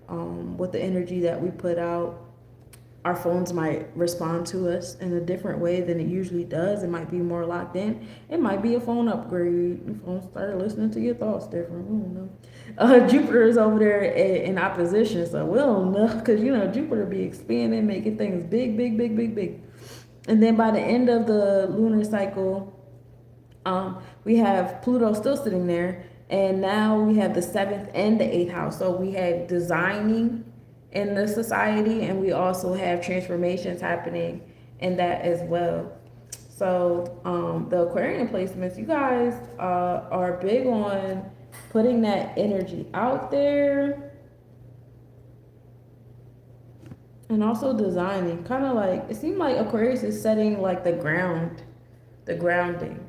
with the energy that we put out. Our phones might respond to us in a different way than it usually does. It might be more locked in. It might be a phone upgrade. Your phone started listening to your thoughts different. We don't know. Jupiter is over there in opposition, so we don't know, because Jupiter be expanding, making things big, big, big, big, big. And then by the end of the lunar cycle, we have Pluto still sitting there, and now we have the 7th and the 8th house. So we have designing in the society, and we also have transformations happening in that as well. So the Aquarian placements, you guys are big on putting that energy out there, and also designing. Kind of like, it seemed like Aquarius is setting like the grounding,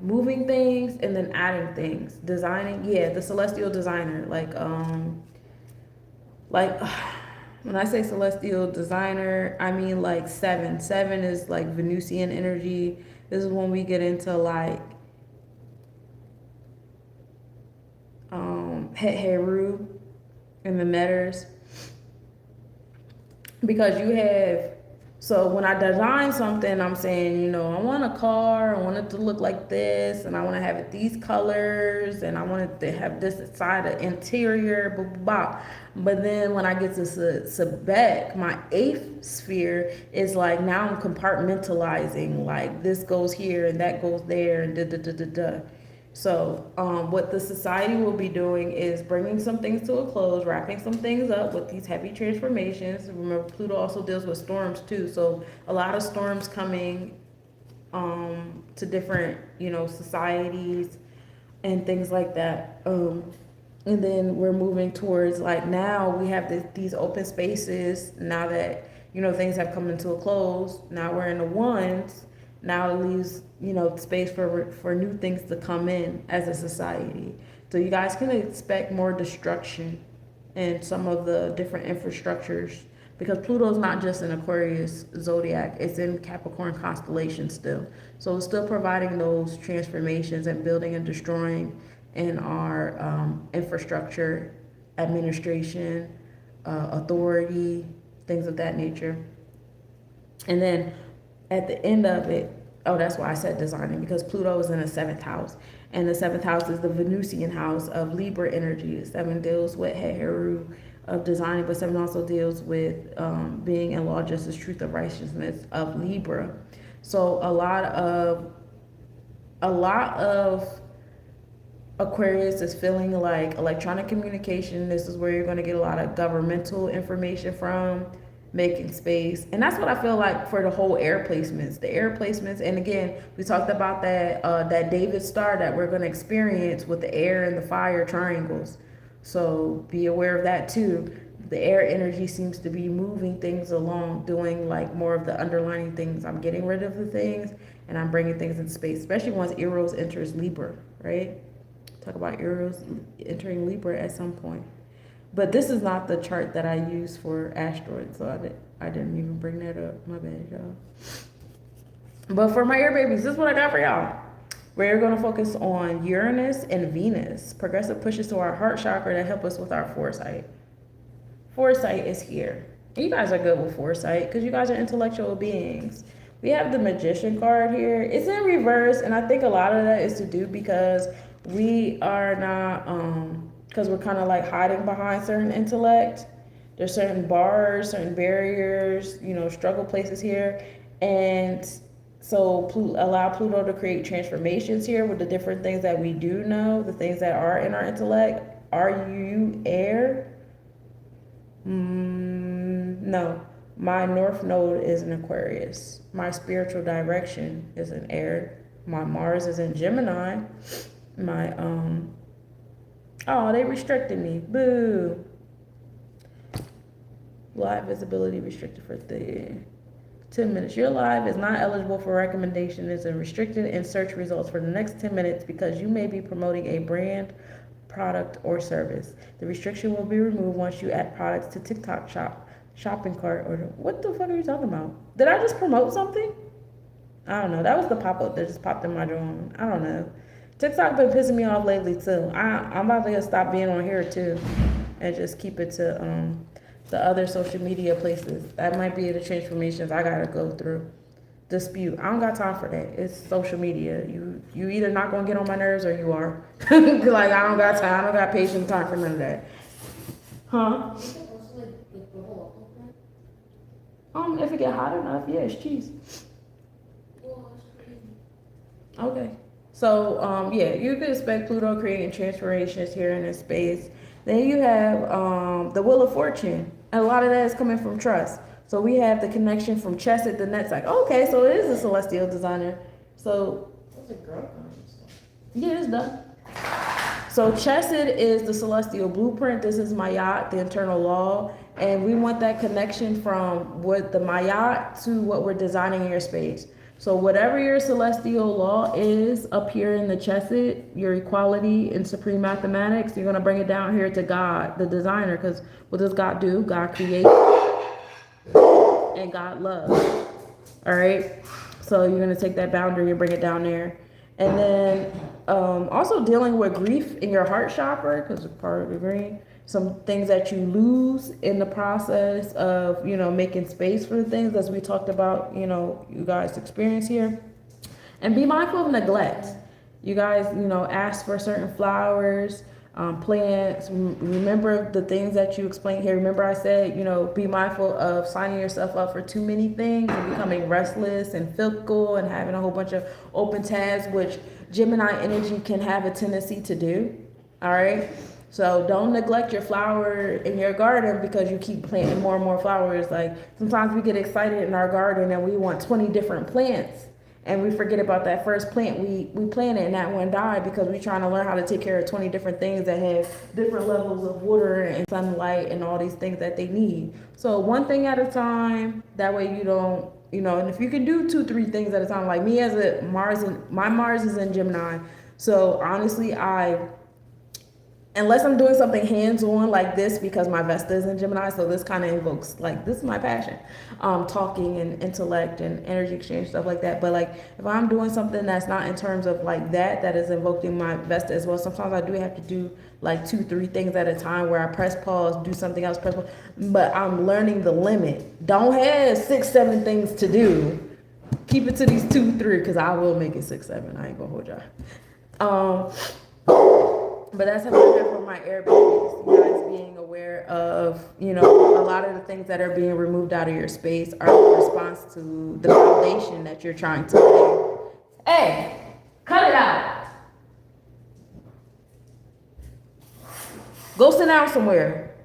moving things and then adding things, designing. Yeah, the celestial designer, like when I say celestial designer, I mean like 7 is like Venusian energy. This is when we get into like Het Heru and the Metters, because you have. So when I design something, I'm saying, I want a car, I want it to look like this, and I want to have it these colors, and I want it to have this side of interior, blah, blah, blah. But then when I get to Sebek, my 8th sphere is like, now I'm compartmentalizing, like this goes here and that goes there and da da da da da. So what the society will be doing is bringing some things to a close, wrapping some things up with these heavy transformations. Remember, Pluto also deals with storms too. So a lot of storms coming to different, societies and things like that. And then we're moving towards, like, now we have these open spaces. Now that, things have come into a close, now we're in the ones. Now it leaves, space for new things to come in as a society. So you guys can expect more destruction in some of the different infrastructures, because Pluto's not just in Aquarius zodiac, it's in Capricorn constellation still. So it's still providing those transformations and building and destroying in our infrastructure, administration, authority, things of that nature. And then at the end of it, that's why I said designing, because Pluto is in the 7th house. And the 7th house is the Venusian house of Libra energy. 7 deals with Het Heru of designing, but 7 also deals with being in law, justice, truth, and righteousness of Libra. So a lot of Aquarius is feeling like electronic communication. This is where you're going to get a lot of governmental information from, making space. And that's what I feel like for the whole air placements. The air placements, and again, we talked about that David star that we're going to experience with the air and the fire triangles. So be aware of that too. The air energy seems to be moving things along, doing like more of the underlining things. I'm getting rid of the things and I'm bringing things into space, especially once Eros enters Libra, right? Talk about Eros entering Libra at some point. But this is not the chart that I use for asteroids, so I didn't even bring that up. My bad, y'all. But for my air babies, this is what I got for y'all. We're going to focus on Uranus and Venus, progressive pushes to our heart chakra that help us with our foresight. Foresight is here. And you guys are good with foresight because you guys are intellectual beings. We have the Magician card here. It's in reverse, and I think a lot of that is to do because we are not... because we're kind of like hiding behind certain intellect. There's certain bars, certain barriers, struggle places here. And so allow Pluto to create transformations here with the different things that we do know, the things that are in our intellect. Are you air? No. My North Node is in Aquarius. My spiritual direction is in air. My Mars is in Gemini. my oh, they restricted me. Boo. Live visibility restricted for 10 minutes. Your live is not eligible for recommendation. It's restricted in search results for the next 10 minutes because you may be promoting a brand, product, or service. The restriction will be removed once you add products to TikTok shopping cart, or what the fuck are you talking about? Did I just promote something? I don't know. That was the pop-up that just popped in my drone. I don't know. TikTok been pissing me off lately too. I'm about to stop being on here too and just keep it to the other social media places. That might be the transformations I gotta go through. Dispute. I don't got time for that. It's social media. You either not gonna get on my nerves or you are. Like I don't got time. I don't got patience time for none of that. Huh? If it get hot enough, yeah, it's cheese. Okay. So, yeah, you can expect Pluto creating transformations here in this space. Then you have the Wheel of Fortune. And a lot of that is coming from trust. So we have the connection from Chesed the Net's like, okay, so it is a celestial designer. So, what's a girl? Yeah, it's done. So Chesed is the celestial blueprint. This is Mayat, the internal law. And we want that connection from what the Mayat to what we're designing in your space. So whatever your celestial law is up here in the Chesed, your equality in supreme mathematics, you're going to bring it down here to God, the designer, because what does God do? God creates and God loves. All right? So you're going to take that boundary and bring it down there. And then also dealing with grief in your heart chakra, because it's part of the green. Some things that you lose in the process of, making space for the things as we talked about, you guys experience here. And be mindful of neglect. You guys, ask for certain flowers, plants. Remember the things that you explained here. Remember I said, be mindful of signing yourself up for too many things and becoming restless and fickle and having a whole bunch of open tabs, which Gemini energy can have a tendency to do. All right. So don't neglect your flower in your garden because you keep planting more and more flowers. Like sometimes we get excited in our garden and we want 20 different plants and we forget about that first plant we planted and that one died because we're trying to learn how to take care of 20 different things that have different levels of water and sunlight and all these things that they need. So one thing at a time, that way you don't, and if you can do 2-3 things at a time, like me as my Mars is in Gemini. So honestly, unless I'm doing something hands-on like this, because my Vesta is in Gemini, so this kind of invokes, like, this is my passion, talking and intellect and energy exchange, stuff like that. But like, if I'm doing something that's not in terms of like that is invoking my Vesta as well, sometimes I do have to do like 2-3 things at a time where I press pause, do something else, press pause. But I'm learning the limit. Don't have 6-7 things to do. Keep it to these 2-3, because I will make it 6-7. I ain't gonna hold y'all. But that's another for my air babies. You guys being aware of, a lot of the things that are being removed out of your space are in response to the foundation that you're trying to lay. Hey, cut it out. Go sit down somewhere.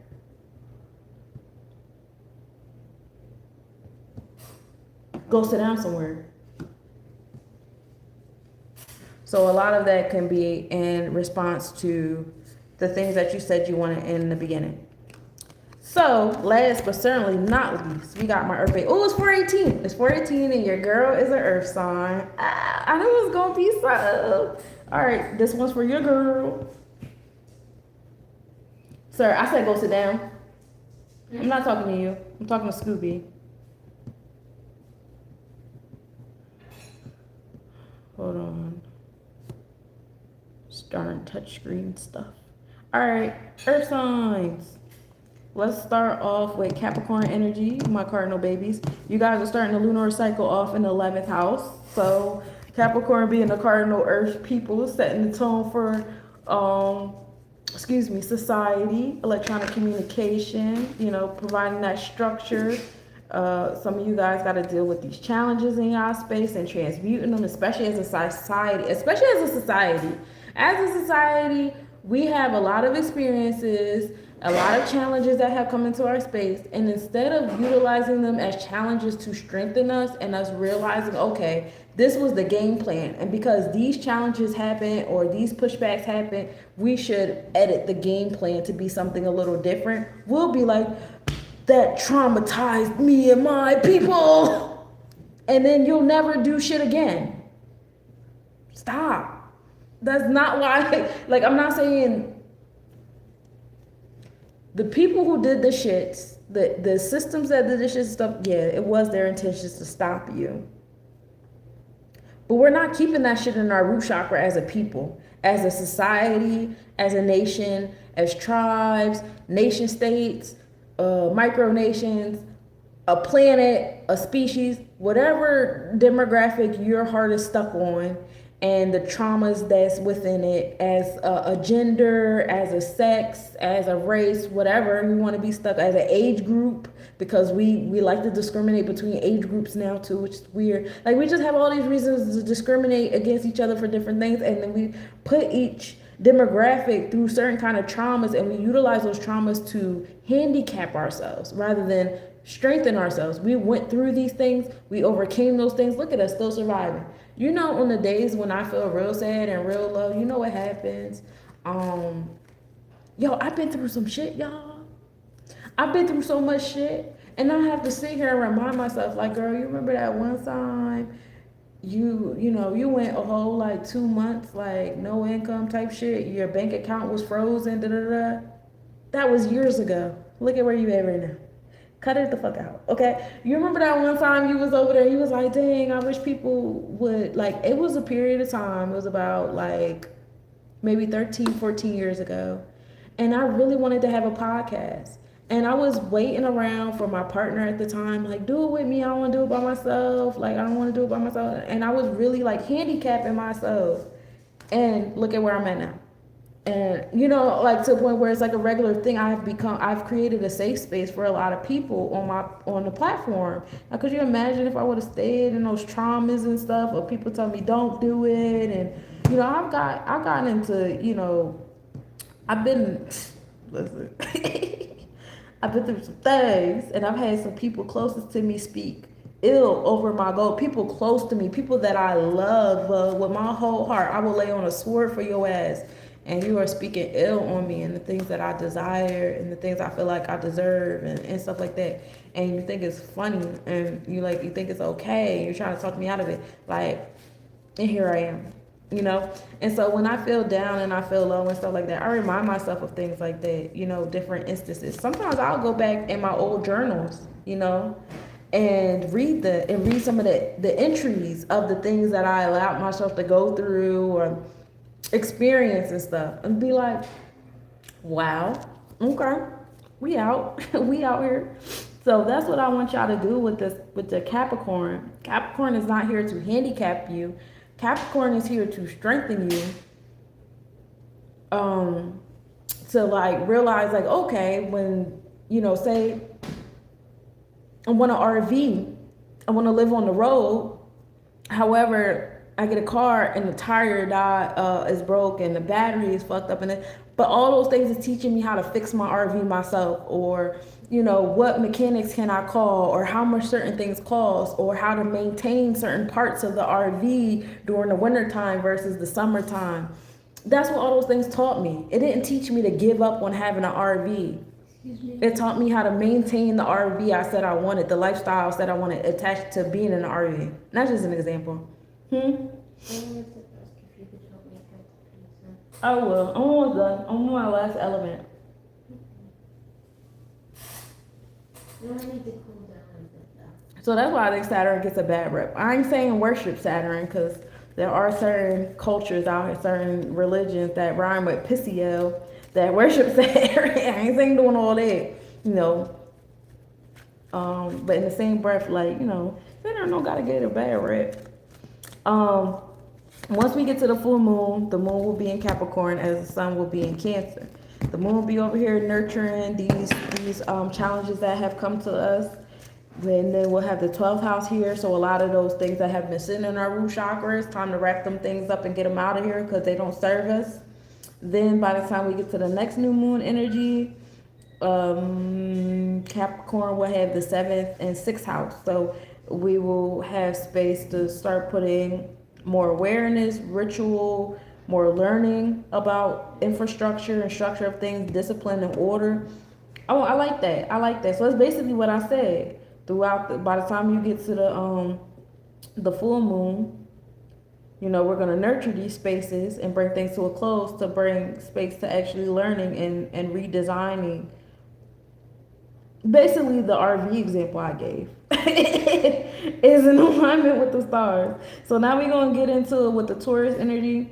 Go sit down somewhere. So a lot of that can be in response to the things that you said you wanted in the beginning. So last but certainly not least, we got my Earth baby. Oh, it's 418. It's 418 and your girl is an Earth sign. I knew it was going to be so. All right, this one's for your girl. Sir, I said go sit down. I'm not talking to you. I'm talking to Scooby. Hold on. Darn touchscreen stuff. All right, Earth signs. Let's start off with Capricorn energy, my cardinal babies. You guys are starting the lunar cycle off in the 11th house. So Capricorn being the cardinal Earth people, setting the tone for, society, electronic communication, providing that structure. Some of you guys got to deal with these challenges in y'all space and transmuting them, especially as a society. As a society, we have a lot of experiences, a lot of challenges that have come into our space. And instead of utilizing them as challenges to strengthen us and us realizing, okay, This was the game plan. And because these challenges happen or these pushbacks happen, we should edit the game plan to be something a little different. We'll be like, that traumatized me and my people. And then you'll never do shit again. Stop. That's not why, like, I'm not saying the people who did the shits, the systems that did the shit stuff, yeah, it was their intentions to stop you. But we're not keeping that shit in our root chakra as a people, as a society, as a nation, as tribes, nation states, micronations, a planet, a species, whatever demographic your heart is stuck on, and the traumas that's within it, as a gender, as a sex, as a race, whatever you want to be stuck, as an age group, because we like to discriminate between age groups now too, which is weird. Like, we just have all these reasons to discriminate against each other for different things, and then we put each demographic through certain kind of traumas, and we utilize those traumas to handicap ourselves rather than strengthen ourselves. We went through these things, we overcame those things. Look at us still surviving. You know, on the days when I feel real sad and real low, you know what happens? Yo, I've been through some shit, y'all. I've been through so much shit, and I have to sit here and remind myself, like, girl, you remember that one time you know, you went a whole like 2 months, like no income type shit. Your bank account was frozen, da da da. That was years ago. Look at where you at right now. Cut it the fuck out, okay? You remember that one time you was over there, you was like, dang, I wish people would, like, it was a period of time, it was about like maybe 13, 14 years ago. And I really wanted to have a podcast. And I was waiting around for my partner at the time, like, do it with me, I don't want to do it by myself. Like, I don't want to do it by myself. And I was really like handicapping myself. And look at where I'm at now. And, you know, like, to the point where it's like a regular thing. I've created a safe space for a lot of people on the platform. Now, could you imagine if I would have stayed in those traumas and stuff, or people tell me don't do it? And, you know, I've gotten into, you know, listen, I've been through some things, and I've had some people closest to me speak ill over my goal. People close to me, people that I love with my whole heart. I will lay on a sword for your ass. And you are speaking ill on me and the things that I desire and the things I feel like I deserve and stuff like that. And you think it's funny, and you think it's okay, and you're trying to talk me out of it. Like, and here I am, you know? And so when I feel down and I feel low and stuff like that, I remind myself of things like that, you know, different instances. Sometimes I'll go back in my old journals, you know, and read some of the entries of the things that I allowed myself to go through or experience and stuff, and be like, wow, okay, we out. We out here. So that's what I want y'all to do with the Capricorn. Capricorn is not here to handicap you. Capricorn is here to strengthen you, to like realize, like, okay, when, you know, say I want an RV, I want to live on the road, however I get a car and the tire is broke and the battery is fucked up, but all those things is teaching me how to fix my RV myself, or, you know, what mechanics can I call, or how much certain things cost, or how to maintain certain parts of the RV during the wintertime versus the summertime. That's what all those things taught me. It didn't teach me to give up on having an RV. It taught me how to maintain the RV I said I wanted, the lifestyle I said I wanted attached to being in an RV. And that's just an example. I will. I'm almost done. I'm on my last element. So that's why I think Saturn gets a bad rep. I ain't saying worship Saturn, because there are certain cultures out here, certain religions that rhyme with Pisiel that worship Saturn. I ain't saying doing all that, you know. But in the same breath, like, you know, Saturn don't gotta get a bad rep. Once we get to the full moon, the moon will be in Capricorn as the sun will be in Cancer. The moon will be over here nurturing these challenges that have come to us. And then we'll have the 12th house here. So a lot of those things that have been sitting in our root chakra, it's time to wrap them things up and get them out of here, because they don't serve us. Then by the time we get to the next new moon energy, Capricorn will have the 7th and 6th house. So We will have space to start putting more awareness, ritual, more learning about infrastructure and structure of things, discipline and order. Oh, I like that. I like that. So that's basically what I said. By the time you get to the full moon, we're gonna nurture these spaces and bring things to a close to bring space to actually learning and redesigning. Basically, the RV example I gave is in alignment with the stars. So now we're gonna get into it with the Taurus energy.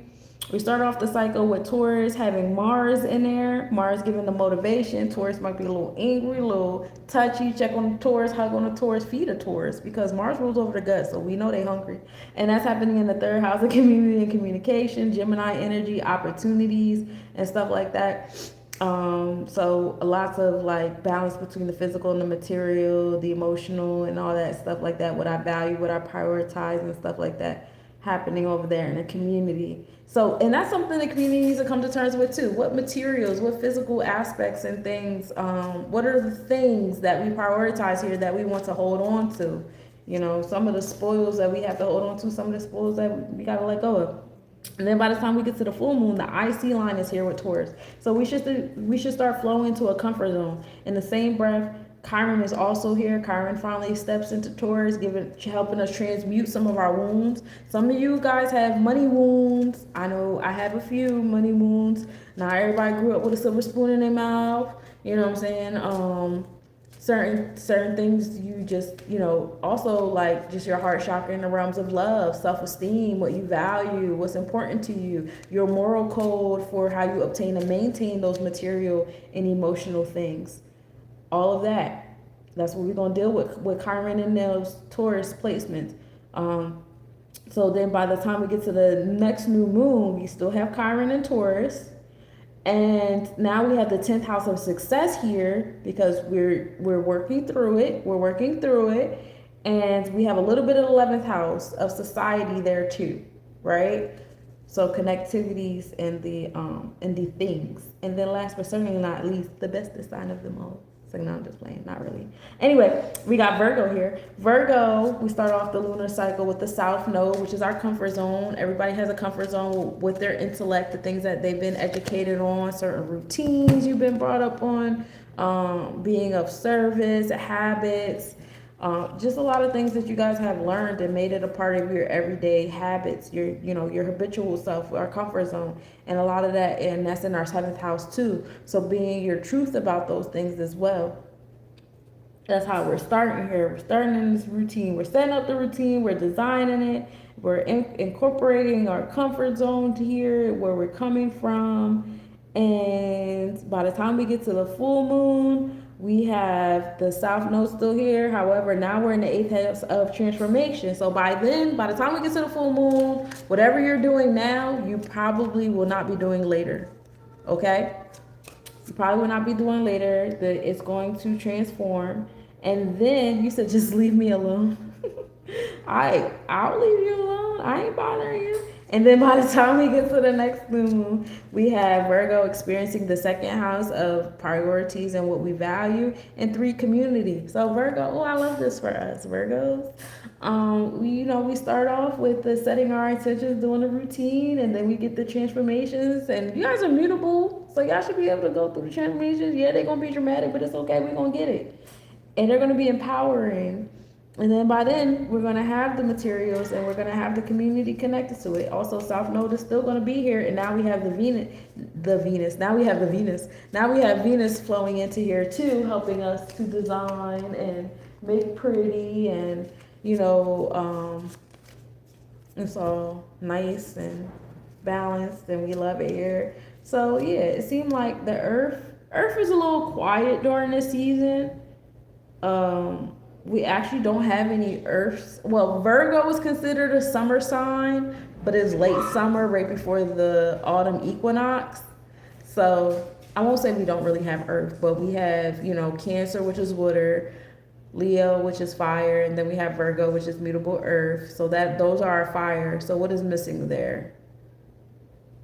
We start off the cycle with Taurus having Mars in there. Mars giving the motivation. Taurus might be a little angry, a little touchy. Check on the Taurus, hug on the Taurus, feed a Taurus, because Mars rules over the gut, so we know they're hungry. And that's happening in the third house of community and communication, Gemini energy, opportunities, and stuff like that. So lots of like balance between the physical and the material, the emotional and all that stuff like that, what I value, what I prioritize and stuff like that happening over there in the community. So, and that's something the community needs to come to terms with too. What materials, what physical aspects and things, what are the things that we prioritize here that we want to hold on to? Some of the spoils that we have to hold on to, some of the spoils that we got to let go of. And then by the time we get to the full moon, the IC line is here with Taurus. So we should start flowing to a comfort zone. In the same breath, Chiron is also here. Chiron finally steps into Taurus, helping us transmute some of our wounds. Some of you guys have money wounds. I know I have a few money wounds. Not everybody grew up with a silver spoon in their mouth. You know what I'm saying? Certain things you just, also like just your heart chakra in the realms of love, self-esteem, what you value, what's important to you, your moral code for how you obtain and maintain those material and emotional things. All of that. That's what we're going to deal with Chiron and those Taurus placements. So then by the time we get to the next new moon, we still have Chiron and Taurus. And now we have the 10th house of success here because we're working through it. We're working through it. And we have a little bit of the 11th house of society there too, right? So connectivities and the things. And then last but certainly not least, the bestest sign of them all. So no, I'm just playing, not really. Anyway, we got Virgo here. Virgo, we start off the lunar cycle with the South Node, which is our comfort zone. Everybody has a comfort zone with their intellect, the things that they've been educated on, certain routines you've been brought up on, being of service, habits, just a lot of things that you guys have learned and made it a part of your everyday habits, your habitual self, our comfort zone, and a lot of that, and that's in our 7th house too. So being your truth about those things as well. That's how we're starting here. We're starting in this routine. We're setting up the routine. We're designing it. We're incorporating our comfort zone to here, where we're coming from. And by the time we get to the full moon, we have the South Node still here. However, now we're in the 8th house of transformation. So by the time we get to the full moon, whatever you're doing now, you probably will not be doing later. Okay? You probably will not be doing later. It's going to transform. And then you said, just leave me alone. I'll leave you alone. I ain't bothering you. And then by the time we get to the next new moon, we have Virgo experiencing the 2nd house of priorities and what we value, and 3, community. So Virgo, I love this for us, Virgos. We start off with the setting our intentions, doing the routine, and then we get the transformations. And you guys are mutable, so y'all should be able to go through the transformations. Yeah, they're going to be dramatic, but it's okay. We're going to get it. And they're going to be empowering. And then by then, we're going to have the materials and we're going to have the community connected to it. Also, South Node is still going to be here. And now we have Now we have Venus flowing into here too, helping us to design and make pretty. And, it's all nice and balanced and we love it here. So, yeah, it seemed like the Earth is a little quiet during this season. We actually don't have any Earths. Well, Virgo is considered a summer sign, but it's late summer, right before the autumn equinox. So I won't say we don't really have Earth, but we have, Cancer, which is water, Leo, which is fire, and then we have Virgo, which is mutable Earth. So those are our fire. So what is missing there?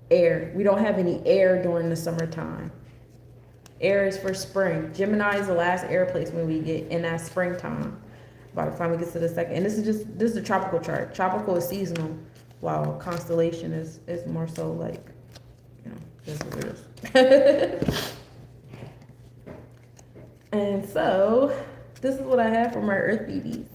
Air. We don't have any air during the summertime. Air is for spring. Gemini is the last air placement we get in that springtime. by the time we get to the second. And this is a tropical chart. Tropical is seasonal, while constellation is more so like, you know, this is what it is. And so this is what I have for my Earth BBs.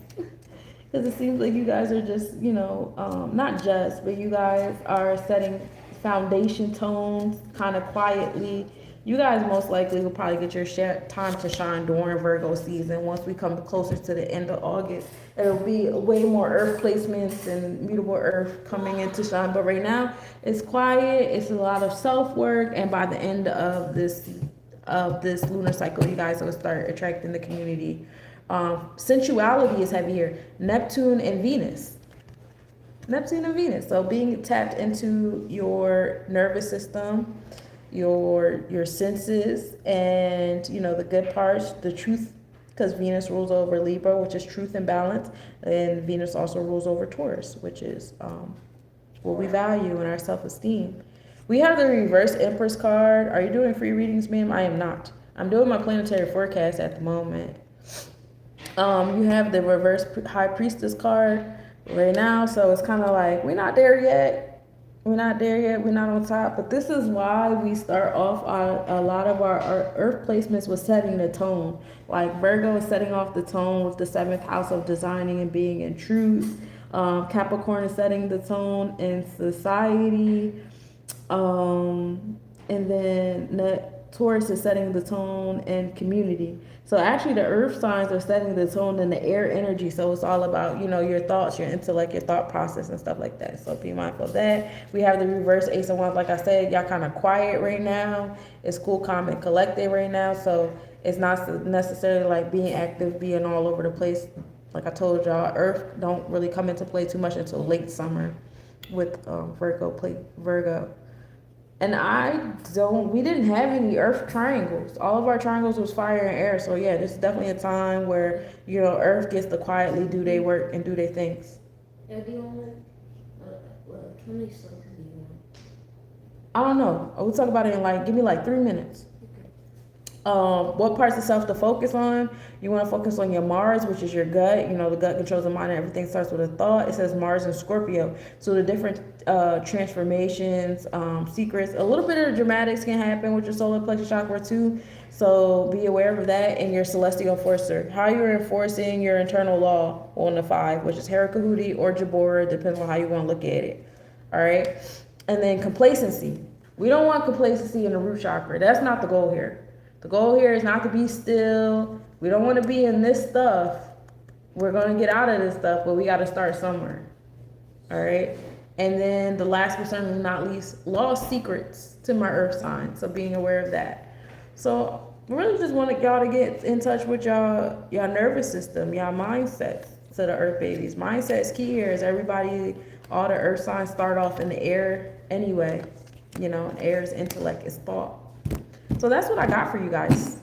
Because it seems like you guys are just, you know, not just, but you guys are setting foundation tones kind of quietly. You guys most likely will probably get your time to shine during Virgo season. Once we come closer to the end of August, it'll be way more Earth placements and mutable Earth coming into shine. But right now, it's quiet. It's a lot of self work, and by the end of this lunar cycle, you guys will start attracting the community. Sensuality is heavy here. Neptune and Venus. So being tapped into your nervous system, your senses, and you know the good parts, the truth, because Venus rules over Libra, which is truth and balance, and Venus also rules over Taurus, which is what we value in our self-esteem. We have the reverse Empress card. Are you doing free readings, ma'am? I am not. I'm doing my planetary forecast at the moment. You have the reverse High Priestess card right now, so it's kind of like we're not there yet. We're not on top. But this is why we start off a lot of our Earth placements with setting the tone. Like Virgo is setting off the tone with the 7th house of designing and being in truth. Capricorn is setting the tone in society. And then Taurus is setting the tone in community. So actually the earth signs are setting the tone in the air energy. So it's all about, you know, your thoughts, your intellect, your thought process and stuff like that. So be mindful of that. We have the reverse Ace of Wands. Like I said, y'all kind of quiet right now. It's cool, calm, and collected right now. So it's not necessarily like being active, being all over the place. Like I told y'all, earth don't really come into play too much until late summer with Virgo. And we didn't have any earth triangles. All of our triangles was fire and air. So yeah, this is definitely a time where, you know, earth gets to quietly do their work and do their things. How many suns do you want? I don't know. We'll talk about it in give me 3 minutes. What parts of self to focus on? You want to focus on your Mars, which is your gut. You know, the gut controls the mind and everything starts with a thought. It says Mars and Scorpio. So the different transformations, secrets, a little bit of dramatics can happen with your solar plexus chakra too. So be aware of that. And your celestial enforcer. How you're enforcing your internal law on the 5, which is Hera-Kahuti or Jabora, depends on how you want to look at it. All right. And then complacency. We don't want complacency in the root chakra. That's not the goal here. The goal here is not to be still. We don't want to be in this stuff. We're going to get out of this stuff, but we got to start somewhere. All right. And then the last but certainly not least, lost secrets to my earth sign. So being aware of that. So really just want y'all to get in touch with y'all nervous system, y'all mindsets to the earth babies. Mindset's key here is everybody, all the earth signs start off in the air anyway. You know, air is intellect, is thought. So that's what I got for you guys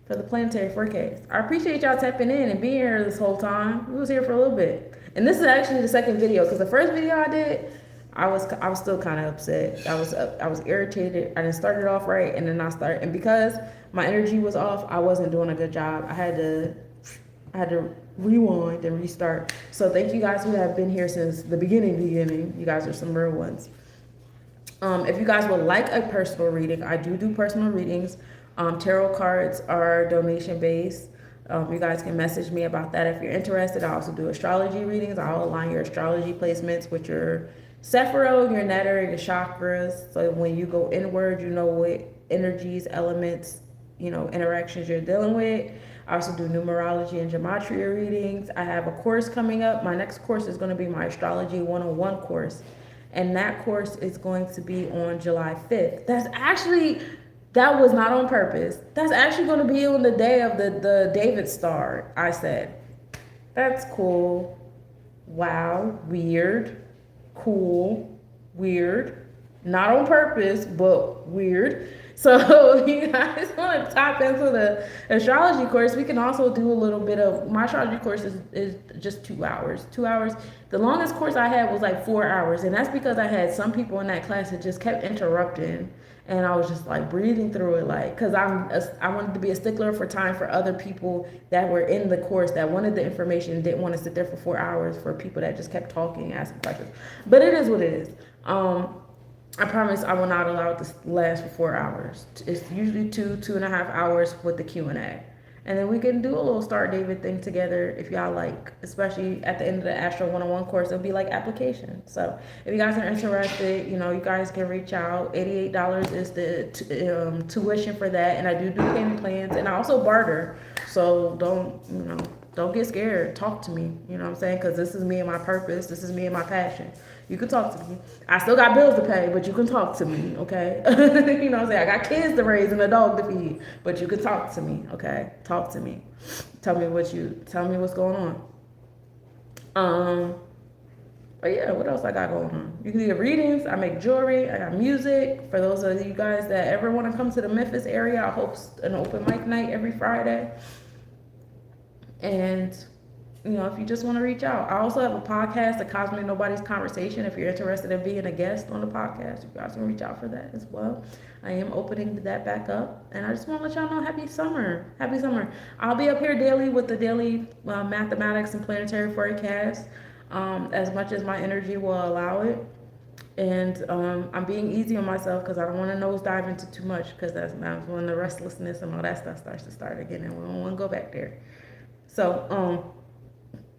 for the planetary forecast. I appreciate y'all tapping in and being here this whole time. We was here for a little bit. And this is actually the second video, because the first video I did, I was still kind of upset. I was irritated. I didn't start it off right, and then and because my energy was off, I wasn't doing a good job. I had to rewind and restart. So thank you guys who have been here since the beginning. You guys are some real ones. If you guys would like a personal reading, I do personal readings. Tarot cards are donation based. You guys can message me about that if you're interested. I also do astrology readings. I'll align your astrology placements with your Sephiroth, your Neter, your chakras. So when you go inward, you know what energies, elements, you know, interactions you're dealing with. I also do numerology and gematria readings. I have a course coming up. My next course is going to be my Astrology 101 course. And that course is going to be on July 5th. That was not on purpose. That's actually going to be on the day of the David Star, I said. That's cool. Wow. Weird. Cool. Weird. Not on purpose, but weird. So if you guys want to tap into the astrology course, we can also do a little bit of, my astrology course is just 2 hours. 2 hours. The longest course I had was like 4 hours. And that's because I had some people in that class that just kept interrupting. And I was just like breathing through it, like, because I wanted to be a stickler for time for other people that were in the course that wanted the information and didn't want to sit there for 4 hours for people that just kept talking, asking questions. But it is what it is. I promise I will not allow it to last for 4 hours. It's usually 2.5 hours with the Q&A. And then we can do a little Star David thing together if y'all like, especially at the end of the Astro 101 course, it'll be like application. So if you guys are interested, you know, you guys can reach out. $88 is the tuition for that. And I do payment plans, and I also barter. So don't get scared. Talk to me. You know what I'm saying? Because this is me and my purpose. This is me and my passion. You can talk to me. I still got bills to pay, but you can talk to me, okay? You know what I'm saying? I got kids to raise and a dog to feed, but you can talk to me, okay? Talk to me. Tell me what's going on. But yeah, what else I got going on? You can do readings. I make jewelry. I got music. For those of you guys that ever want to come to the Memphis area, I host an open mic night every Friday. And you know, if you just want to reach out. I also have a podcast, The Cosmic Nobody's Conversation. If you're interested in being a guest on the podcast, you guys can reach out for that as well. I am opening that back up. And I just want to let y'all know, happy summer. Happy summer. I'll be up here daily with the daily mathematics and planetary forecast, as much as my energy will allow it. And I'm being easy on myself because I don't want to nosedive into too much, because that's when the restlessness and all that stuff starts to start again, and we don't want to go back there. So,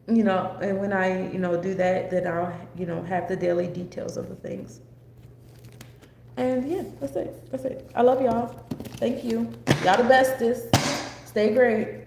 you know, and when I, you know, do that, then I'll, you know, have the daily details of the things. And yeah, that's it. I love y'all. Thank you. Y'all the bestest. Stay great.